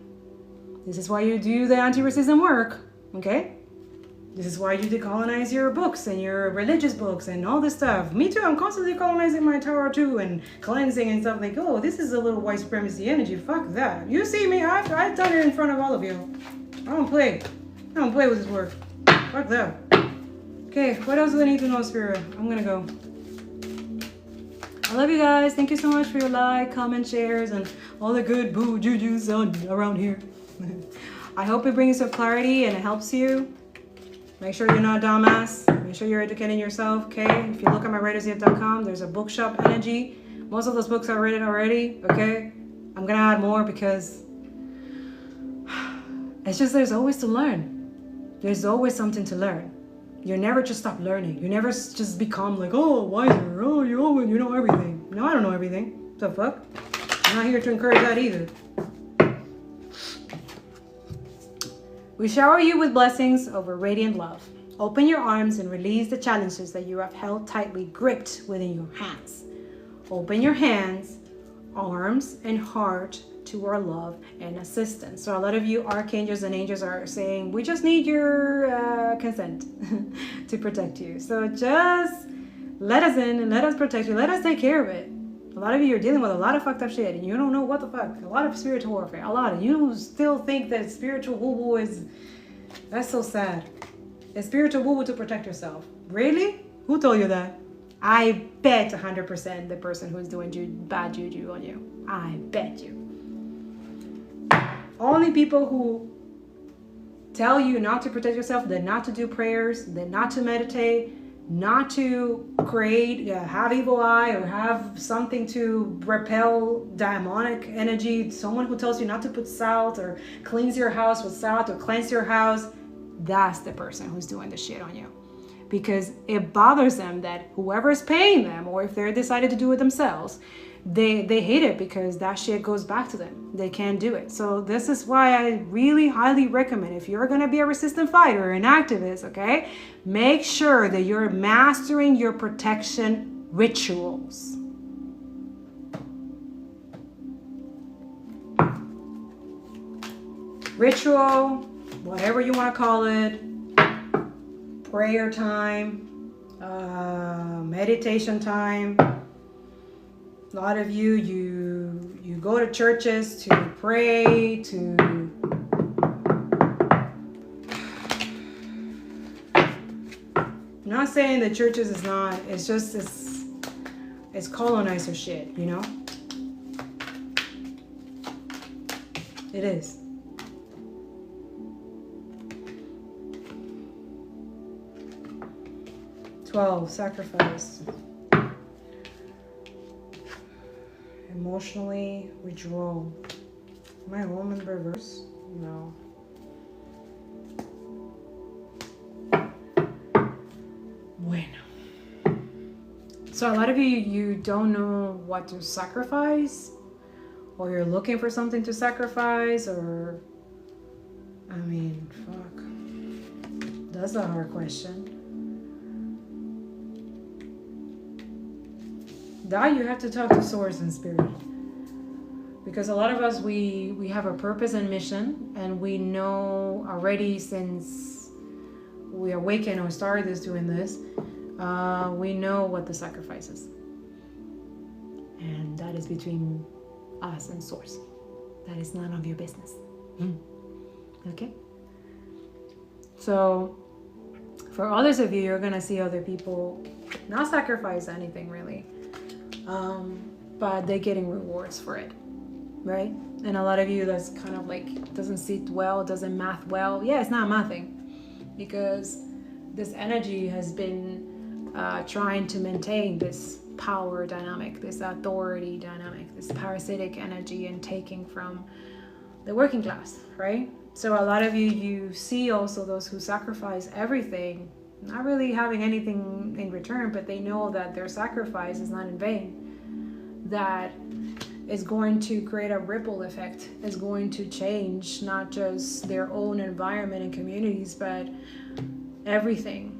This is why you do the anti-racism work, okay? This is why you decolonize your books and your religious books and all this stuff. Me too, I'm constantly colonizing my tarot too and cleansing and stuff like, oh, this is a little white supremacy energy. Fuck that. You see me, I've done it in front of all of you. I don't play with this work. Fuck that. Okay, what else do I need to know, Spirit? I'm gonna go. I love you guys. Thank you so much for your like, comment, shares, and all the good boo juju's around here. I hope it brings some clarity and it helps you. Make sure you're not a dumbass. Make sure you're educating yourself, okay? If you look at my writersgift.com, there's a bookshop energy. Most of those books are written already, okay? I'm gonna add more because It's just there's always to learn. There's always something to learn. You never just stop learning. You never just become like, oh, wiser. Oh, you know everything. No, I don't know everything. What the fuck? I'm not here to encourage that either. We shower you with blessings over radiant love. Open your arms and release the challenges that you have held tightly gripped within your hands. Open your hands, arms, and heart to our love and assistance. So a lot of you archangels and angels are saying, we just need your consent to protect you. So just let us in and let us protect you. Let us take care of it. A lot of you are dealing with a lot of fucked up shit and you don't know what the fuck. A lot of spiritual warfare. A lot of you still think that spiritual woo-woo is... That's so sad. It's spiritual woo-woo to protect yourself. Really? Who told you that? I bet 100% the person who's doing bad juju on you. I bet you. Only people who tell you not to protect yourself, that not to do prayers, that not to meditate, not to create, have evil eye or have something to repel demonic energy. Someone who tells you not to put salt or cleanse your house with salt or cleanse your house, that's the person who's doing the shit on you. Because it bothers them that whoever is paying them, or if they're decided to do it themselves, they hate it because that shit goes back to them. They can't do it. So this is why I really highly recommend, if you're going to be a resistant fighter or an activist, okay, make sure that you're mastering your protection rituals. Ritual, whatever you want to call it, prayer time, meditation time. A lot of you go to churches to pray, to I'm not saying that churches is not, it's just it's colonizer shit, you know? It is. Sacrifice. Emotionally withdraw. Am I home in reverse? No. Bueno. So a lot of you don't know what to sacrifice, or you're looking for something to sacrifice, or I mean, fuck. That's a hard question. That you have to talk to source and spirit, because a lot of us we have a purpose and mission, and we know already since we awakened or started doing this, we know what the sacrifice is, and that is between us and source. That is none of your business. Okay, so for others of you, you're gonna see other people not sacrifice anything really, but they're getting rewards for it, right? And a lot of you, that's kind of like doesn't sit well, doesn't math well. Yeah, it's not mathing, because this energy has been trying to maintain this power dynamic, this authority dynamic, this parasitic energy, and taking from the working class, right? So a lot of you see also those who sacrifice everything, not really having anything in return, but they know that their sacrifice is not in vain, that is going to create a ripple effect, is going to change not just their own environment and communities, but everything,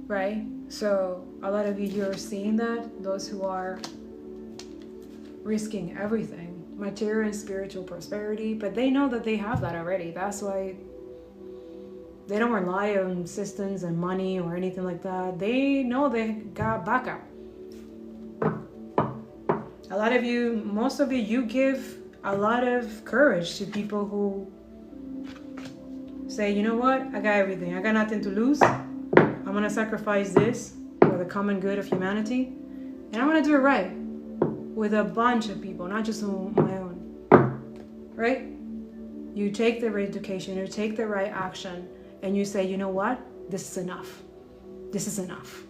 right? So a lot of you're seeing that, those who are risking everything, material and spiritual prosperity, but they know that they have that already. That's why they don't rely on systems and money or anything like that. They know they got backup. A lot of you, most of you give a lot of courage to people who say, you know what, I got everything. I got nothing to lose. I'm going to sacrifice this for the common good of humanity. And I'm going to do it right with a bunch of people, not just on my own. Right? You take the right education, you take the right action, and you say, you know what? This is enough. This is enough.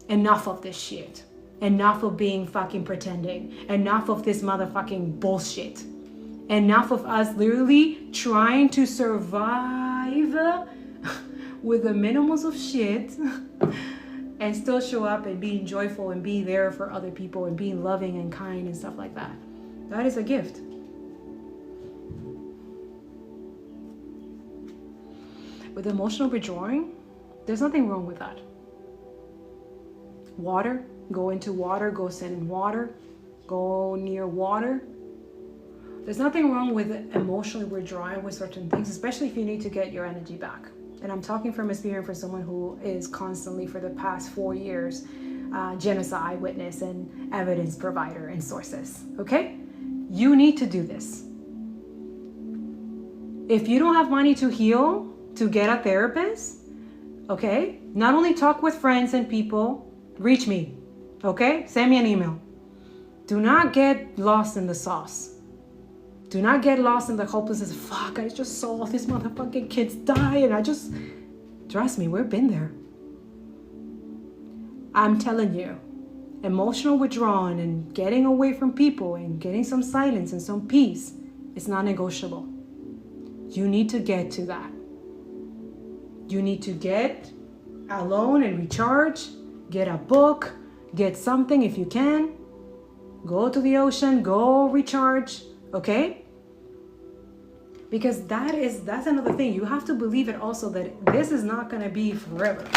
Enough of this shit. Enough of being fucking pretending. Enough of this motherfucking bullshit. Enough of us literally trying to survive with the minimums of shit and still show up and being joyful and be there for other people and being loving and kind and stuff like that. That is a gift. With emotional withdrawing, there's nothing wrong with that. Water, go into water, go sit in water, go near water. There's nothing wrong with emotionally withdrawing with certain things, especially if you need to get your energy back. And I'm talking from experience for someone who is constantly for the past 4 years genocide witness and evidence provider and sources. Okay? You need to do this. If you don't have money to heal, to get a therapist, okay? Not only talk with friends and people, reach me, okay? Send me an email. Do not get lost in the sauce. Do not get lost in the hopelessness. Fuck, I just saw these motherfucking kids die and trust me, we've been there. I'm telling you, emotional withdrawal and getting away from people and getting some silence and some peace is not negotiable. You need to get to that. You need to get alone and recharge, get a book, get something if you can, go to the ocean, go recharge, okay? Because that's another thing. You have to believe it also that this is not going to be forever.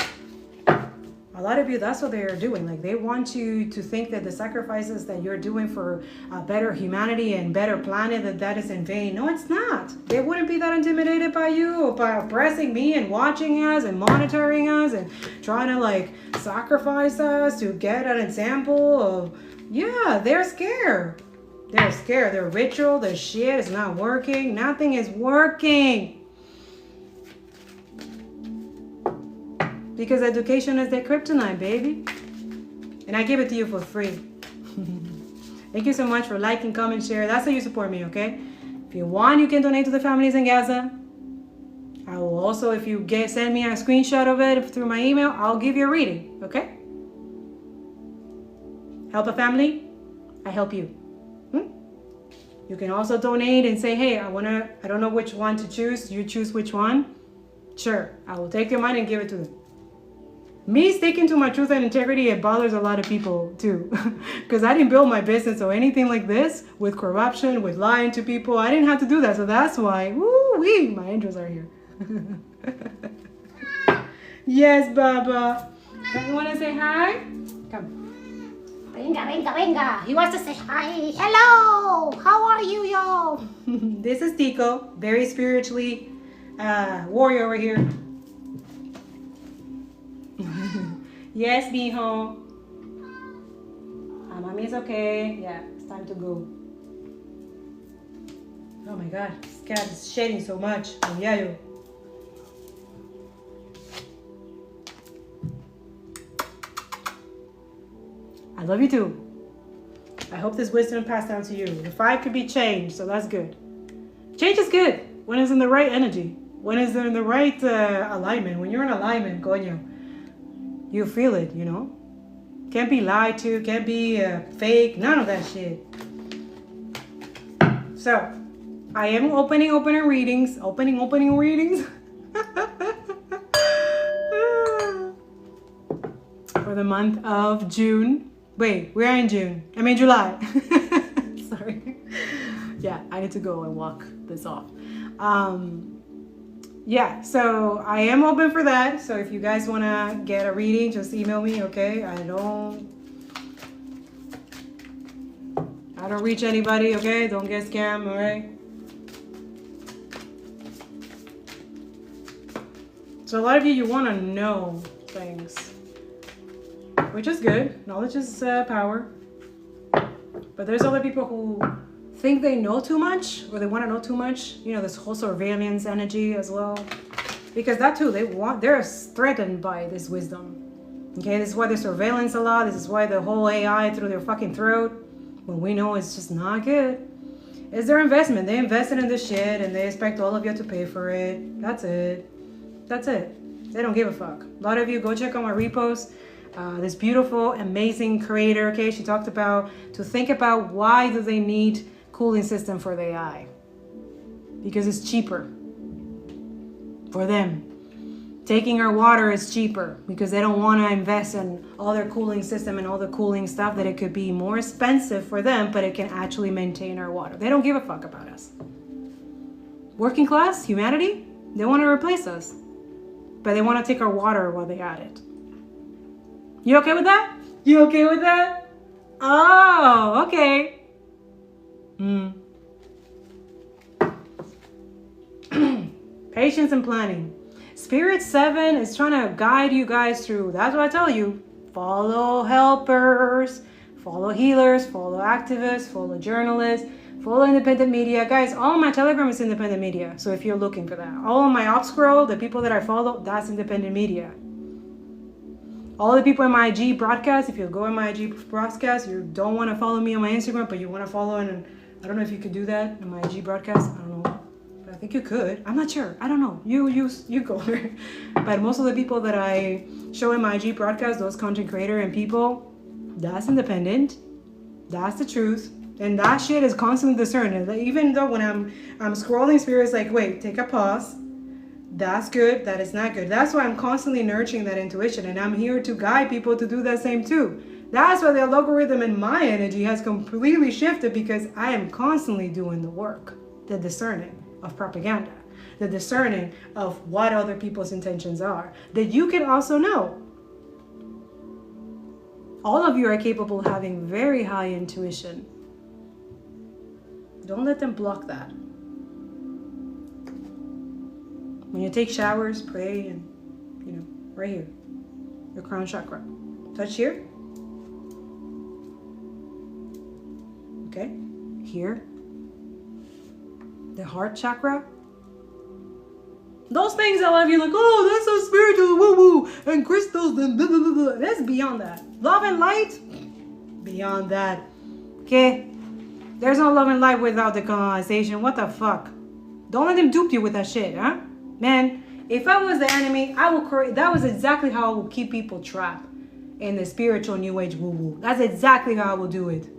A lot of you, that's what they're doing. Like they want you to think that the sacrifices that you're doing for a better humanity and better planet, that is in vain. No, it's not. They wouldn't be that intimidated by you or by oppressing me and watching us and monitoring us and trying to like sacrifice us to get an example of, yeah, they're scared. They're scared. Their ritual, their shit is not working. Nothing is working. Because education is their kryptonite, baby. And I give it to you for free. Thank you so much for liking, comment, share. That's how you support me, okay? If you want, you can donate to the families in Gaza. I will also, if you send me a screenshot of it through my email, I'll give you a reading, okay? Help a family, I help you. You can also donate and say, hey, I don't know which one to choose. You choose which one. Sure, I will take your money and give it to them. Me sticking to my truth and integrity, it bothers a lot of people too. Because I didn't build my business or anything like this with corruption, with lying to people. I didn't have to do that. So that's why, woo-wee, my angels are here. Yes, Baba. You want to say hi? Come. Venga, venga, venga. He wants to say hi. Hello. How are you, y'all? This is Tico, very spiritually warrior over here. Yes, mijo. Mommy is okay. Yeah, it's time to go. Oh my God, this cat is shedding so much. Oh, yeah, I love you too. I hope this wisdom passed down to you. The 5 could be changed, so that's good. Change is good when it's in the right energy, when it's in the right alignment. When you're in alignment, coño, you feel it, you know? Can't be lied to, can't be fake, none of that shit. So, I am opening readings. Opening readings. For the month of June. Wait, we're in June. I mean July. Sorry. Yeah, I need to go and walk this off. Yeah, so I am open for that. So if you guys want to get a reading, just email me, okay? I don't reach anybody, okay? Don't get scammed, all right? So a lot of you want to know things, which is good. Knowledge is power. But there's other people who think they know too much, or they want to know too much. You know, this whole surveillance energy as well. Because that too, they're threatened by this wisdom. Okay, this is why they surveillance a lot. This is why the whole AI through their fucking throat, when we know it's just not good. It's their investment. They invested in this shit and they expect all of you to pay for it. That's it. That's it. They don't give a fuck. A lot of you, go check out my repost. This beautiful, amazing creator, okay, she talked about to think about why do they need cooling system for the AI. because it's cheaper for them. Taking our water is cheaper because they don't want to invest in all their cooling system and all the cooling stuff, that it could be more expensive for them, but it can actually maintain our water. They don't give a fuck about us. Working class, humanity, they want to replace us, but they want to take our water while they add it. You okay with that? You okay with that? Oh, okay. Patience and planning. Spirit 7 is trying to guide you guys through. That's what I tell you. Follow helpers, follow healers, follow activists, follow journalists, follow independent media. Guys, all my Telegram is independent media. So if you're looking for that. All of my op scroll, the people that I follow, that's independent media. All the people in my IG broadcast, if you go in my IG broadcast, you don't want to follow me on my Instagram, but you want to follow, and I don't know if you could do that in my IG broadcast. I don't know. I think you could. I'm not sure. I don't know. You go. But most of the people that I show in my IG broadcast, those content creator and people, that's independent. That's the truth. And that shit is constantly discerning. Even though when I'm scrolling, Spirit's like, wait, take a pause. That's good. That is not good. That's why I'm constantly nurturing that intuition. And I'm here to guide people to do that same too. That's why the algorithm in my energy has completely shifted, because I am constantly doing the work, the discerning of propaganda, the discerning of what other people's intentions are, that you can also know. All of you are capable of having very high intuition. Don't let them block that. When you take showers, pray, and right here, your crown chakra. Touch here. Okay, here. The heart chakra. Those things a lot of you like, oh, that's so spiritual, woo-woo, and crystals, and blah, blah, blah, blah. That's beyond that. Love and light, beyond that. Okay? There's no love and light without the colonization. What the fuck? Don't let them dupe you with that shit, huh? Man, if I was the enemy, I will create. That was exactly how I will keep people trapped in the spiritual new age woo-woo. That's exactly how I will do it.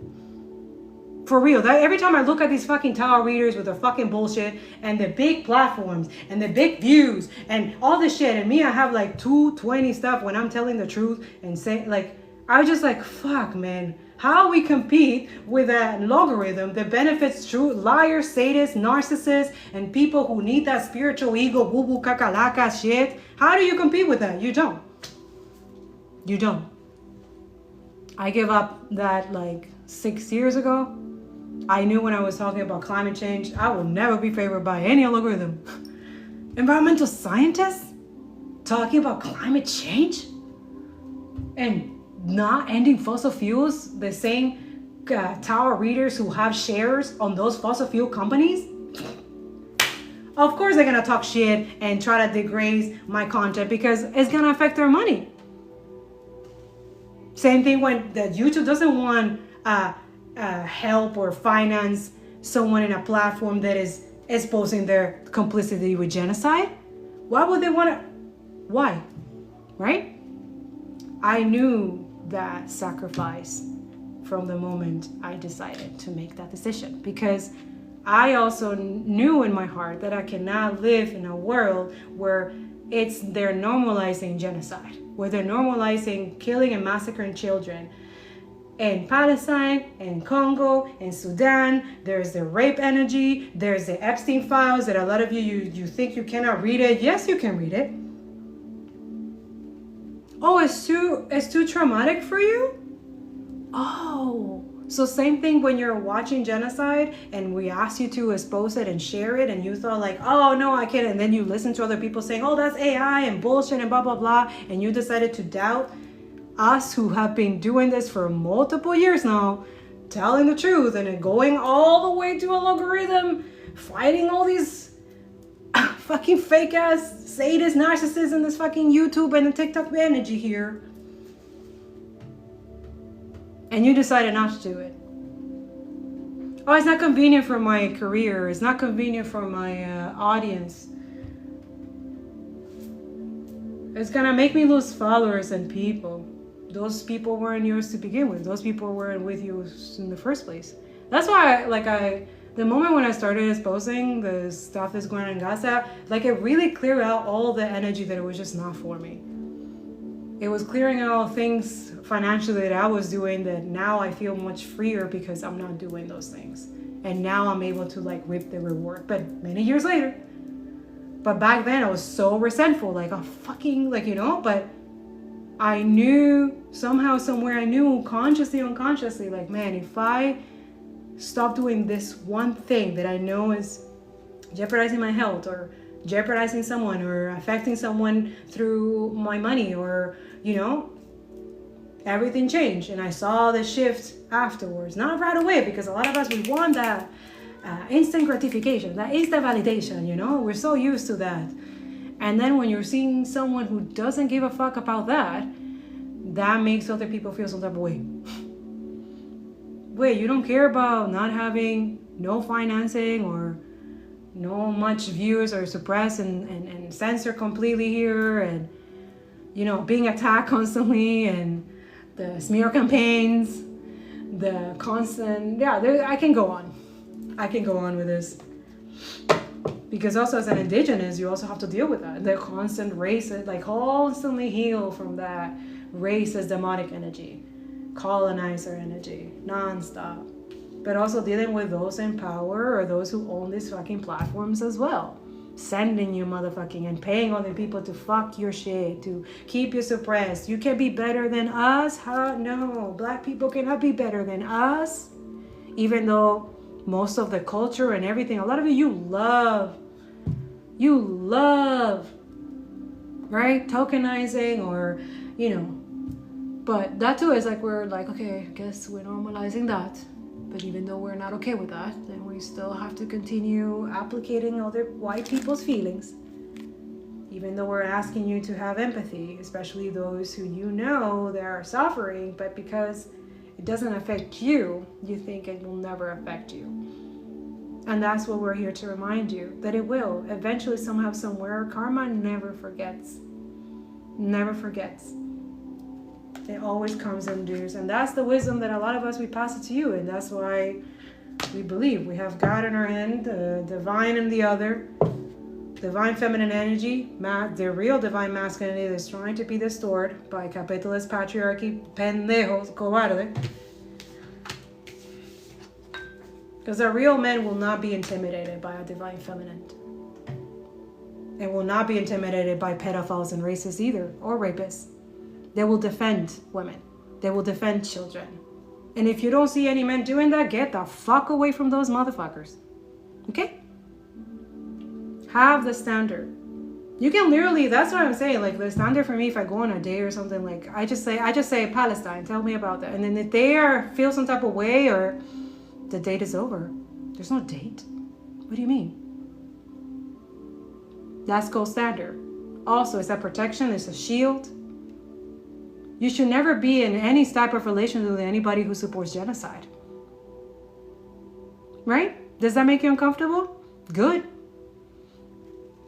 For real, every time I look at these fucking tarot readers with their fucking bullshit and the big platforms and the big views and all this shit, and me, I have like 220 stuff when I'm telling the truth and saying, like, I was just like, fuck, man. How we compete with a logarithm that benefits true liars, sadists, narcissists, and people who need that spiritual ego, woo-woo, kakalaka shit? How do you compete with that? You don't. You don't. I gave up that like 6 years ago. I knew when I was talking about climate change, I will never be favored by any algorithm. Environmental scientists talking about climate change and not ending fossil fuels, the same tower readers who have shares on those fossil fuel companies. Of course they're gonna talk shit and try to degrade my content because it's gonna affect their money. Same thing when the YouTube doesn't want help or finance someone in a platform that is exposing their complicity with genocide. Why would they want to? Why? Right? I knew that sacrifice from the moment I decided to make that decision, because I also knew in my heart that I cannot live in a world where they're normalizing genocide, where they're normalizing killing and massacring children. In Palestine, in Congo, in Sudan, there's the rape energy, there's the Epstein files that a lot of you think you cannot read it. Yes, you can read it. Oh, it's too traumatic for you? Oh, so same thing when you're watching genocide and we ask you to expose it and share it, and you thought like, oh no, I can't, and then you listen to other people saying, oh, that's AI and bullshit and blah blah blah, and you decided to doubt us who have been doing this for multiple years now, telling the truth, and then going all the way to a logarithm, fighting all these fucking fake ass sadist narcissists in this fucking YouTube and the TikTok energy here. And you decided not to do it. Oh, it's not convenient for my career. It's not convenient for my audience. It's gonna make me lose followers and people. Those people weren't yours to begin with. Those people weren't with you in the first place. That's why the moment when I started exposing the stuff that's going on in Gaza, like it really cleared out all the energy that it was just not for me. It was clearing out things financially that I was doing that now I feel much freer because I'm not doing those things. And now I'm able to like reap the reward. But many years later. But back then I was so resentful, like I'm fucking, like, you know, but I knew somehow, somewhere I knew consciously, unconsciously, like, man, if I stop doing this one thing that I know is jeopardizing my health or jeopardizing someone or affecting someone through my money or, you know, everything changed. And I saw the shift afterwards, not right away, because a lot of us, we want that instant gratification, that instant validation, you know, we're so used to that. And then when you're seeing someone who doesn't give a fuck about that, that makes other people feel some type of way. Wait, you don't care about not having no financing or no much views or suppressed and censored completely here, and, you know, being attacked constantly, and the smear campaigns, the constant, I can go on with this. Because also as an indigenous, you also have to deal with that. The constant racist, like constantly heal from that racist demonic energy, colonizer energy, nonstop. But also dealing with those in power or those who own these fucking platforms as well. Sending you motherfucking and paying other people to fuck your shit, to keep you suppressed. You can be better than us? Huh? No, black people cannot be better than us. Even though most of the culture and everything, a lot of it you love, right? Tokenizing or, you know, but that too is like, we're like, okay, I guess we're normalizing that. But even though we're not okay with that, then we still have to continue applicating other white people's feelings. Even though we're asking you to have empathy, especially those who you know they are suffering, but because it doesn't affect you, you think it will never affect you. And that's what we're here to remind you, that it will. Eventually, somehow, somewhere, karma never forgets. Never forgets. It always comes in dues. And that's the wisdom that a lot of us, we pass it to you. And that's why we believe we have God in our hand, the divine in the other, divine feminine energy, the real divine masculinity that's trying to be distorted by capitalist patriarchy, pendejos, cobarde. Because a real man will not be intimidated by a divine feminine. It will not be intimidated by pedophiles and racists either, or rapists. They will defend women. They will defend children. And if you don't see any men doing that, get the fuck away from those motherfuckers. Okay? Have the standard. You can literally, that's what I'm saying, like the standard for me, if I go on a date or something, like I just say Palestine, tell me about that. And then if they feel some type of way, or the date is over. There's no date. What do you mean? That's gold standard. Also, it's a protection, it's a shield. You should never be in any type of relationship with anybody who supports genocide. Right? Does that make you uncomfortable? Good.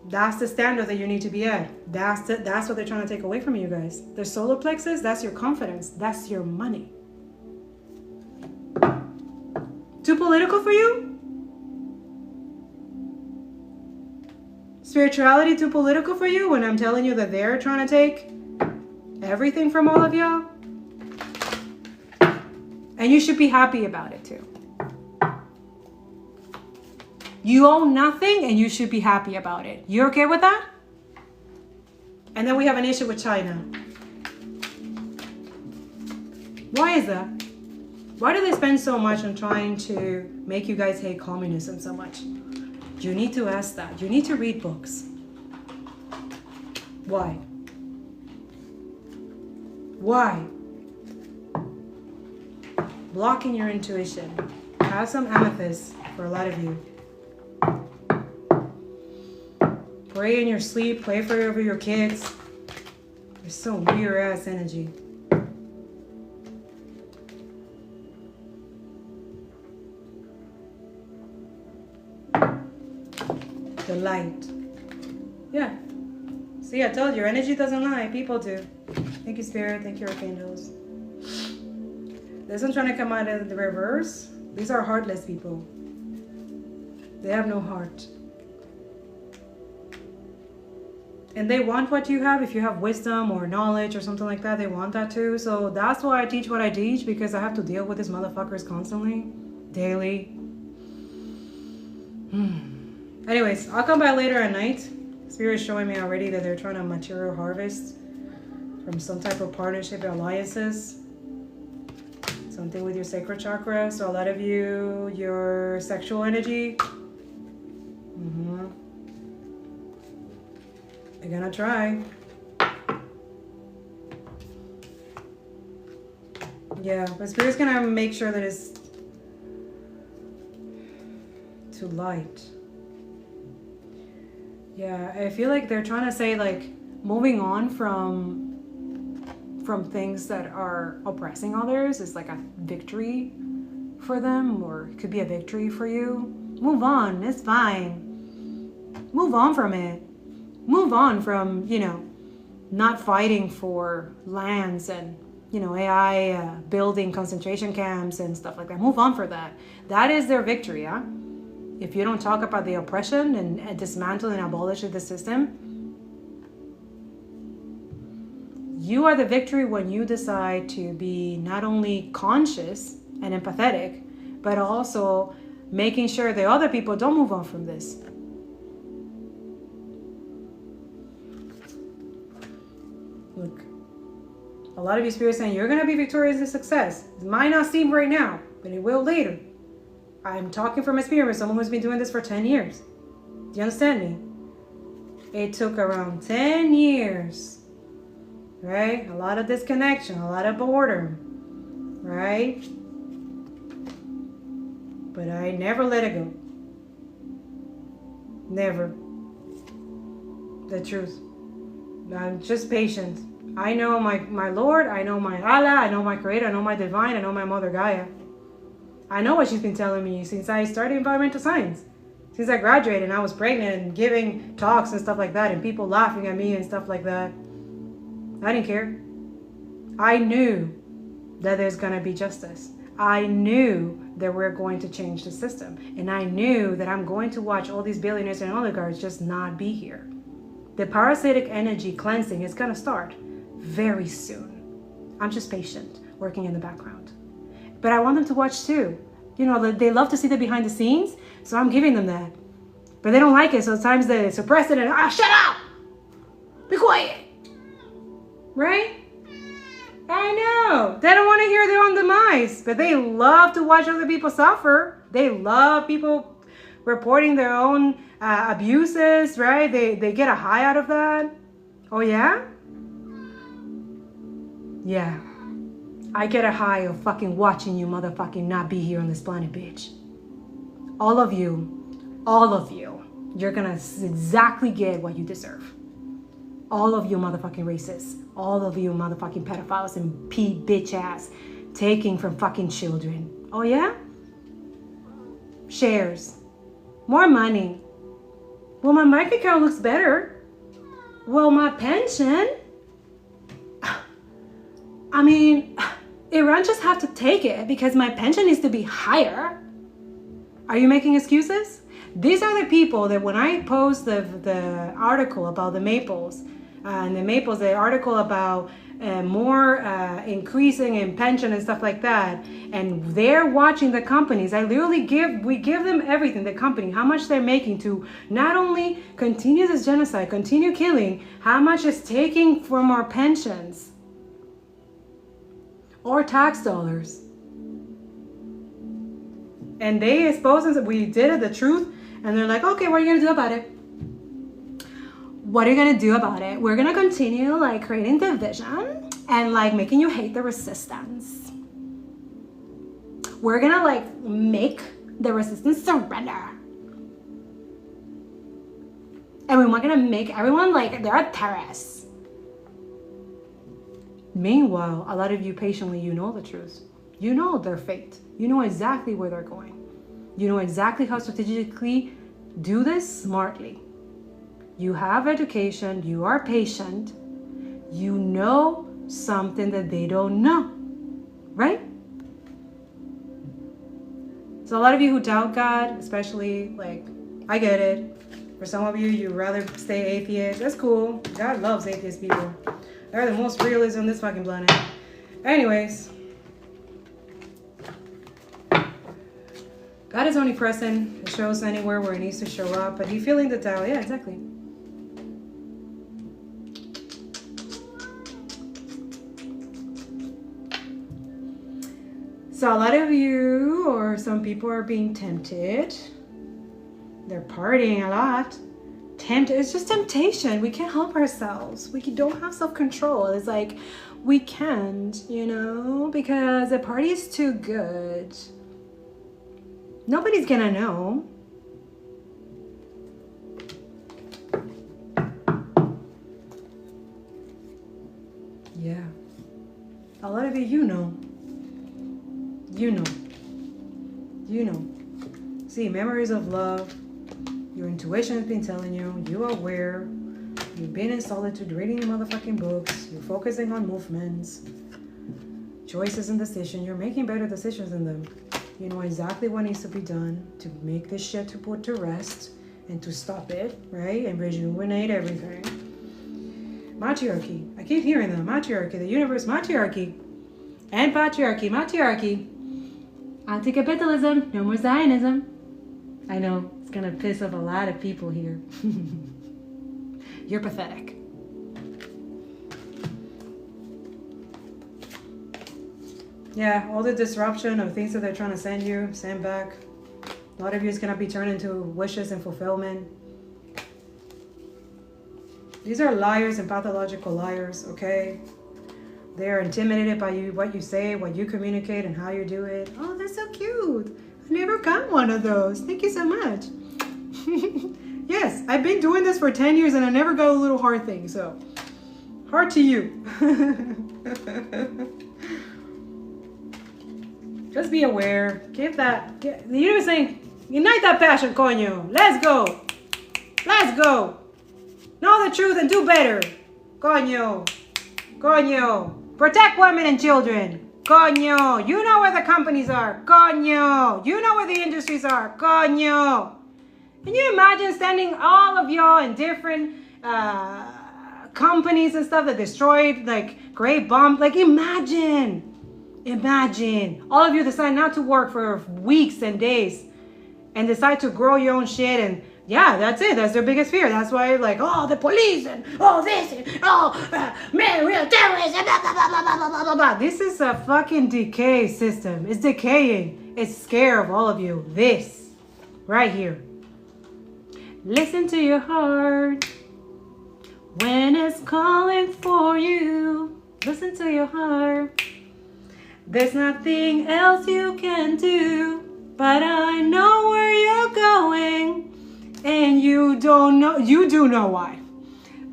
That's the standard that you need to be at. That's what they're trying to take away from you guys. The solar plexus, that's your confidence. That's your money. Too political for you? Spirituality too political for you when I'm telling you that they're trying to take everything from all of y'all? And you should be happy about it too. You own nothing and you should be happy about it. You okay with that? And then we have an issue with China. Why is that? Why do they spend so much on trying to make you guys hate communism so much? You need to ask that. You need to read books. Why? Why? Blocking your intuition. Have some amethyst for a lot of you. Pray in your sleep. Pray for over your kids. There's some weird ass energy. The light. Yeah. See, I told you, your energy doesn't lie. People do. Thank you, Spirit. Thank you, Archangels. This one's trying to come out of the reverse. These are heartless people. They have no heart. And they want what you have. If you have wisdom or knowledge or something like that, they want that too. So that's why I teach what I teach, because I have to deal with these motherfuckers constantly, daily. Anyways, I'll come back later at night. Spirit's showing me already that they're trying to material harvest from some type of partnership or alliances. Something with your sacral chakra. So a lot of you, your sexual energy. They're gonna try. Yeah, but Spirit's gonna make sure that it's to light. Yeah, I feel like they're trying to say like moving on from things that are oppressing others is like a victory for them, or it could be a victory for you. Move on, it's fine. Move on from it. Move on from, not fighting for lands and, AI building concentration camps and stuff like that. Move on for that. That is their victory, yeah? If you don't talk about the oppression and dismantle and abolish the system, you are the victory when you decide to be not only conscious and empathetic, but also making sure the other people don't move on from this. Look, a lot of you spirits saying you're going to be victorious in success. It might not seem right now, but it will later. I'm talking from experience, someone who's been doing this for 10 years. Do you understand me? It took around 10 years, right? A lot of disconnection, a lot of boredom, right? But I never let it go. Never. The truth. I'm just patient. I know my Lord, I know my Allah, I know my Creator, I know my Divine, I know my Mother Gaia. I know what she's been telling me since I started environmental science. Since I graduated and I was pregnant and giving talks and stuff like that and people laughing at me and stuff like that. I didn't care. I knew that there's going to be justice. I knew that we're going to change the system. And I knew that I'm going to watch all these billionaires and oligarchs just not be here. The parasitic energy cleansing is going to start very soon. I'm just patient, working in the background. But I want them to watch too. They love to see the behind the scenes, so I'm giving them that. But they don't like it, so sometimes they suppress it and, shut up! Be quiet! Right? I know. They don't want to hear their own demise, but they love to watch other people suffer. They love people reporting their own abuses, right? They get a high out of that. Oh, yeah? Yeah. I get a high of fucking watching you motherfucking not be here on this planet, bitch. All of you, you're gonna exactly get what you deserve. All of you motherfucking racists. All of you motherfucking pedophiles and bitch ass taking from fucking children. Oh, yeah? Shares. More money. Well, my bank account looks better. Well, my pension. I mean, Iran just have to take it because my pension needs to be higher. Are you making excuses? These are the people that when I post the article about the maples, the article about more increasing in pension and stuff like that, and they're watching the companies. We give them everything, the company, how much they're making to not only continue this genocide, continue killing, how much is taking from our pensions or tax dollars. And they expose us that we did it, the truth, and they're like, okay, what are you gonna do about it? What are you gonna do about it? We're gonna continue creating division and making you hate the resistance. We're gonna make the resistance surrender. And we're gonna make everyone they're terrorists. Meanwhile, a lot of you patiently, you know the truth. You know their fate. You know exactly where they're going. You know exactly how strategically do this smartly. You have education, you are patient, you know something that they don't know, right? So a lot of you who doubt God, especially I get it. For some of you, you'd rather stay atheist. That's cool. God loves atheist people. They're the most realists on this fucking planet. Anyways. God is omnipresent. It shows anywhere where it needs to show up. But you feeling the Tao. Yeah, exactly. So a lot of you or some people are being tempted. They're partying a lot. It's just temptation. We can't help ourselves. We don't have self-control. It's like we can't, you know, because the party is too good. Nobody's gonna know. Yeah. A lot of you know. You know. You know. See, memories of love. Your intuition has been telling you. You are aware. You've been in solitude reading your motherfucking books. You're focusing on movements. Choices and decisions. You're making better decisions in them. You know exactly what needs to be done to make this shit to put to rest and to stop it, right? And rejuvenate everything. Matriarchy. I keep hearing that. Matriarchy. The universe. Matriarchy. And patriarchy. Matriarchy. Anti-capitalism. No more Zionism. I know. It's going to piss off a lot of people here. You're pathetic. Yeah, all the disruption of things that they're trying to send back. A lot of you is going to be turned into wishes and fulfillment. These are liars and pathological liars, okay? They are intimidated by you, what you say, what you communicate, and how you do it. Oh, that's so cute. I never got one of those. Thank you so much. Yes, I've been doing this for 10 years and I never got a little heart thing, so heart to you. Just be aware. The universe saying, ignite that passion, coño. Let's go. Let's go. Know the truth and do better. Coño. Coño. Protect women and children. Coño. You know where the companies are. Coño. You know where the industries are. Coño. Can you imagine standing all of y'all in different companies and stuff that destroyed like great bombs? Like imagine all of you decide not to work for weeks and days and decide to grow your own shit, and yeah, that's it. That's their biggest fear. That's why like, oh, the police and oh this and oh man, real terrorists and blah blah blah blah blah blah blah blah. This is a fucking decay system. It's decaying. It's scared of all of you. This right here. Listen to your heart when it's calling for you. Listen to your heart. There's nothing else you can do, but I know where you're going, and you do know why.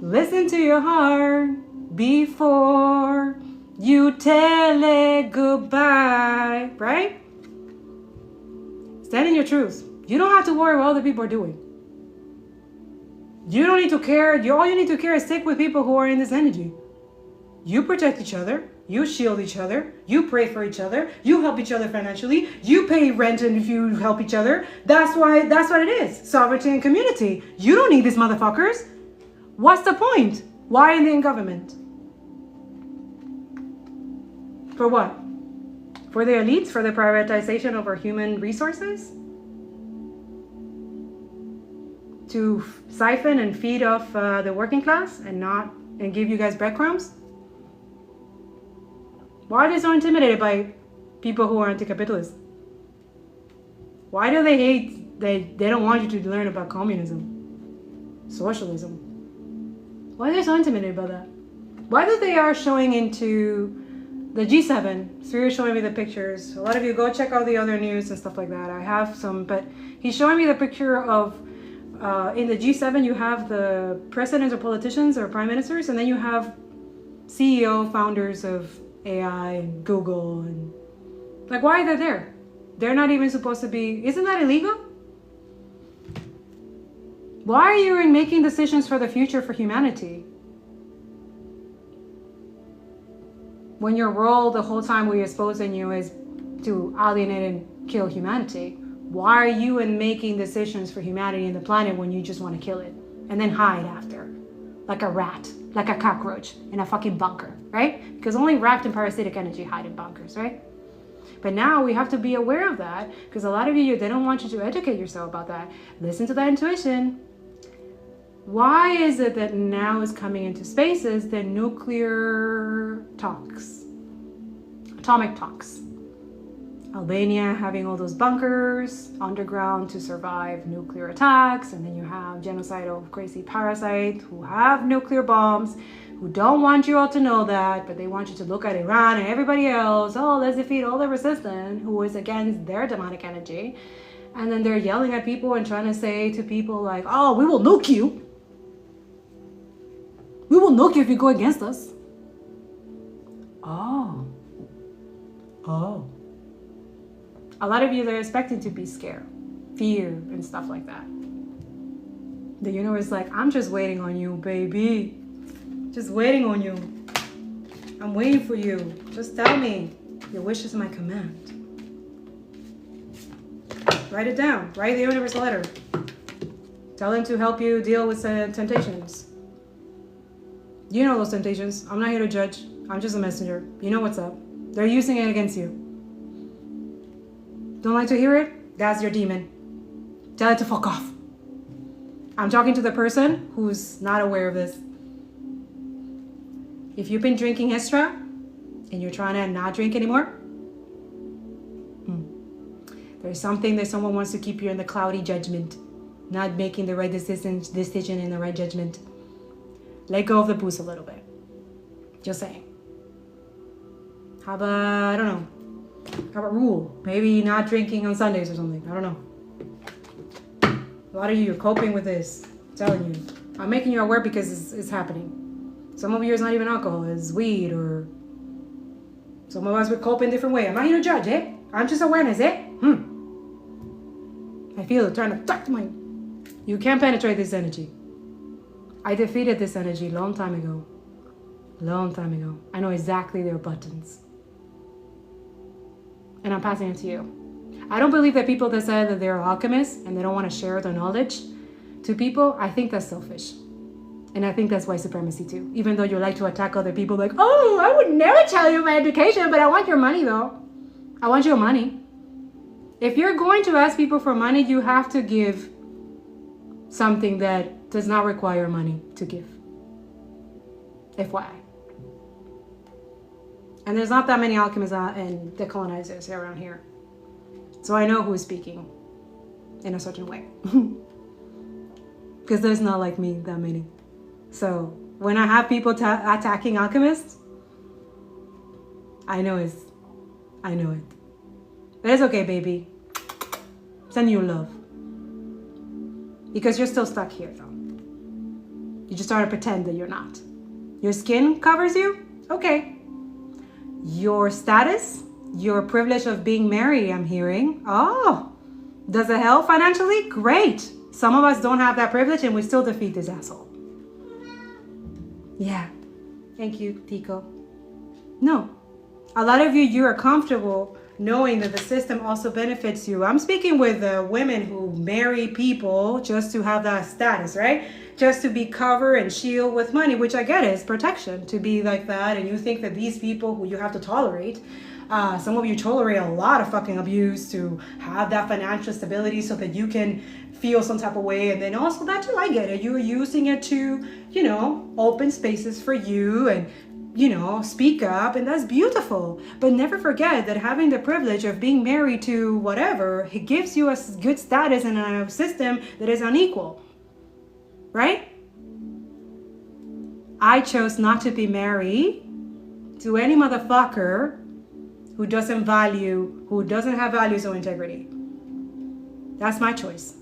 Listen to your heart before you tell it goodbye, right? Stand in your truth. You don't have to worry what other people are doing. You don't need to care. All you need to care is stick with people who are in this energy. You protect each other. You shield each other. You pray for each other. You help each other financially. You pay rent and if you help each other. That's what it is. Sovereignty and community. You don't need these motherfuckers. What's the point? Why are they in government? For what? For the elites? For the privatization of our human resources? To siphon and feed off the working class and give you guys breadcrumbs? Why are they so intimidated by people who are anti-capitalist? Why do they hate? They don't want you to learn about communism, socialism. Why are they so intimidated by that? Why do they are showing into the G7? So you're showing me the pictures. A lot of you go check out the other news and stuff like that. I have some, but he's showing me the picture of in the G7 you have the presidents or politicians or prime ministers, and then you have CEO, founders of AI and Google, and like why are they there? They're not even supposed to be. Isn't that illegal? Why are you making decisions for the future for humanity when your role the whole time we're exposing you is to alienate and kill humanity? Why are you in making decisions for humanity and the planet when you just want to kill it and then hide after, like a rat, like a cockroach in a fucking bunker, right? Because only rat and parasitic energy hide in bunkers, right? But now we have to be aware of that, because a lot of you, they don't want you to educate yourself about that. Listen to that intuition. Why is it that now is coming into spaces the nuclear talks, atomic talks? Albania having all those bunkers underground to survive nuclear attacks, and then you have genocidal crazy parasites who have nuclear bombs, who don't want you all to know that, but they want you to look at Iran and everybody else. Oh, let's defeat all the resistance who is against their demonic energy. And then they're yelling at people and trying to say to people like, oh, we will nuke you. We will nuke you if you go against us. Oh. A lot of you, they're expecting to be scared, fear, and stuff like that. The universe is like, I'm just waiting on you, baby. Just waiting on you. I'm waiting for you. Just tell me. Your wish is my command. Write it down. Write the universe a letter. Tell them to help you deal with temptations. You know those temptations. I'm not here to judge. I'm just a messenger. You know what's up. They're using it against you. Don't like to hear it? That's your demon. Tell it to fuck off. I'm talking to the person who's not aware of this. If you've been drinking extra and you're trying to not drink anymore, there's something that someone wants to keep you in the cloudy judgment, not making the right decision in the right judgment. Let go of the booze a little bit. Just saying. How about, I don't know. How about rule? Maybe not drinking on Sundays or something. I don't know. A lot of you are coping with this. I'm telling you. I'm making you aware because it's happening. Some of you, it's not even alcohol. It's weed, or some of us would cope in a different way. I'm not here to judge, eh? I'm just awareness, eh? I feel it trying to talk to my... You can't penetrate this energy. I defeated this energy a long time ago. Long time ago. I know exactly their buttons. And I'm passing it to you. I don't believe that people that say that they're alchemists and they don't want to share their knowledge to people, I think that's selfish. And I think that's white supremacy too. Even though you like to attack other people like, oh, I would never tell you my education, but I want your money though. I want your money. If you're going to ask people for money, you have to give something that does not require money to give. FYI. And there's not that many alchemists and decolonizers around here. So I know who is speaking in a certain way. Because there's not like me that many. So when I have people attacking alchemists, I know it. But it's okay, baby. Send you love. Because you're still stuck here, though. You just try to pretend that you're not. Your skin covers you? Okay. Your status, your privilege of being married, I'm hearing. Oh, does it help financially? Great. Some of us don't have that privilege and we still defeat this asshole. Yeah. Thank you, Tico. No. A lot of you, you are comfortable knowing that the system also benefits you. I'm speaking with women who marry people just to have that status, right? Just to be covered and shielded with money, which I get is protection, to be like that. And you think that these people who you have to tolerate, some of you tolerate a lot of fucking abuse to have that financial stability so that you can feel some type of way. And then also that too, I get it. You're using it to, you know, open spaces for you and, you know, speak up, and that's beautiful. But never forget that having the privilege of being married to whatever, it gives you a good status in a system that is unequal, right? I chose not to be married to any motherfucker who doesn't have values or integrity. That's my choice.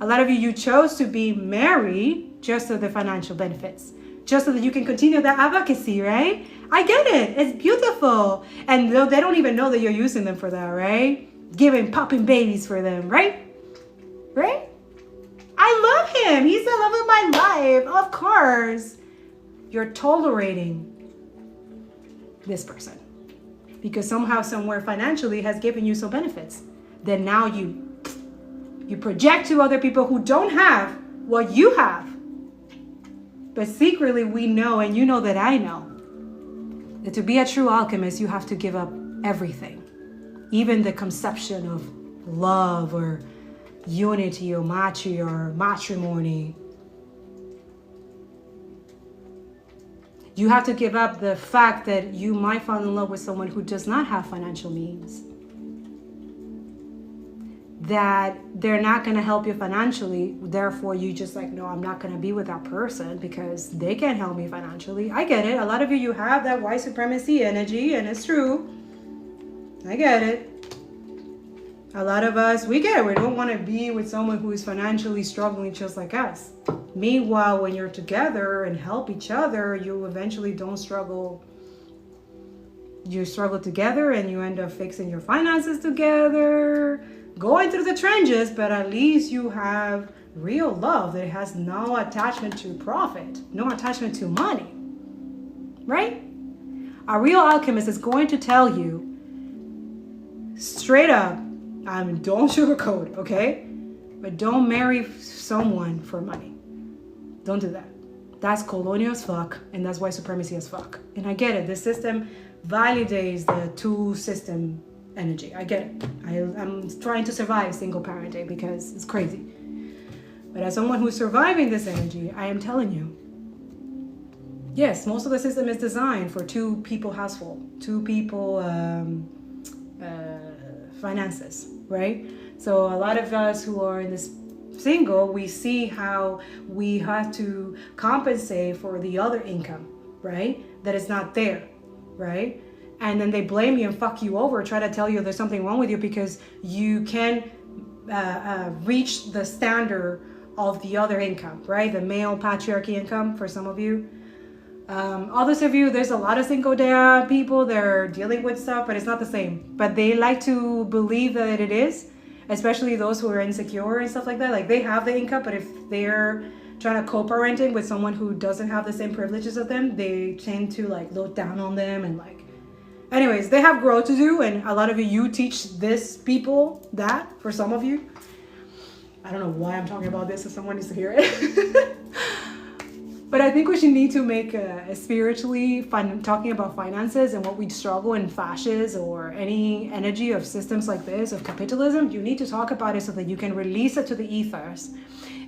A lot of you chose to be married just for the financial benefits. Just so that you can continue that advocacy, right? I get it. It's beautiful. And they don't even know that you're using them for that, right? Popping babies for them, right? Right? I love him. He's the love of my life. Of course. You're tolerating this person. Because somehow, somewhere financially has given you some benefits. Then now you You project to other people who don't have what you have. But secretly we know, and you know that I know, that to be a true alchemist, you have to give up everything. Even the conception of love or unity or matrimony. You have to give up the fact that you might fall in love with someone who does not have financial means. That they're not going to help you financially. Therefore, you just like, no, I'm not going to be with that person because they can't help me financially. I get it. A lot of you have that white supremacy energy, and it's true. I get it. A lot of us, we get it. We don't want to be with someone who is financially struggling just like us. Meanwhile, when you're together and help each other, you eventually don't struggle. You struggle together and you end up fixing your finances together, going through the trenches, but at least you have real love that has no attachment to profit, no attachment to money, right? A real alchemist is going to tell you straight up, don't sugarcoat, okay? But don't marry someone for money. Don't do that. That's colonial as fuck, and that's white supremacy as fuck. And I get it. The system validates the two system energy. I get it. I'm trying to survive single parenting because it's crazy. But as someone who's surviving this energy, I am telling you, yes, most of the system is designed for two people household, two people finances, right? So a lot of us who are in this single, we see how we have to compensate for the other income, right? That is not there, right? And then they blame you and fuck you over, try to tell you there's something wrong with you because you can reach the standard of the other income, right? The male patriarchy income for some of you. Others of you, there's a lot of single dad people that are dealing with stuff, but it's not the same. But they like to believe that it is, especially those who are insecure and stuff like that. Like they have the income, but if they're trying to co-parenting with someone who doesn't have the same privileges as them, they tend to like look down on them and like, anyways, they have growth to do. And a lot of you teach this people that for some of you. I don't know why I'm talking about this if someone needs to hear it. But I think we should need to make a spiritually fun talking about finances and what we struggle in fascists or any energy of systems like this, of capitalism. You need to talk about it so that you can release it to the ethers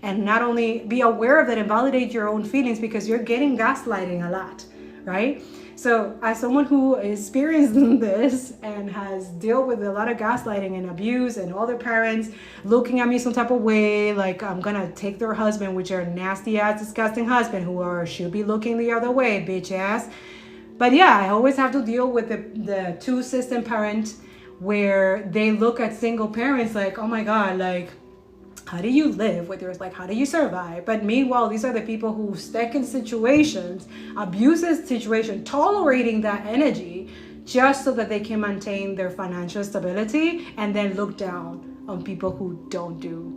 and not only be aware of that and validate your own feelings because you're getting gaslighting a lot, right? So as someone who experienced this and has dealt with a lot of gaslighting and abuse and all their parents looking at me some type of way, like I'm gonna take their husband, which are nasty ass, disgusting husband who should be looking the other way, bitch ass. But yeah, I always have to deal with the two system parent where they look at single parents like, oh my God, like, how do you live with yours? Like, how do you survive? But meanwhile, these are the people who stuck in situations, abusive situation, tolerating that energy just so that they can maintain their financial stability and then look down on people who don't do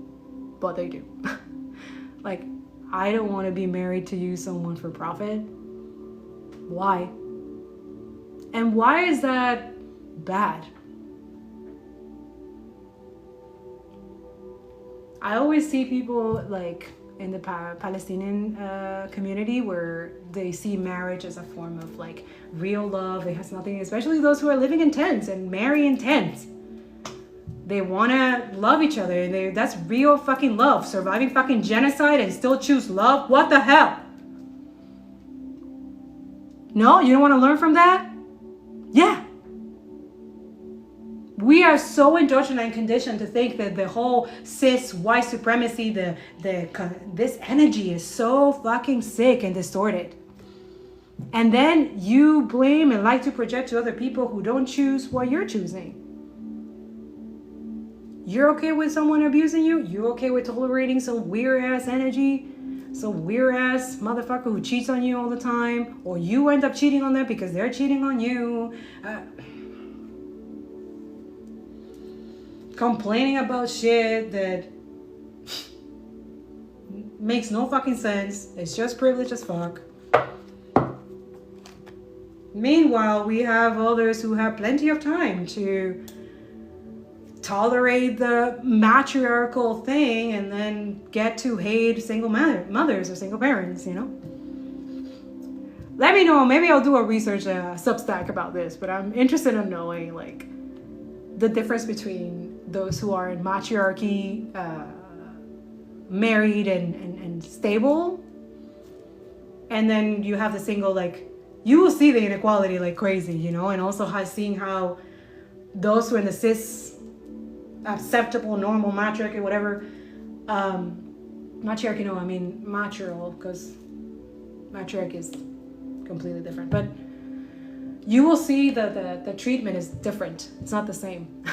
what they do. Like, I don't want to be married to you, someone for profit. Why? And why is that bad? I always see people like in the Palestinian community where they see marriage as a form of like real love. It has nothing, especially those who are living in tents and marry in tents. They want to love each other. That's real fucking love. Surviving fucking genocide and still choose love? What the hell? No, you don't want to learn from that? Yeah. We are so indoctrinated and conditioned to think that the whole cis white supremacy, this energy is so fucking sick and distorted. And then you blame and like to project to other people who don't choose what you're choosing. You're okay with someone abusing you? You're okay with tolerating some weird ass energy? Some weird ass motherfucker who cheats on you all the time? Or you end up cheating on them because they're cheating on you? Complaining about shit that makes no fucking sense. It's just privilege as fuck. Meanwhile, we have others who have plenty of time to tolerate the matriarchal thing and then get to hate single mothers or single parents, you know? Let me know. Maybe I'll do a research Substack about this, but I'm interested in knowing like the difference between those who are in matriarchy, married and stable, and then you have the single, like, you will see the inequality like crazy, you know, and also seeing how those who are in the cis, acceptable, normal matriarchy, whatever, matriarchy, no, I mean matrial, because matriarchy is completely different, but you will see that the treatment is different. It's not the same.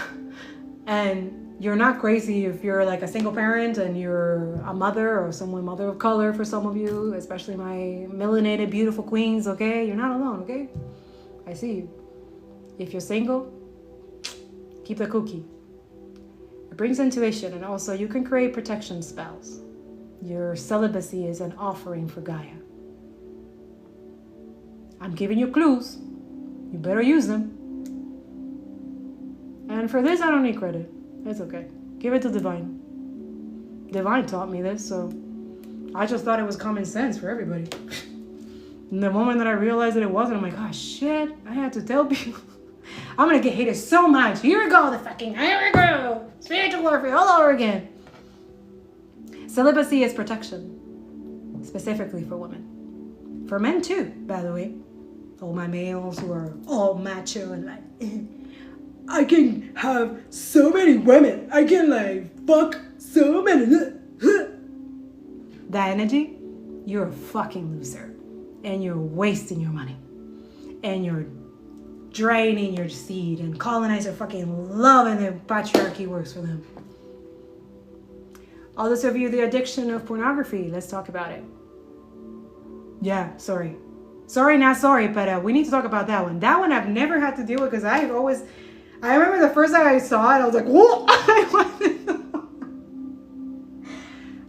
And you're not crazy if you're like a single parent and you're a mother or mother of color for some of you, especially my melanated beautiful queens, okay? You're not alone, okay? I see you. If you're single, keep the cookie. It brings intuition, and also you can create protection spells. Your celibacy is an offering for Gaia. I'm giving you clues. You better use them. And for this, I don't need credit. It's okay. Give it to Divine. Divine taught me this, so I just thought it was common sense for everybody. And the moment that I realized that it wasn't, I'm like, oh shit, I had to tell people. I'm gonna get hated so much. Here we go, here we go. Spiritual warfare all over again. Celibacy is protection, specifically for women. For men too, by the way. All my males who are all macho and like, I can have so many women. I can like fuck so many. That energy, you're a fucking loser. And you're wasting your money. And you're draining your seed. And colonizer fucking loving the patriarchy works for them. All those of you, the addiction of pornography, let's talk about it. Yeah, sorry. Sorry, not sorry, but we need to talk about that one. That one I've never had to deal with because I remember the first time I saw it, I was like, whoa!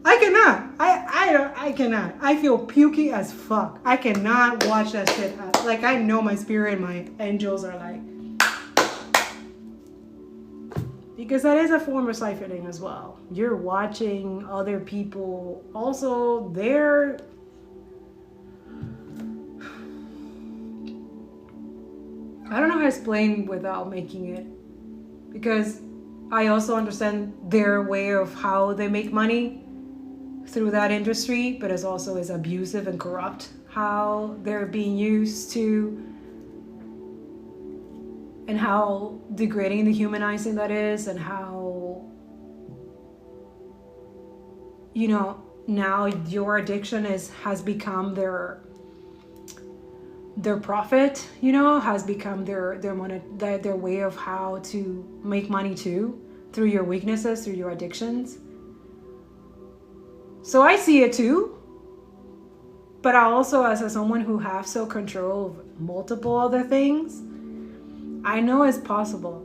I cannot. I cannot. I feel pukey as fuck. I cannot watch that shit. Like, I know my spirit and my angels are like... Because that is a form of siphoning as well. You're watching other people. Also, they're... I don't know how to explain without making it, because I also understand their way of how they make money through that industry, but it's also is abusive and corrupt how they're being used to, and how degrading and dehumanizing that is, and how, you know, now your addiction has become their profit, you know, has become their way of how to make money too, through your weaknesses, through your addictions. So I see it too, but I also, as someone who has self-control of multiple other things, I know it's possible,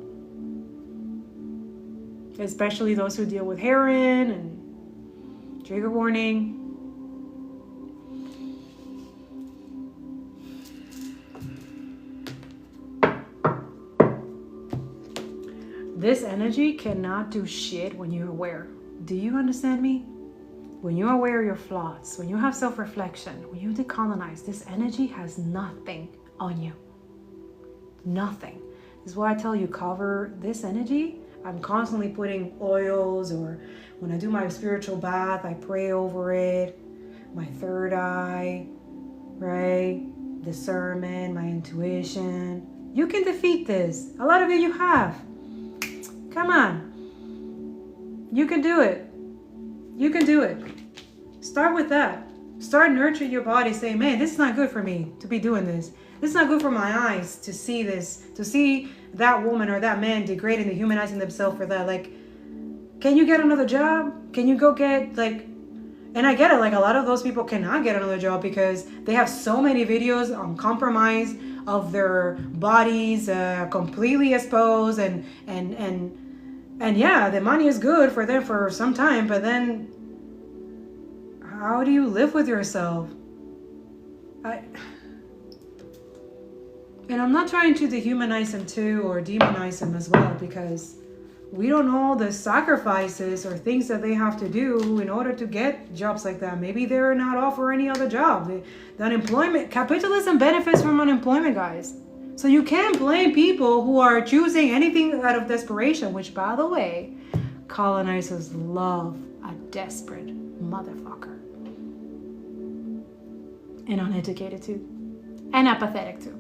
especially those who deal with heroin and trigger warning. This energy cannot do shit when you're aware. Do you understand me? When you're aware of your flaws, when you have self-reflection, when you decolonize, this energy has nothing on you. Nothing. This is why I tell you, cover this energy. I'm constantly putting oils, or when I do my spiritual bath, I pray over it. My third eye, right? Discernment, my intuition. You can defeat this. A lot of you have. Come on. You can do it. You can do it. Start with that. Start nurturing your body, saying, man, this is not good for me to be doing this. This is not good for my eyes to see this, to see that woman or that man degrading and dehumanizing themselves for that. Like, can you get another job? Can you go get, like, and I get it, like, a lot of those people cannot get another job because they have so many videos on compromise of their bodies, completely exposed, and yeah, the money is good for them for some time, but then how do you live with yourself? And I'm not trying to dehumanize them too, or demonize them as well, because We don't know the sacrifices or things that they have to do in order to get jobs like that. Maybe they're not offered any other job. The unemployment, capitalism benefits from unemployment, guys. So you can't blame people who are choosing anything out of desperation, which, by the way, colonizers love a desperate motherfucker. And uneducated too. And apathetic too.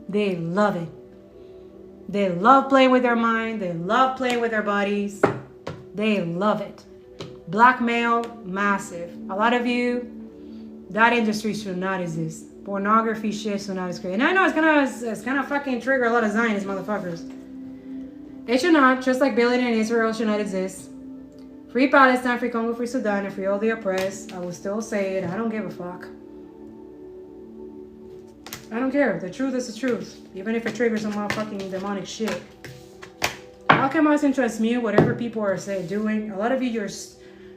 They love it. They love playing with their mind. They love playing with their bodies. They love it. Blackmail, massive. A lot of you, that industry should not exist. Pornography shit should not exist. And I know it's gonna fucking trigger a lot of Zionist motherfuckers. It should not, just like Billion in Israel should not exist. Free Palestine, free Congo, free Sudan, and free all the oppressed. I will still say it. I don't give a fuck. I don't care. The truth is the truth. Even if it triggers some motherfucking demonic shit. Alchemize and transmute whatever people are doing. A lot of you,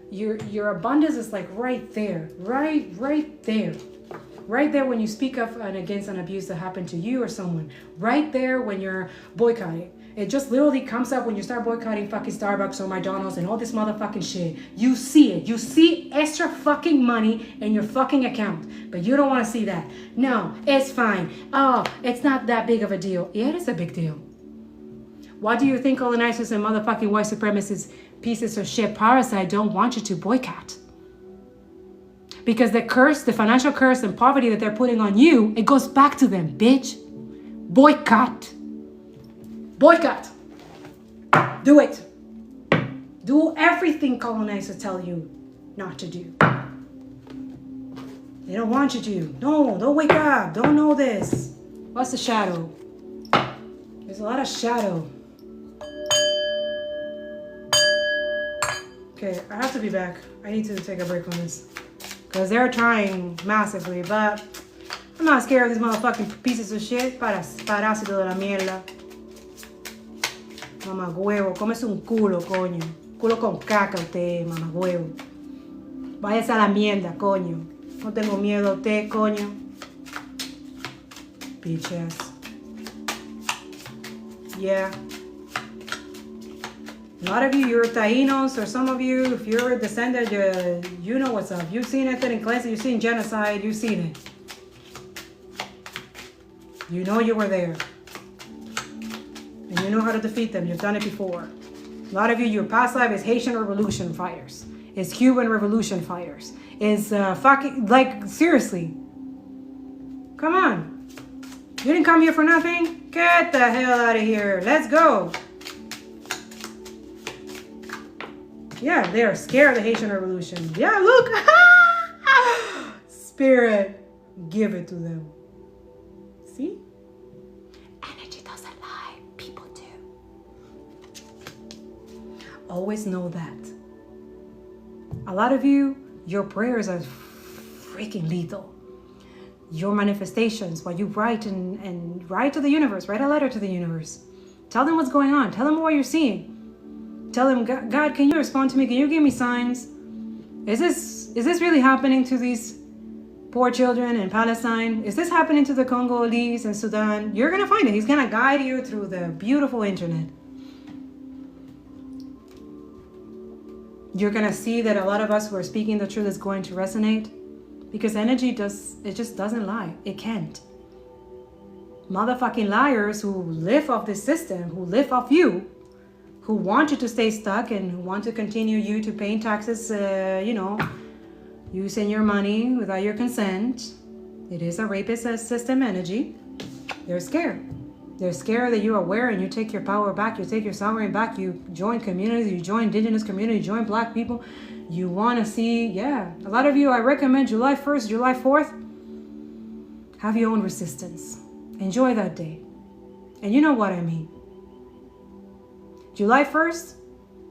your abundance is like right there. Right there. Right there when you speak of and against an abuse that happened to you or someone. Right there when you're boycotting. It just literally comes up when you start boycotting fucking Starbucks or McDonald's and all this motherfucking shit. You see it. You see extra fucking money in your fucking account. But you don't want to see that. No, it's fine. Oh, it's not that big of a deal. Yeah, it is a big deal. Why do you think colonizers and motherfucking white supremacists, pieces of shit parasite don't want you to boycott? Because the curse, the financial curse and poverty that they're putting on you, it goes back to them, bitch. Boycott. Boycott. Do it. Do everything colonizers tell you not to do. They don't want you to. No, don't wake up. Don't know this. What's the shadow? There's a lot of shadow. Okay, I have to be back. I need to take a break from this. Because they're trying massively, but I'm not scared of these motherfucking pieces of shit. Parásito de la mierda. Mamá huevo, cómese un culo, coño. Culo con caca usted, mamá huevo. Váyase a la mierda, coño. No tengo miedo a usted, coño. Bitch ass. Yeah. A lot of you, you're Taínos, or some of you, if you're a descendant, you know what's up. You've seen it in classes, you've seen genocide, you've seen it. You know you were there. And you know how to defeat them. You've done it before. A lot of you, your past life is Haitian Revolution fighters. It's Cuban Revolution fighters. It's fucking, like, seriously. Come on. You didn't come here for nothing? Get the hell out of here. Let's go. Yeah, they are scared of the Haitian Revolution. Yeah, look. Spirit, give it to them. See? Energy doesn't lie. People do. Always know that. A lot of you, your prayers are freaking lethal. Your manifestations, what you write and write to the universe, write a letter to the universe. Tell them what's going on. Tell them what you're seeing. Tell them, God, can you respond to me? Can you give me signs? Is this really happening to these poor children in Palestine? Is this happening to the Congolese and Sudan? You're going to find it. He's going to guide you through the beautiful internet. You're going to see that a lot of us who are speaking the truth is going to resonate. Because energy just doesn't lie. It can't. Motherfucking liars who live off this system, who live off you, who want you to stay stuck and who want to continue you to paying taxes, using your money without your consent. It is a rapist system energy. They're scared. They're scared that you are aware and you take your power back, you take your sovereignty back, you join communities, you join indigenous community, you join black people. You want to see, a lot of you, I recommend July 1st, July 4th, have your own resistance. Enjoy that day. And you know what I mean. July 1st,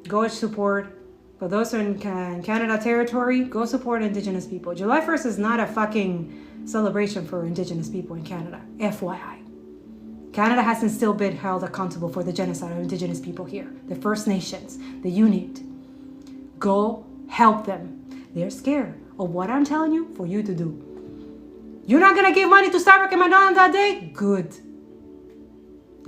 go support. For those who are in Canada territory, go support Indigenous people. July 1st is not a fucking celebration for Indigenous people in Canada, FYI. Canada hasn't still been held accountable for the genocide of Indigenous people here. The First Nations, the unit. Go help them. They're scared of what I'm telling you for you to do. You're not going to give money to Starbucks and McDonald's that day? Good.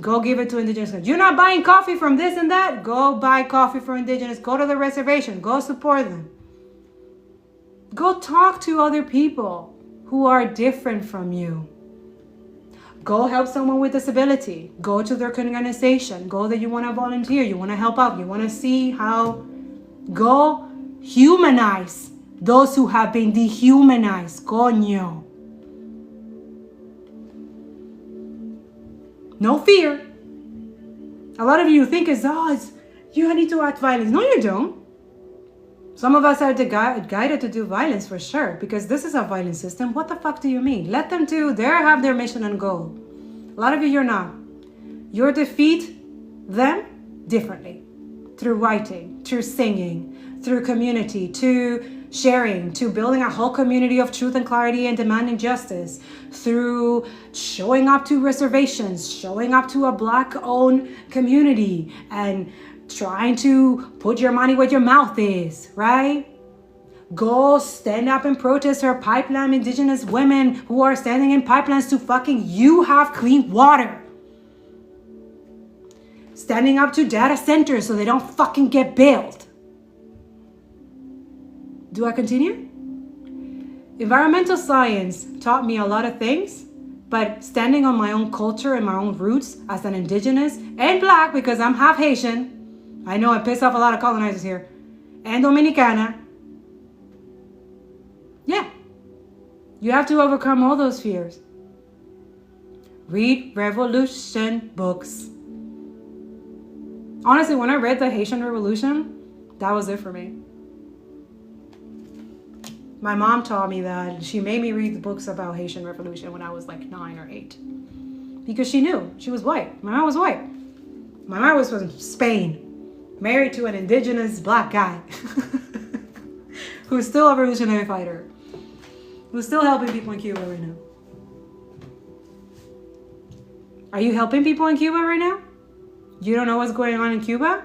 Go give it to indigenous. You're not buying coffee from this and that? Go buy coffee for indigenous. Go to the reservation. Go support them. Go talk to other people who are different from you. Go help someone with disability. Go to their organization. Go that you want to volunteer. You want to help out. You want to see how. Go humanize those who have been dehumanized. Coño. No fear. A lot of you think you need to act violence. No, you don't. Some of us are guided to do violence for sure, because this is a violent system. What the fuck do you mean? Let them have their mission and goal. A lot of you're not. You'll defeat them differently. Through writing, through singing, through community, to sharing, to building a whole community of truth and clarity and demanding justice, through showing up to reservations, showing up to a Black-owned community, and trying to put your money where your mouth is, right? Go stand up and protest for pipeline indigenous women who are standing in pipelines to you have clean water. Standing up to data centers so they don't fucking get built. Do I continue? Environmental science taught me a lot of things, but standing on my own culture and my own roots as an indigenous and Black, because I'm half Haitian, I know I piss off a lot of colonizers here, and Dominicana. Yeah. You have to overcome all those fears. Read revolution books. Honestly, when I read the Haitian Revolution, that was it for me. My mom taught me that. She made me read the books about Haitian Revolution when I was like 9 or 8. Because she knew. She was white. My mom was white. My mom was from Spain. Married to an indigenous Black guy. Who's still a revolutionary fighter. Who's still helping people in Cuba right now. Are you helping people in Cuba right now? You don't know what's going on in Cuba?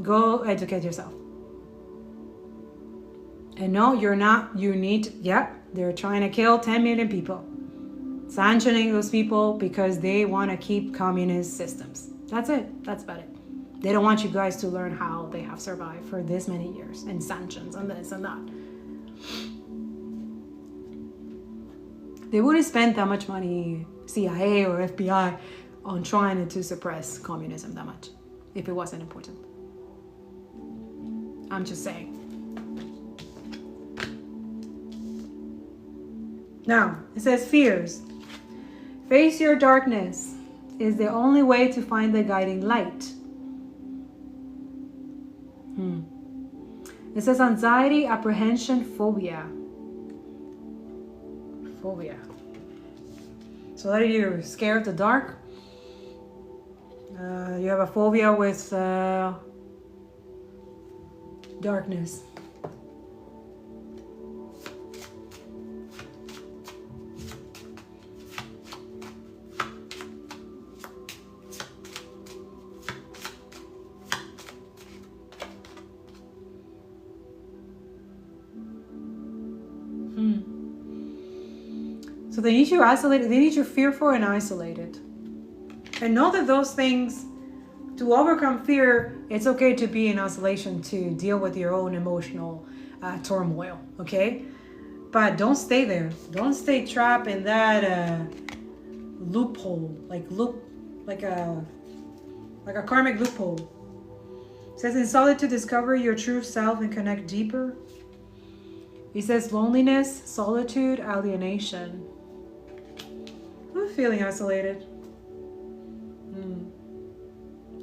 Go educate yourself. And no, you're not. They're trying to kill 10 million people. Sanctioning those people because they want to keep communist systems. That's it. That's about it. They don't want you guys to learn how they have survived for this many years and sanctions and this and that. They wouldn't spend that much money, CIA or FBI, on trying to suppress communism that much if it wasn't important. I'm just saying. Now, it says fears. Face your darkness is the only way to find the guiding light. It says anxiety, apprehension, phobia. Phobia. So that you're scared of the dark. You have a phobia with darkness. So they need you isolated, they need you fearful and isolated. And know that those things, to overcome fear, it's okay to be in isolation to deal with your own emotional turmoil, okay? But don't stay there. Don't stay trapped in that loophole, like a karmic loophole. It says in solitude, discover your true self and connect deeper. It says loneliness, solitude, alienation. I'm feeling isolated.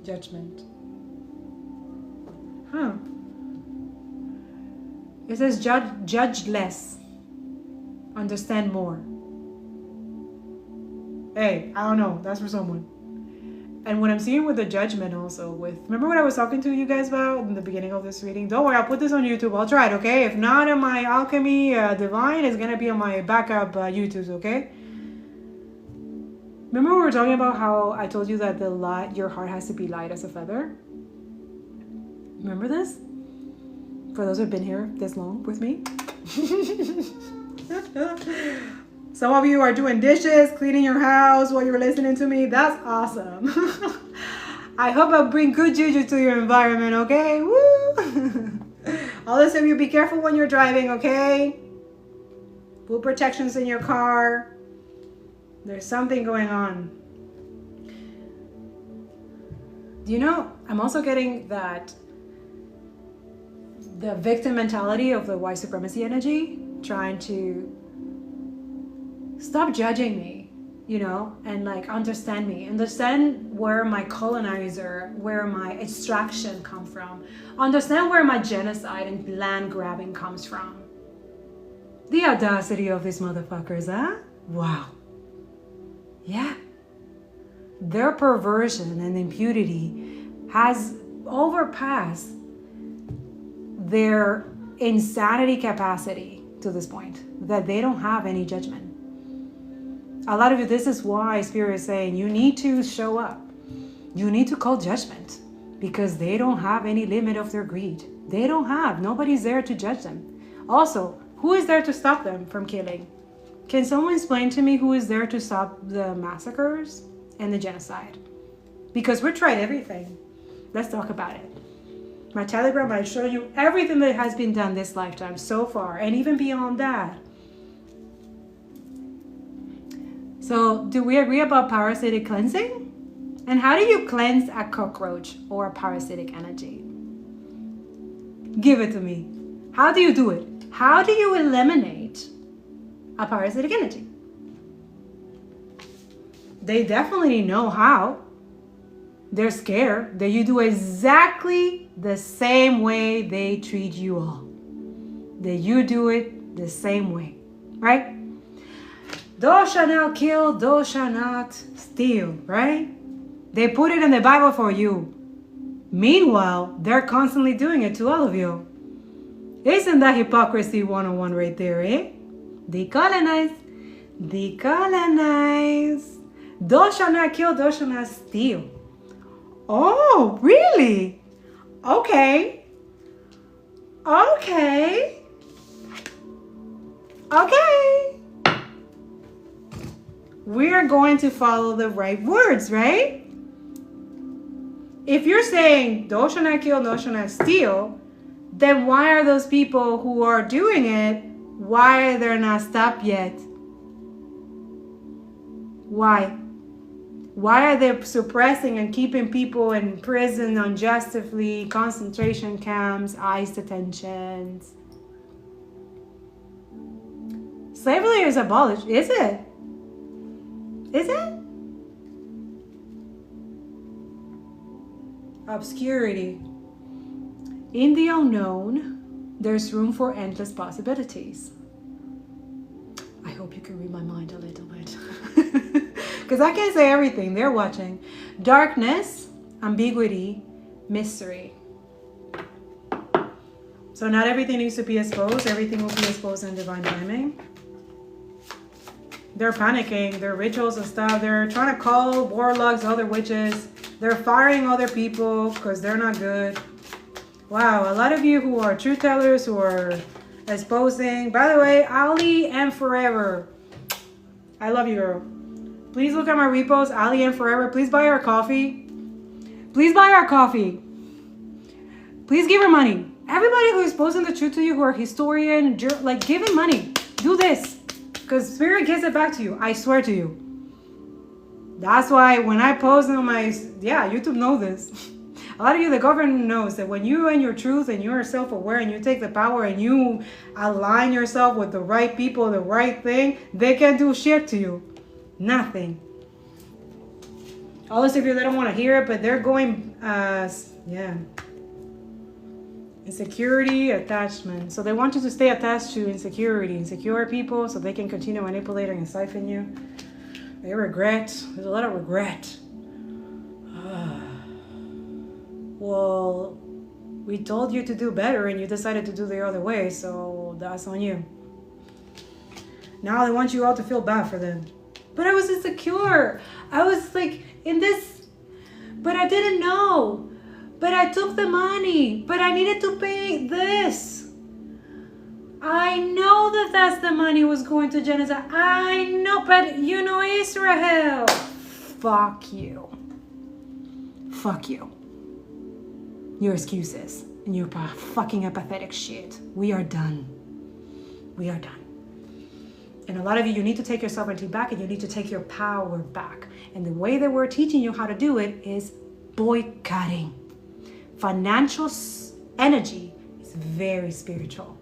Judgment. It says judge less. Understand more. Hey, I don't know. That's for someone. And what I'm seeing with the judgment also remember what I was talking to you guys about in the beginning of this reading? Don't worry, I'll put this on YouTube. I'll try it, okay? If not on my Alchemy Divine, it's going to be on my backup YouTubes, okay? Remember we were talking about how I told you that your heart has to be light as a feather? Remember this? For those who've been here this long with me. Some of you are doing dishes, cleaning your house while you're listening to me. That's awesome. I hope I bring good juju to your environment, okay? Woo! All of you, be careful when you're driving, okay? Put protections in your car. There's something going on. Do you know, I'm also getting that the victim mentality of the white supremacy energy, trying to stop judging me, you know, and like understand me, understand where my colonizer, where my extraction come from, understand where my genocide and land grabbing comes from. The audacity of these motherfuckers, huh? Wow. Yeah. Their perversion and impunity has overpassed their insanity capacity to this point, that they don't have any judgment. A lot of you, this is why Spirit is saying you need to show up. You need to call judgment, because they don't have any limit of their greed. They don't have. Nobody's there to judge them. Also, who is there to stop them from killing? Can someone explain to me who is there to stop the massacres and the genocide? Because we tried everything. Let's talk about it. My Telegram, I show you everything that has been done this lifetime so far, and even beyond that. So, do we agree about parasitic cleansing? And how do you cleanse a cockroach or a parasitic energy? Give it to me. How do you do it? How do you eliminate a parasitic energy? They definitely know how. They're scared that you do exactly the same way they treat you all. That you do it the same way, right? Thou shalt not kill, thou shalt not steal, right? They put it in the Bible for you. Meanwhile, they're constantly doing it to all of you. Isn't that hypocrisy 101 right there, eh? Decolonize. Decolonize. Thou shalt not kill, thou shalt not steal. Oh, really? Okay. Okay. Okay. We are going to follow the right words, right? If you're saying, thou shalt not kill, thou shalt not steal, then why are those people who are doing it, why are they not stopped yet? Why? Why are they suppressing and keeping people in prison unjustly, concentration camps, ICE detentions? Slavery is abolished, is it? Is it? Obscurity. In the unknown, there's room for endless possibilities. I hope you can read my mind a little bit. Because I can't say everything. They're watching. Darkness, ambiguity, mystery. So not everything needs to be exposed. Everything will be exposed in divine timing. They're panicking. Their rituals and stuff. They're trying to call warlocks, other witches. They're firing other people because they're not good. Wow, a lot of you who are truth tellers, who are exposing. By the way, Ali and Forever. I love you, girl. Please look at my repost, Ali and Forever. Please buy our coffee. Please buy our coffee. Please give her money. Everybody who is posting the truth to you, who are historian, like, give him money. Do this. Because Spirit gives it back to you. I swear to you. That's why when I post on my... Yeah, YouTube knows this. A lot of you, the government knows that when you and your truth and you're self-aware and you take the power and you align yourself with the right people, the right thing, they can't do shit to you. Nothing. All those of you that don't want to hear it, but they're going, yeah. Insecurity, attachment. So they want you to stay attached to insecurity, insecure people, so they can continue manipulating and siphon you. They regret. There's a lot of regret. Well, we told you to do better and you decided to do the other way, so that's on you. Now they want you all to feel bad for them. But I was insecure. I was like in this, but I didn't know. But I took the money, but I needed to pay this. I know that that's the money was going to genocide. I know, but you know, Israel. Fuck you. Fuck you. Your excuses and your fucking apathetic shit. We are done. We are done. And a lot of you need to take your sovereignty back, and you need to take your power back. And the way that we're teaching you how to do it is boycotting. Financial energy is very spiritual.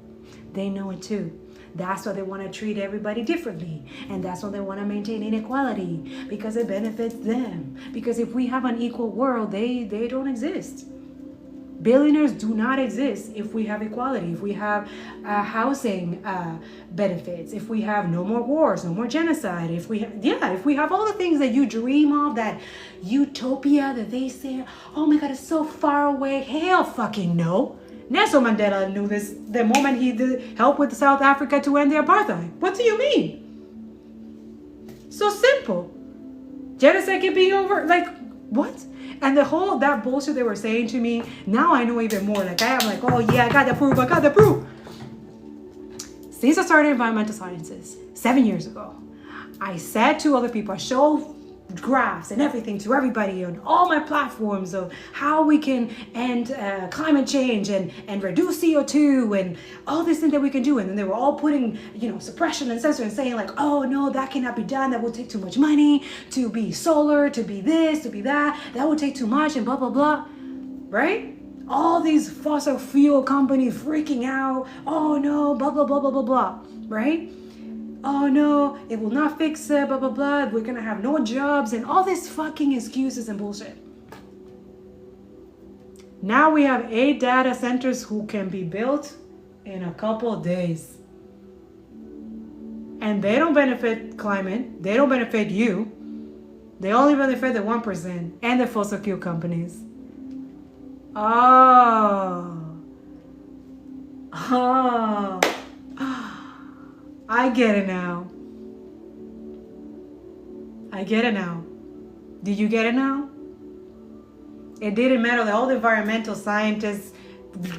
They know it too. That's why they want to treat everybody differently. And that's why they want to maintain inequality, because it benefits them. Because if we have an equal world, they don't exist. Billionaires do not exist if we have equality, if we have housing benefits, if we have no more wars, no more genocide, if we have all the things that you dream of, that utopia that they say, oh my God, it's so far away. Hell fucking no. Nelson Mandela knew this the moment he did help with South Africa to end the apartheid. What do you mean? So simple. Genocide can be over. Like, what? And the whole, that bullshit they were saying to me, now I know even more. Like, I am like, oh yeah, I got the proof. Since I started environmental sciences 7 years ago, I said to other people, I showed graphs and everything to everybody on all my platforms of how we can end climate change and reduce CO2 and all these things that we can do. And then they were all putting, suppression and censorship and saying like, oh no, that cannot be done. That will take too much money to be solar, to be this, to be that. That will take too much and blah, blah, blah. Right? All these fossil fuel companies freaking out. Oh no, blah, blah, blah, blah, blah, blah. Right? Oh no, it will not fix it, blah, blah, blah. We're going to have no jobs and all these fucking excuses and bullshit. Now we have 8 data centers who can be built in a couple of days. And they don't benefit climate. They don't benefit you. They only benefit the 1% and the fossil fuel companies. Oh. I get it now. Do you get it now? It didn't matter that all the environmental scientists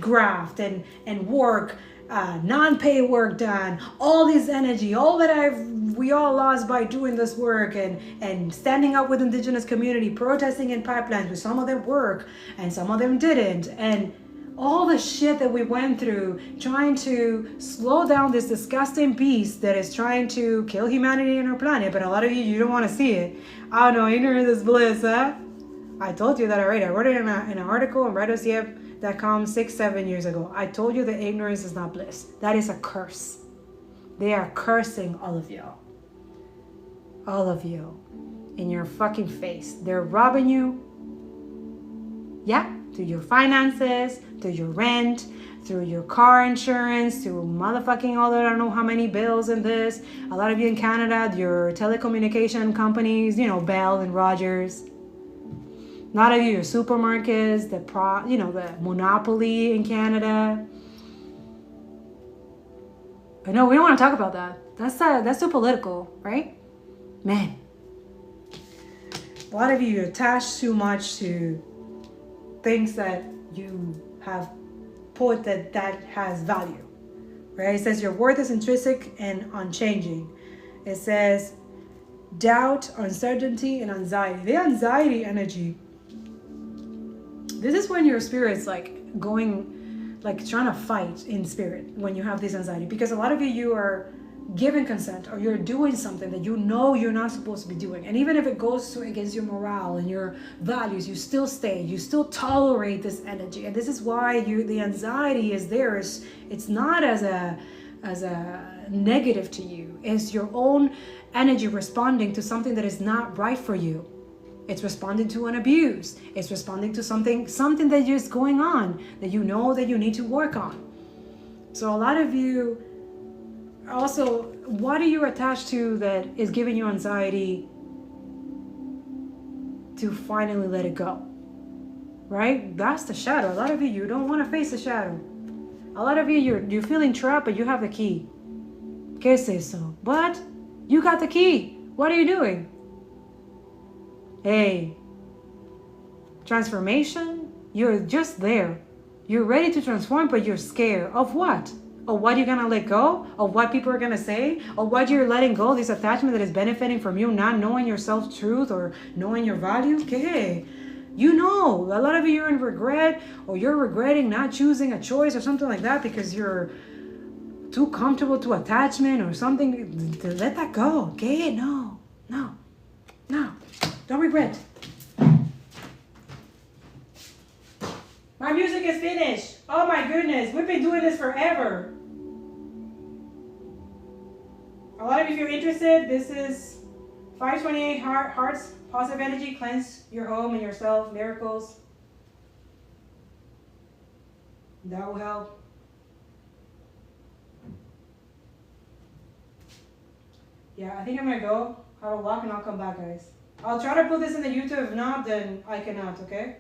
graft and work, non-paid work done, all this energy, all that we all lost by doing this work and standing up with indigenous community, protesting in pipelines, with some of them work and some of them didn't, and all the shit that we went through trying to slow down this disgusting beast that is trying to kill humanity and our planet. But a lot of you don't want to see it. I don't know, ignorance is bliss, huh? I told you that already. I wrote it in an article on RadioCF.com 6-7 years ago. I told you that ignorance is not bliss. That is a curse. They are cursing all of you. All of you. In your fucking face. They're robbing you. Yeah. Through your finances, through your rent, through your car insurance, through motherfucking all the I don't know how many bills and this. A lot of you in Canada, your telecommunication companies, Bell and Rogers. A lot of you, your supermarkets, the monopoly in Canada. But no, we don't want to talk about that. That's too political, right? Man. A lot of you attach too much to things that you have put that has value, right? It says your worth is intrinsic and unchanging. It says doubt, uncertainty, and anxiety. The anxiety energy, this is when your spirit's like going, like trying to fight in spirit when you have this anxiety, because a lot of you are giving consent or you're doing something that you're not supposed to be doing, and even if it goes against your morale and your values, you still stay, you still tolerate this energy. And this is why the anxiety is there. It's not as a negative to you. It's your own energy responding to something that is not right for you. It's responding to an abuse. It's responding to something that is going on that you know that you need to work on. So a lot of you also, what are you attached to that is giving you anxiety to finally let it go? Right? That's the shadow. A lot of you don't want to face the shadow. A lot of you're feeling trapped, but you have the key. ¿Qué es eso? But you got the key. What are you doing? Hey, transformation? You're just there. You're ready to transform, but you're scared. Of what? Of what you're gonna let go? Of what people are gonna say? Of what you're letting go? This attachment that is benefiting from you not knowing your self-truth or knowing your values? Okay. You know, a lot of you are in regret, or you're regretting not choosing a choice or something like that because you're too comfortable to attachment or something. Let that go, okay? No. Don't regret. My music is finished. Oh my goodness, we've been doing this forever. A lot of you, if you're interested, this is 528 hearts. Positive energy, cleanse your home and yourself, miracles. That will help. Yeah, I think I'm gonna go have a walk and I'll come back, guys. I'll try to put this in the YouTube. If not, then I cannot, okay?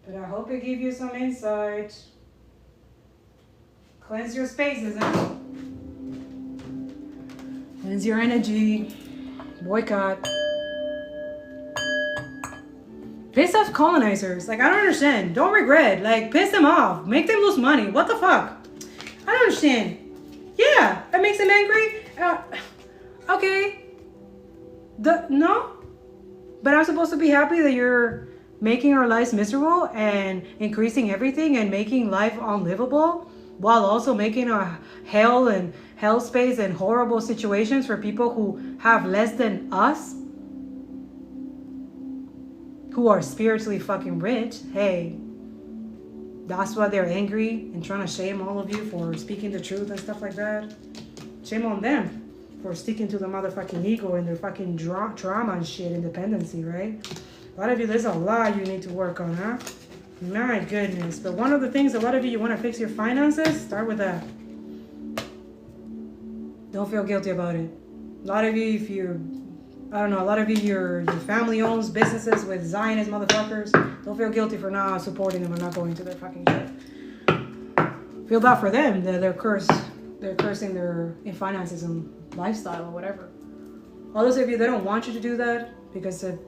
But I hope it gives you some insight. Cleanse your spaces, huh? Cleanse your energy. Boycott. Piss off colonizers. Like, I don't understand. Don't regret. Like, piss them off. Make them lose money. What the fuck? I don't understand. Yeah, that makes them angry. Okay. No? But I'm supposed to be happy that you're making our lives miserable and increasing everything and making life unlivable while also making a hell space and horrible situations for people who have less than us, who are spiritually fucking rich. Hey, that's why they're angry and trying to shame all of you for speaking the truth and stuff like that. Shame on them for sticking to the motherfucking ego and their fucking trauma and shit, independency, right? A lot of you, there's a lot you need to work on, huh? My goodness. But one of the things, a lot of you want to fix your finances, start with that. Don't feel guilty about it. A lot of you, if you're, I don't know, a lot of you, your family owns businesses with Zionist motherfuckers. Don't feel guilty for not supporting them or not going to their fucking shit. Feel bad for them that they're cursing their finances and lifestyle or whatever. All those of you that don't want you to do that because it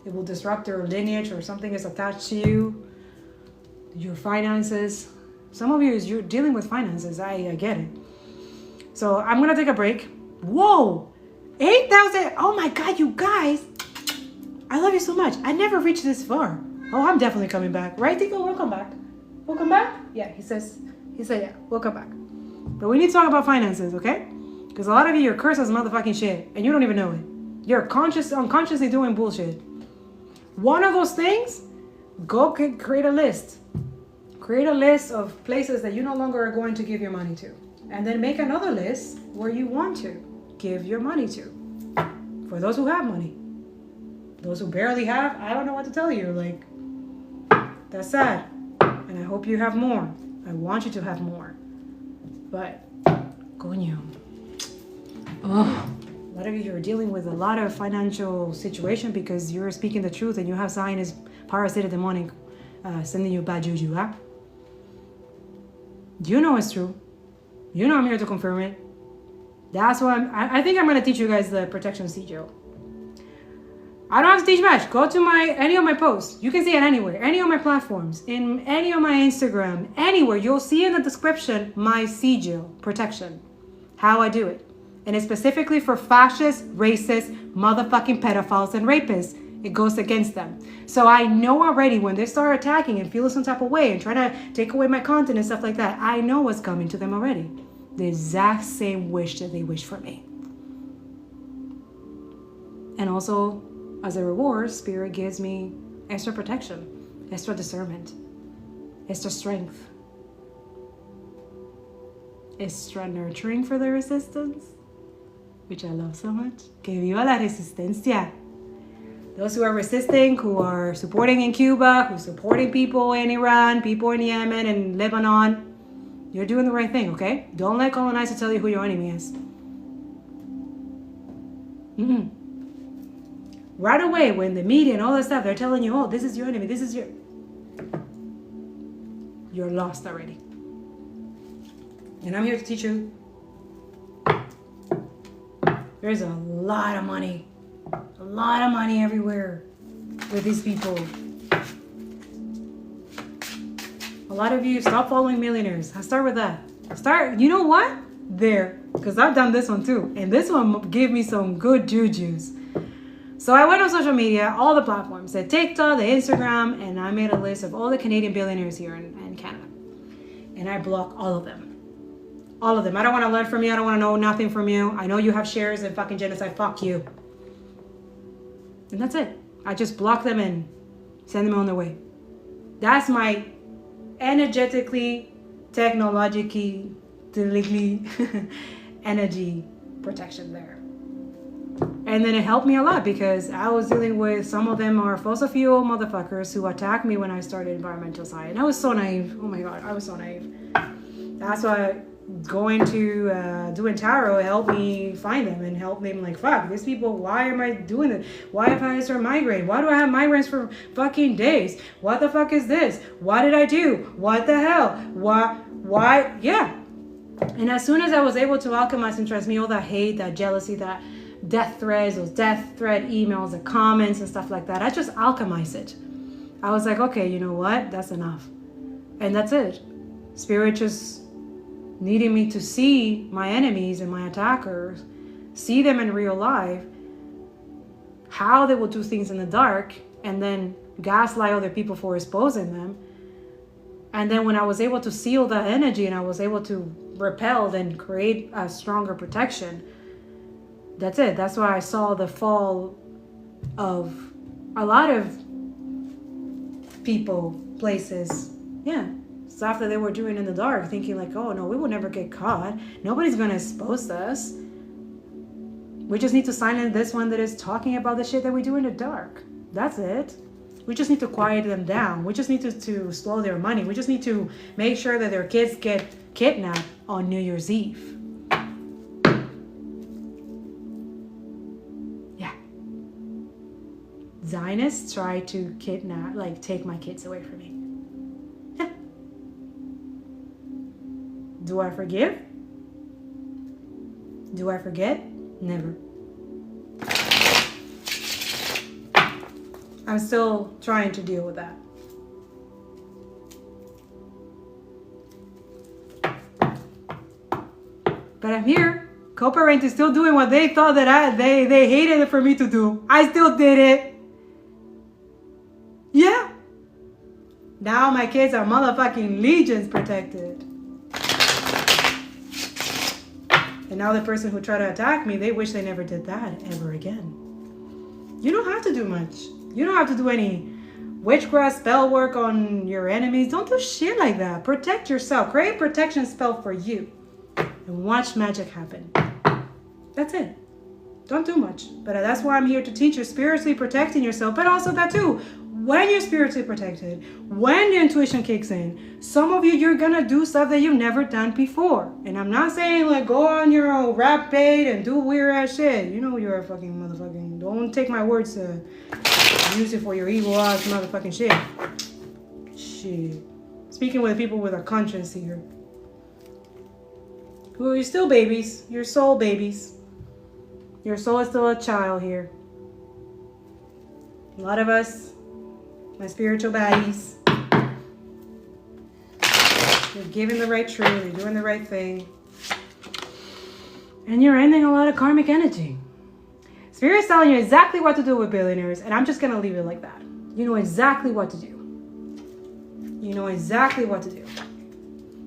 will disrupt their lineage or something is attached to you, your finances. Some of you, you're dealing with finances. I get it. So I'm going to take a break. Whoa! 8,000! Oh my God, you guys! I love you so much. I never reached this far. Oh, I'm definitely coming back. Right, Tico? We'll come back. We'll come back? Yeah, he said, yeah, we'll come back. But we need to talk about finances, okay? Because a lot of you are cursed as motherfucking shit, and you don't even know it. You're unconsciously doing bullshit. One of those things, go create a list. Create a list of places that you no longer are going to give your money to. And then make another list where you want to give your money to. For those who have money. Those who barely have, I don't know what to tell you. Like, that's sad. And I hope you have more. I want you to have more. But, coño. Oh, a lot of you are dealing with a lot of financial situation because you're speaking the truth and you have Zionist parasitic demonic sending you bad juju, huh? You know it's true. You know I'm here to confirm it. That's why I think I'm going to teach you guys the protection sigil. I don't have to teach much. Go to any of my posts. You can see it anywhere. Any of my platforms. In any of my Instagram. Anywhere. You'll see in the description my sigil protection. How I do it. And it's specifically for fascist, racist, motherfucking pedophiles and rapists. It goes against them. So I know already when they start attacking and feel some type of way and try to take away my content and stuff like that, I know what's coming to them already. The exact same wish that they wish for me. And also, as a reward, Spirit gives me extra protection, extra discernment, extra strength, extra nurturing for the resistance, which I love so much. Que viva la resistencia. Those who are resisting, who are supporting in Cuba, who are supporting people in Iran, people in Yemen and Lebanon, you're doing the right thing, okay? Don't let colonizers tell you who your enemy is. Right away, when the media and all that stuff, they're telling you, oh, this is your enemy, this is your... You're lost already. And I'm here to teach you. There's a lot of money. A lot of money everywhere with these people. A lot of you stop following millionaires. I'll start with that. You know what? There. Because I've done this one too. And this one gave me some good jujus. So I went on social media, all the platforms, the TikTok, the Instagram, and I made a list of all the Canadian billionaires here in Canada. And I block all of them. All of them. I don't want to learn from you. I don't want to know nothing from you. I know you have shares in fucking genocide. Fuck you. And that's it. I just block them and send them on their way. That's my energetically, technologically, energy protection there. And then it helped me a lot because I was dealing with some of them are fossil fuel motherfuckers who attacked me when I started environmental science. And I was so naive. Oh my God, I was so naive. That's why going to doing tarot helped me find them and help them like, fuck, these people, why am I doing this? Why have I started migraine? Why do I have migraines for fucking days? What the fuck is this? What did I do? What the hell? Why? Yeah. And as soon as I was able to alchemize and transmute all that hate, that jealousy, that death threads, those death thread emails, the comments and stuff like that, I just alchemized it. I was like, okay, you know what? That's enough. And that's it. Spirit just needing me to see my enemies and my attackers, see them in real life, how they will do things in the dark, and then gaslight other people for exposing them. And then when I was able to seal that energy and I was able to repel and create a stronger protection, that's it. That's why I saw the fall of a lot of people, places, stuff that they were doing in the dark, thinking like, oh no, we will never get caught. Nobody's going to expose us. We just need to silence this one that is talking about the shit that we do in the dark. That's it. We just need to quiet them down. We just need to slow their money. We just need to make sure that their kids get kidnapped on New Year's Eve. Zionists try to kidnap, take my kids away from me. Yeah. Do I forgive? Do I forget? Never. I'm still trying to deal with that. But I'm here. Co-parent is still doing what they thought that they hated it for me to do. I still did it. Yeah. Now my kids are motherfucking legions protected. And now the person who tried to attack me, they wish they never did that ever again. You don't have to do much. You don't have to do any witchcraft spell work on your enemies. Don't do shit like that. Protect yourself. Create a protection spell for you. And watch magic happen. That's it. Don't do much. But that's why I'm here to teach you spiritually protecting yourself. But also that too. When you're spiritually protected, when your intuition kicks in, some of you, you're going to do stuff that you've never done before. And I'm not saying like go on your own rap bait and do weird ass shit. You know you're a fucking motherfucking, don't take my words to use it for your evil ass motherfucking shit. Shit. Speaking with people with a conscience here. Well, you're still babies. You're soul babies. Your soul is still a child here. A lot of us, my spiritual baddies, you're giving the right truth, you're doing the right thing, and you're ending a lot of karmic energy. Spirit's telling you exactly what to do with billionaires, and I'm just going to leave it like that. You know exactly what to do. You know exactly what to do.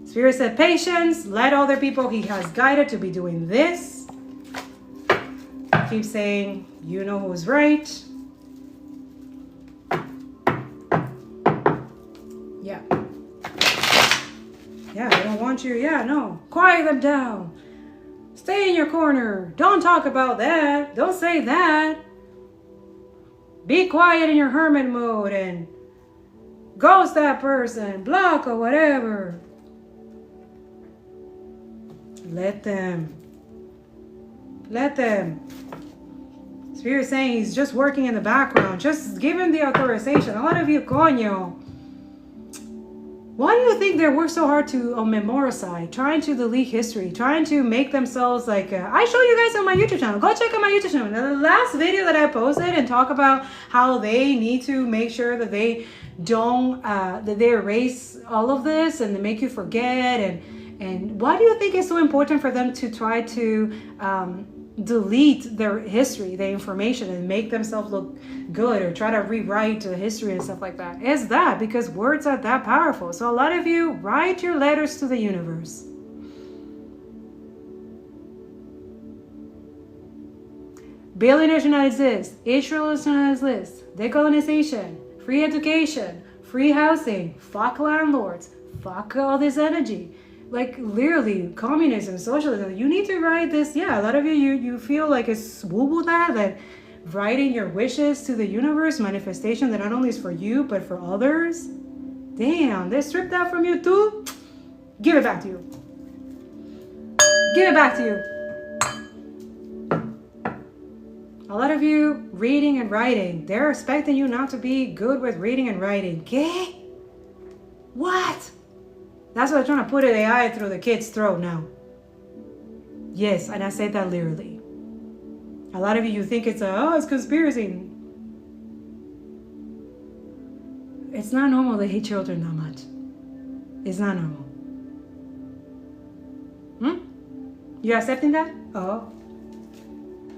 Spirit said patience, let other people he has guided to be doing this. Keep saying, you know who's right. Yeah, I don't want you. Yeah, no. Quiet them down. Stay in your corner. Don't talk about that. Don't say that. Be quiet in your hermit mode and ghost that person, block or whatever. Let them. Let them. Spirit saying he's just working in the background. Just give him the authorization. A lot of you, coño. Why do you think they work so hard to memorize, trying to delete history, trying to make themselves like, I show you guys on my YouTube channel. Go check out my YouTube channel. Now, the last video that I posted and talk about how they need to make sure that they don't, that they erase all of this and they make you forget. And why do you think it's so important for them to try to delete their history, their information, and make themselves look good or try to rewrite the history and stuff like that? It's that because words are that powerful. So a lot of you write your letters to the universe. Billionaires should not exist. Israel should not exist. Decolonization, free education, free housing, fuck landlords, fuck all this energy. Like literally communism, socialism, you need to write this. Yeah, a lot of you feel like it's woo-woo that writing your wishes to the universe, manifestation that not only is for you but for others. Damn, they stripped that from you too. Give it back to you. Give it back to you. A lot of you reading and writing, they're expecting you not to be good with reading and writing. ¿Qué? What? That's what I'm trying to put an AI through the kid's throat now. Yes, and I said that literally. A lot of you think it's it's conspiracy. It's not normal to hate children that much. It's not normal. You accepting that? Oh,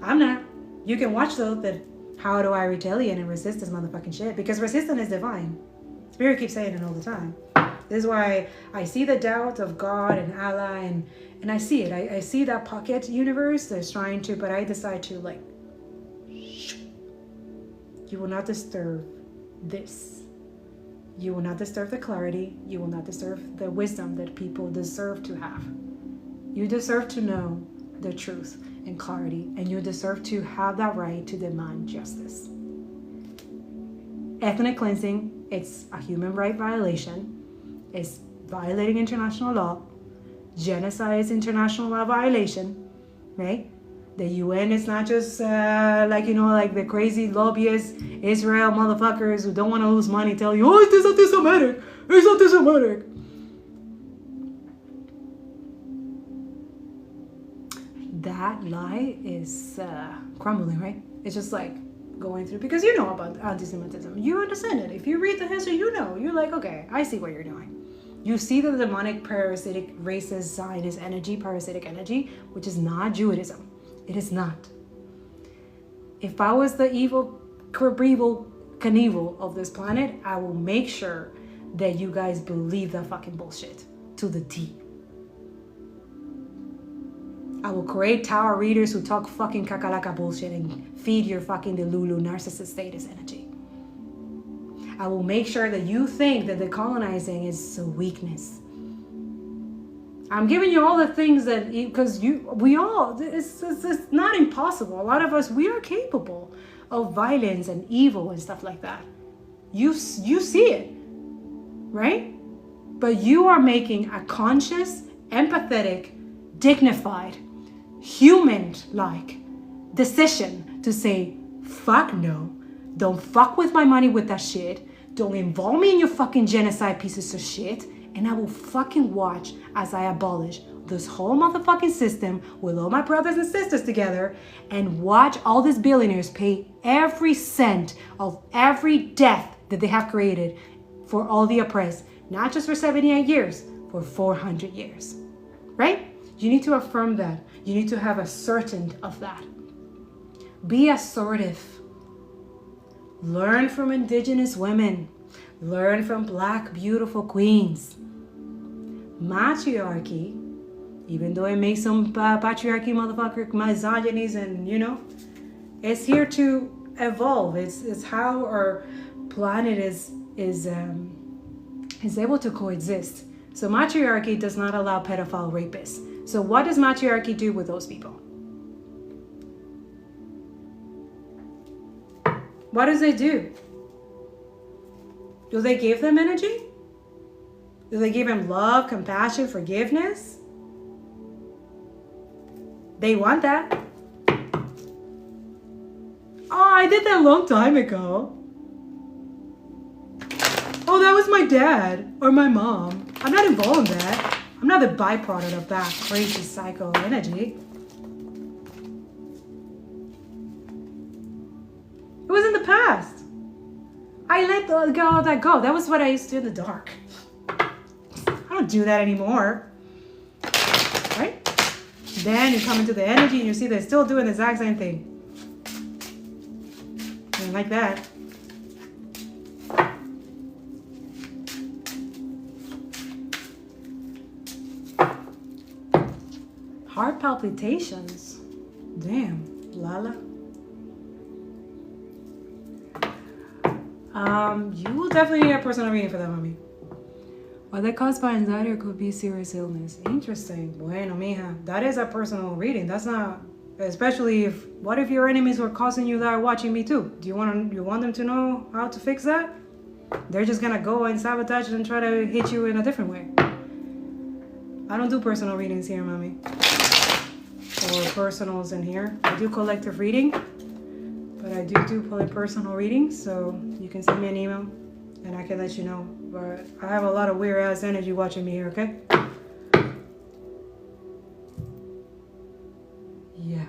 I'm not. You can watch though that how do I retaliate and resist this motherfucking shit? Because resistance is divine. Spirit keeps saying it all the time. This is why I see the doubt of God and Allah and I see it. I see that pocket universe that's trying to, but I decide to like, you will not disturb this. You will not disturb the clarity. You will not disturb the wisdom that people deserve to have. You deserve to know the truth and clarity, and you deserve to have that right to demand justice. Ethnic cleansing, it's a human right violation. It's violating international law. Genocide is international law violation, right? The UN is not just like the crazy lobbyists, Israel motherfuckers who don't want to lose money tell you, oh, it's anti-Semitic, it's anti-Semitic. That lie is crumbling, right? It's just like going through, because you know about anti-Semitism. You understand it. If you read the history, you know. You're like, okay, I see what you're doing. You see the demonic, parasitic, racist, Zionist energy, parasitic energy, which is not Judaism. It is not. If I was the evil Knievel of this planet, I will make sure that you guys believe that fucking bullshit to the T. I will create tower readers who talk fucking kakalaka bullshit and feed your fucking delulu narcissist status energy. I will make sure that you think that the colonizing is a weakness. I'm giving you all the things that, because it's not impossible. A lot of us, we are capable of violence and evil and stuff like that. You see it, right? But you are making a conscious, empathetic, dignified, human-like decision to say, fuck no. Don't fuck with my money with that shit. Don't involve me in your fucking genocide pieces of shit. And I will fucking watch as I abolish this whole motherfucking system with all my brothers and sisters together and watch all these billionaires pay every cent of every death that they have created for all the oppressed. Not just for 78 years, for 400 years. Right? You need to affirm that. You need to have a certainty of that. Be assertive. Learn from indigenous women. Learn from black, beautiful queens. Matriarchy, even though it makes some patriarchy motherfucker misogynies and it's here to evolve. It's how our planet is able to coexist. So matriarchy does not allow pedophile rapists. So what does matriarchy do with those people? What does it do? Do they give them energy? Do they give them love, compassion, forgiveness? They want that. Oh, I did that a long time ago. Oh, that was my dad or my mom. I'm not involved in that. I'm not the byproduct of that crazy psycho energy. It was in the past. I let all that go. That was what I used to do in the dark. I don't do that anymore. Right? Then you come into the energy and you see they're still doing the exact same thing. And like that. Heart palpitations. Damn, Lala. You will definitely need a personal reading for that, mommy. Well, that caused by anxiety or could be serious illness. Interesting. Bueno, mija. That is a personal reading. That's not, especially if, what if your enemies were causing you that watching me too? Do you want them to know how to fix that? They're just gonna go and sabotage it and try to hit you in a different way. I don't do personal readings here, mommy. Or personals in here. I do collective reading, but I do personal readings, so you can send me an email and I can let you know. But I have a lot of weird ass energy watching me here, okay? Yeah.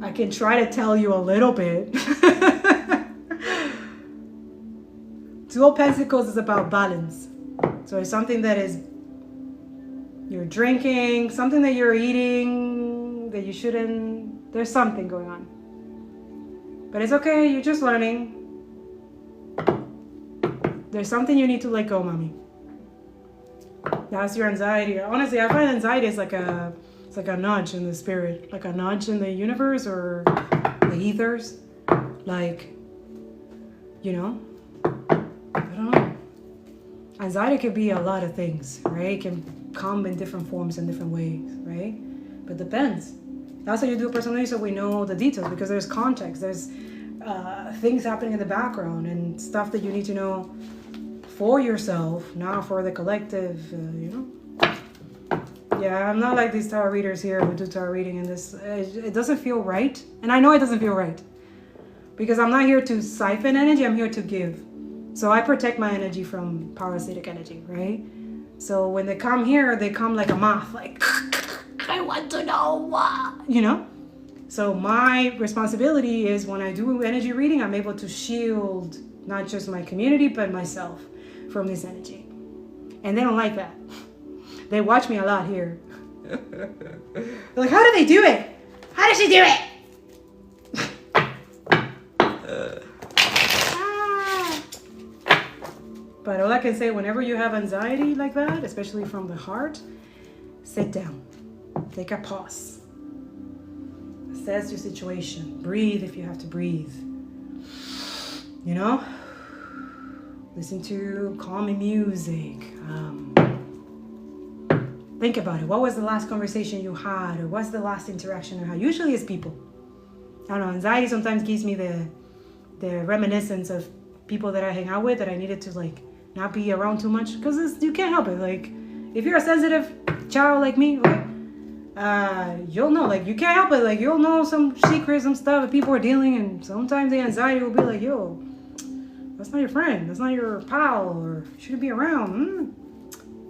I can try to tell you a little bit. Two of Pentacles is about balance. So it's something that is you're drinking, something that you're eating that you shouldn't. There's something going on. But it's okay, you're just learning. There's something you need to let go, mommy. That's your anxiety. Honestly, I find anxiety is like a nudge in the spirit, like a nudge in the universe or the ethers. Like, you know, I don't know. Anxiety could be a lot of things, right? It can come in different forms in different ways, right? But depends. That's how you do it personally, so we know the details, because there's context, there's things happening in the background and stuff that you need to know for yourself, not for the collective, you know? Yeah, I'm not like these tarot readers here who do tarot reading in this. It doesn't feel right. And I know it doesn't feel right. Because I'm not here to siphon energy, I'm here to give. So I protect my energy from parasitic energy, right? So when they come here, they come like a moth, like, I want to know what, you know? So my responsibility is when I do energy reading, I'm able to shield not just my community, but myself from this energy. And they don't like that. They watch me a lot here. They're like, how do they do it? How does she do it? But all I can say, whenever you have anxiety like that, especially from the heart, sit down. Take a pause. Assess your situation. Breathe if you have to breathe. You know? Listen to calming music. Think about it. What was the last conversation you had? Or what's the last interaction you had? Usually it's people. I don't know. Anxiety sometimes gives me the reminiscence of people that I hang out with that I needed to like not be around too much, because you can't help it. Like, if you're a sensitive child like me, right, you'll know, like, you can't help it. Like, you'll know some secrets, some stuff that people are dealing, and sometimes the anxiety will be like, yo, that's not your friend, that's not your pal, or shouldn't be around.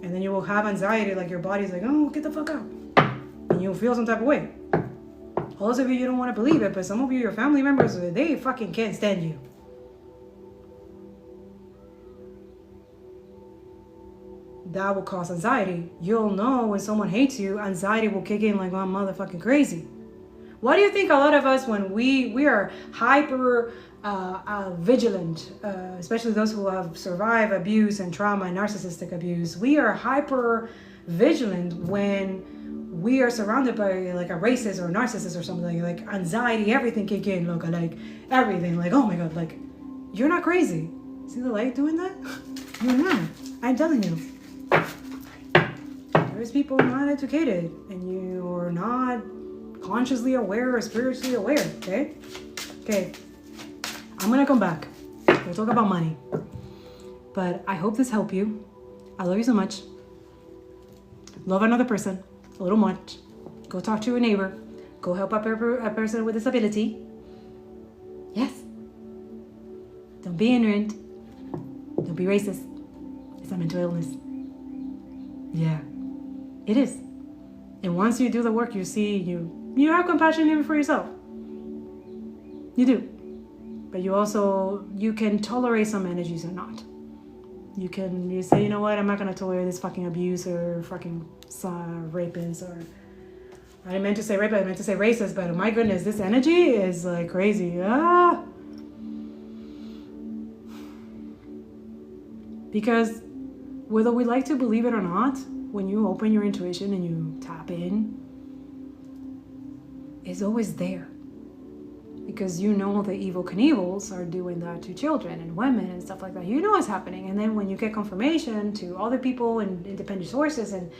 And then you will have anxiety, like your body's like, oh, get the fuck out. And you'll feel some type of way. Most of you don't want to believe it, but some of you, your family members, they fucking can't stand you. That will cause anxiety. You'll know when someone hates you, anxiety will kick in like, I'm motherfucking crazy. What do you think a lot of us, when we are hyper vigilant, especially those who have survived abuse and trauma and narcissistic abuse, we are hyper vigilant when we are surrounded by like a racist or narcissist or something, like anxiety, everything kick in, look, like everything, like, oh my God, like, you're not crazy. See the light doing that? You're not. I'm telling you. There's people not educated and you're not consciously aware or spiritually aware, okay? Okay, I'm gonna come back. We'll talk about money. But I hope this helped you. I love you so much. Love another person a little much. Go talk to your neighbor. Go help a person with disability. Yes. Don't Don't be ignorant. Don't be racist. It's a mental illness. Yeah, it is. And once you do the work, you see you have compassion even for yourself. You do. But you can tolerate some energies or not. You say, you know what, I'm not going to tolerate this fucking abuse or fucking rapist, or I didn't meant to say rapist, I meant to say racist, but my goodness, this energy is like crazy. Because whether we like to believe it or not, when you open your intuition and you tap in, it's always there. Because you know the evil Knievels are doing that to children and women and stuff like that. You know what's happening. And then when you get confirmation to other people and independent sources and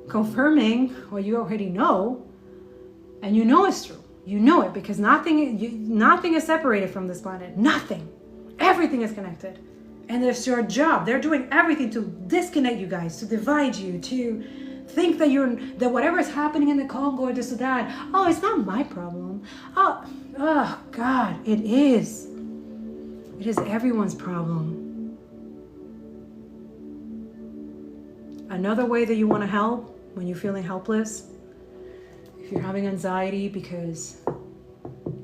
confirming what you already know, and you know it's true. You know it because nothing is separated from this planet. Nothing. Everything is connected. And it's your job. They're doing everything to disconnect you guys, to divide you, to think that whatever is happening in the Congo or this or that, oh, it's not my problem. Oh God, it is. It is everyone's problem. Another way that you want to help when you're feeling helpless, if you're having anxiety because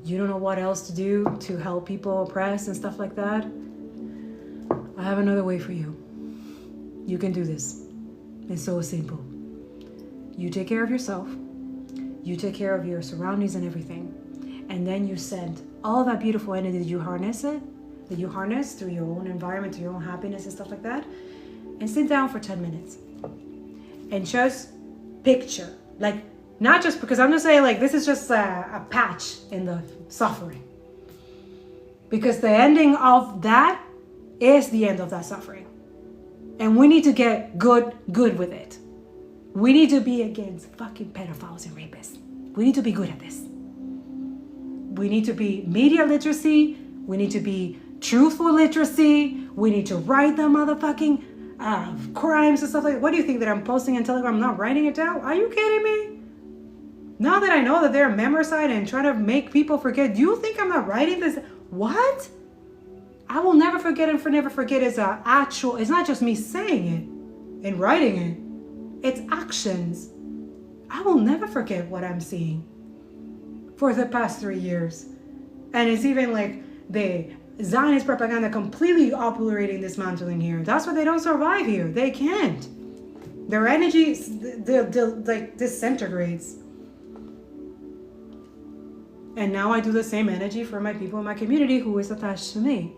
you don't know what else to do to help people oppressed and stuff like that, I have another way for you. You can do this. It's so simple. You take care of yourself. You take care of your surroundings and everything. And then you send all that beautiful energy that you harness through your own environment, through your own happiness and stuff like that. And sit down for 10 minutes. And just picture, like, not just because I'm just saying, like, this is just a patch in the suffering. Because the ending of that is the end of that suffering. And we need to get good with it. We need to be against fucking pedophiles and rapists. We need to be good at this. We need to be media literacy. We need to be truthful literacy. We need to write the motherfucking crimes and stuff like that. What do you think, that I'm posting on Telegram, I'm not writing it down? Are you kidding me? Now that I know that they're memoricide and trying to make people forget, do you think I'm not writing this? What? I will never forget, and never forget is it's not just me saying it and writing it. It's actions. I will never forget what I'm seeing for the past 3 years. And it's even like the Zionist propaganda completely obliterating, dismantling here. That's why they don't survive here. They can't. Their energy like disintegrates. And now I do the same energy for my people in my community who is attached to me.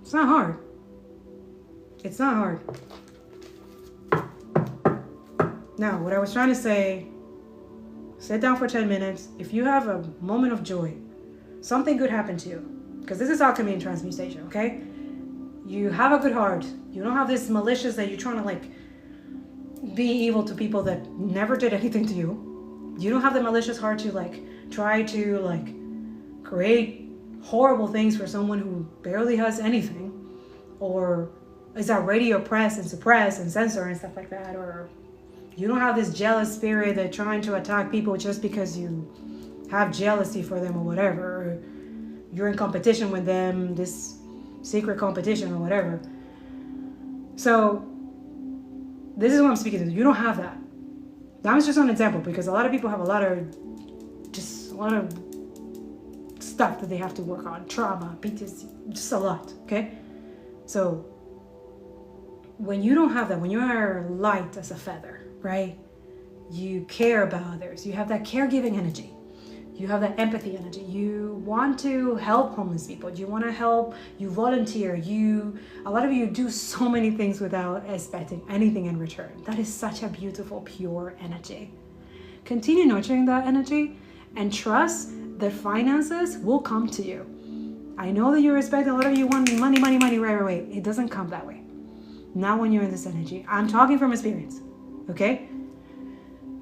It's not hard. It's not hard. Now, what I was trying to say, sit down for 10 minutes. If you have a moment of joy, something good happened to you. Because this is alchemy and transmutation, okay? You have a good heart. You don't have this malicious that you're trying to, like, be evil to people that never did anything to you. You don't have the malicious heart to, like, try to, like, create horrible things for someone who barely has anything, or is already oppressed and suppressed and censor and stuff like that, or you don't have this jealous spirit that trying to attack people just because you have jealousy for them or whatever, or you're in competition with them, this secret competition or whatever. So this is what I'm speaking to. You don't have that. That was just an example, because a lot of people have a lot of stuff that they have to work on, trauma, PTSD, just a lot, okay? So when you don't have that, when you are light as a feather, right? You care about others. You have that caregiving energy. You have that empathy energy. You want to help homeless people. You want to help. You volunteer. A lot of you do so many things without expecting anything in return. That is such a beautiful, pure energy. Continue nurturing that energy and trust that finances will come to you. I know that you're expecting, a lot of you want money right away. It doesn't come that way. Not when you're in this energy. I'm talking from experience, okay?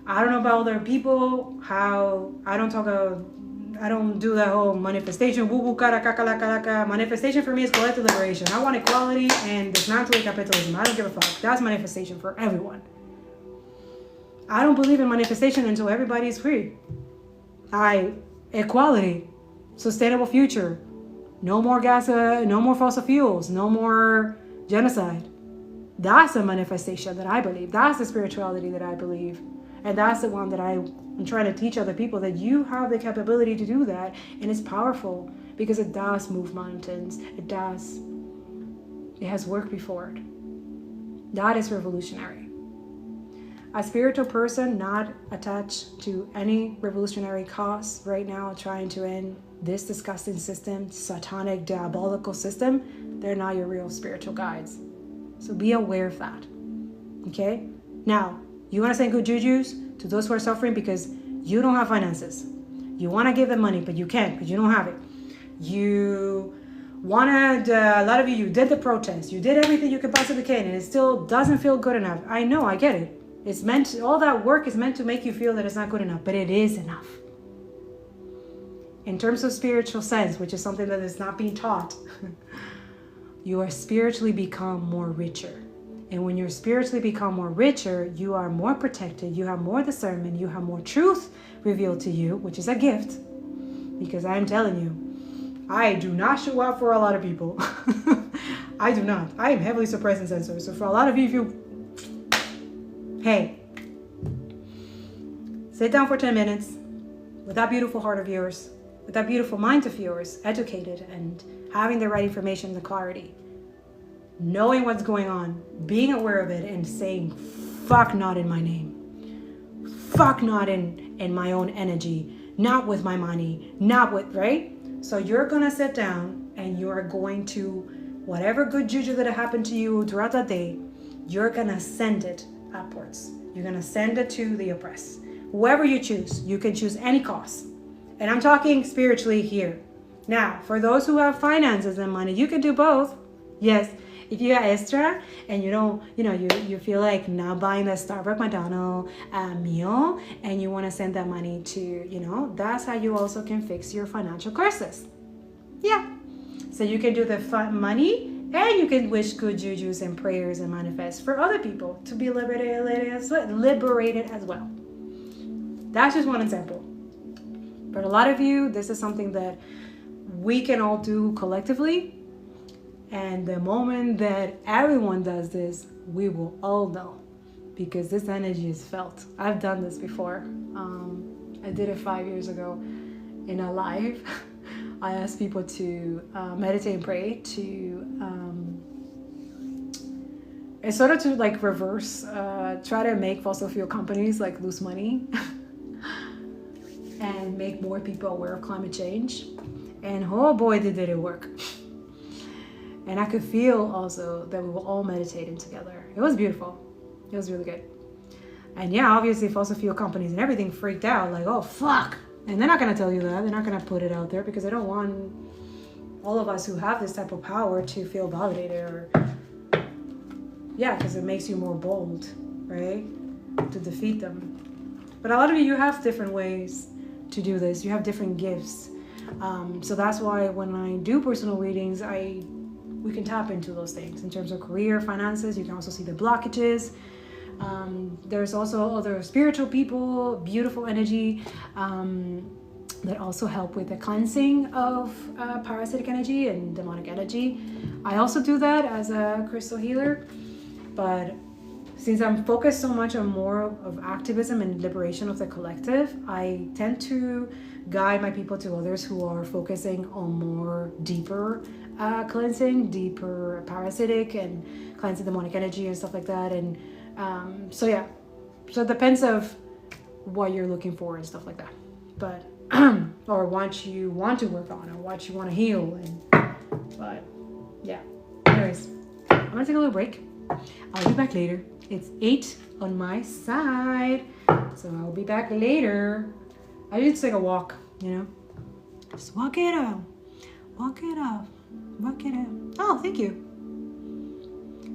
I don't know about other people, how I don't do that whole manifestation, woo woo kara kaka la kara. Manifestation for me is collective liberation. I want equality and dismantling capitalism. I don't give a fuck. That's manifestation for everyone. I don't believe in manifestation until everybody is free. Equality, sustainable future, No more gas, no more fossil fuels, no more genocide. That's a manifestation that I believe. That's the spirituality that I believe. And that's the one that I'm trying to teach other people, that you have the capability to do that. And it's powerful because it does move mountains. It does. It has worked before. That is revolutionary. A spiritual person not attached to any revolutionary cause right now, trying to end this disgusting system, satanic, diabolical system, they're not your real spiritual guides. So be aware of that. Okay? Now, you want to send good jujus to those who are suffering because you don't have finances. You want to give them money, but you can't because you don't have it. You wanted, a lot of you did the protest. You did everything you could possibly can, and it still doesn't feel good enough. I know, I get it. It's meant, all that work is meant to make you feel that it's not good enough, but it is enough. In terms of spiritual sense, which is something that is not being taught, you are spiritually become more richer. And when you're spiritually become more richer, you are more protected, you have more discernment, you have more truth revealed to you, which is a gift. Because I'm telling you, I do not show up for a lot of people. I do not. I am heavily suppressed and censored. So for a lot of you, hey, sit down for 10 minutes with that beautiful heart of yours, with that beautiful mind of yours, educated and having the right information, the clarity, knowing what's going on, being aware of it, and saying, fuck not in my name. Fuck not in my own energy, not with my money, not with, right? So you're going to sit down and you are going to, whatever good juju that happened to you throughout that day, you're going to send it upwards. You're going to send it to the oppressed. Whoever you choose, you can choose any cause. And I'm talking spiritually here. Now, for those who have finances and money, you can do both. Yes, if you got extra and you don't, you feel like not buying the Starbucks McDonald's meal and you want to send that money to, that's how you also can fix your financial crisis. Yeah. So you can do the money and you can wish good jujus and prayers and manifest for other people to be liberated as well. That's just one example. But a lot of you, this is something that we can all do collectively. And the moment that everyone does this, we will all know, because this energy is felt. I've done this before. I did it 5 years ago in a live. I asked people to meditate and pray it's sort of to like reverse, try to make fossil fuel companies like lose money and make more people aware of climate change. And oh boy, did it work. And I could feel also that we were all meditating together. It was beautiful. It was really good. And yeah, obviously fossil fuel companies and everything freaked out, like, oh, fuck. And they're not going to tell you that. They're not going to put it out there because they don't want all of us who have this type of power to feel validated or, yeah, because it makes you more bold, right? To defeat them. But a lot of you have different ways to do this. You have different gifts. So that's why when I do personal readings, we can tap into those things in terms of career, finances. You can also see the blockages. There's also other spiritual people, beautiful energy that also help with the cleansing of parasitic energy and demonic energy. I also do that as a crystal healer, but since I'm focused so much on more of activism and liberation of the collective, I tend to guide my people to others who are focusing on more deeper cleansing, deeper parasitic and cleansing demonic energy and stuff like that. And so it depends of what you're looking for and stuff like that, but or what you want to work on or what you want to heal. But yeah, anyways, I'm gonna take a little break. I'll be back later. It's 8 on my side, so I'll be back later. I just take a walk, just walk it up, walk it up, walk it up. Oh, thank you.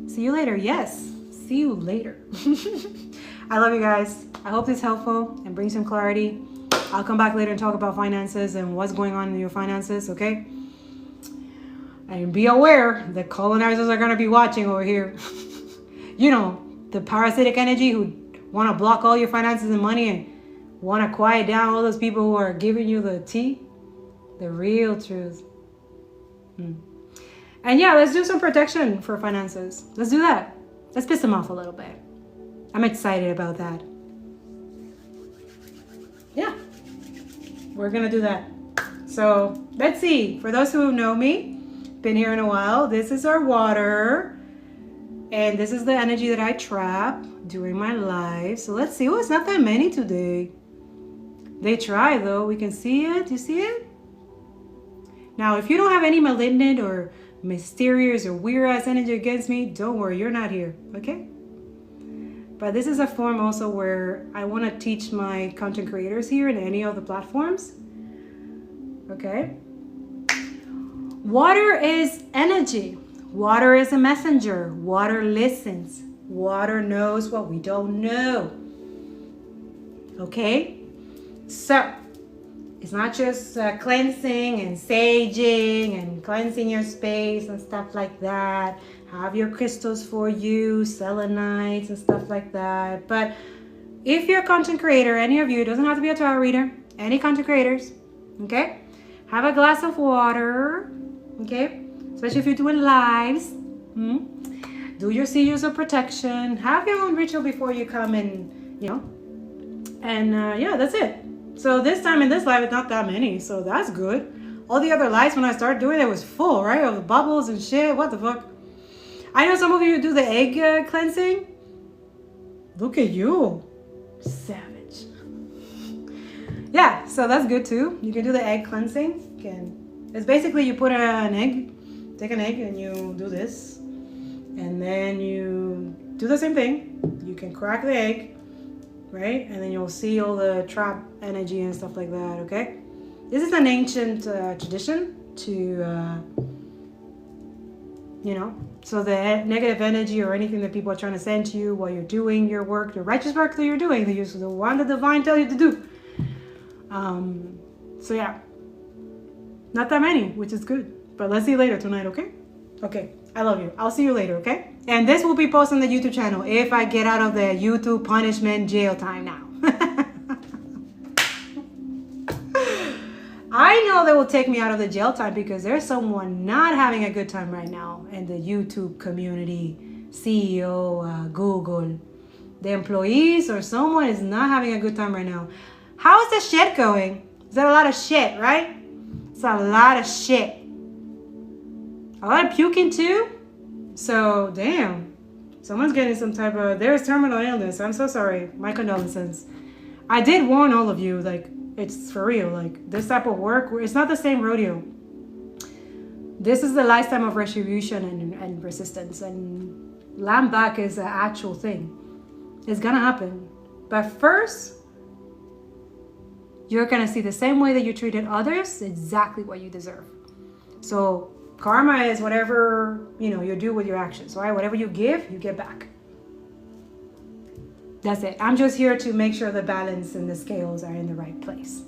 See you later. Yes, see you later. I love you guys. I hope this is helpful and brings some clarity. I'll come back later and talk about finances and what's going on in your finances, okay? And be aware that colonizers are going to be watching over here. The parasitic energy who want to block all your finances and money and want to quiet down all those people who are giving you the tea, the real truth. And yeah, let's do some protection for finances. Let's do that. Let's piss them off a little bit. I'm excited about that. Yeah, we're gonna do that. So let's see. For those who know me, been here in a while, this is our water. And this is the energy that I trap during my life. So let's see. Oh, it's not that many today. They try though. We can see it. You see it? Now, if you don't have any malignant or mysterious or weird ass energy against me, don't worry. You're not here. Okay? But this is a form also where I want to teach my content creators here in any of the platforms. Okay? Water is energy. Water is a messenger. Water listens. Water knows what we don't know. Okay? So, it's not just cleansing and saging and cleansing your space and stuff like that. Have your crystals for you, selenites and stuff like that. But if you're a content creator, any of you, it doesn't have to be a tarot reader, any content creators, okay? Have a glass of water, okay? Especially if you're doing lives. Do your seals of protection. Have your own ritual before you come and, you know. And yeah, that's it. So this time in this live, it's not that many. So that's good. All the other lives when I started doing it was full, right? Of the bubbles and shit. What the fuck? I know some of you do the egg cleansing. Look at you. Savage. Yeah, so that's good too. You can do the egg cleansing. It's basically you put an egg, take an egg and you do this. And then you do the same thing. You can crack the egg, right? And then you'll see all the trap energy and stuff like that, okay? This is an ancient tradition to, you know, so the negative energy or anything that people are trying to send to you while you're doing your work, the righteous work that you're doing, the one the divine tell you to do. So yeah, not that many, which is good. But let's see you later tonight, okay? Okay, I love you. I'll see you later, okay? And this will be posted on the YouTube channel if I get out of the YouTube punishment jail time now. I know they will take me out of the jail time because there's someone not having a good time right now in the YouTube community, CEO, Google. The employees or someone is not having a good time right now. How is the shit going? Is that a lot of shit, right? It's a lot of shit. A lot of puking too? So, damn. Someone's getting some type of... There's terminal illness. I'm so sorry. My condolences. I did warn all of you, like, it's for real. Like, this type of work, it's not the same rodeo. This is the lifetime of retribution and resistance. And lamb back is an actual thing. It's gonna happen. But first, you're gonna see the same way that you treated others, exactly what you deserve. So, karma is whatever, you know, you do with your actions, right? Whatever you give, you get back. That's it. I'm just here to make sure the balance and the scales are in the right place.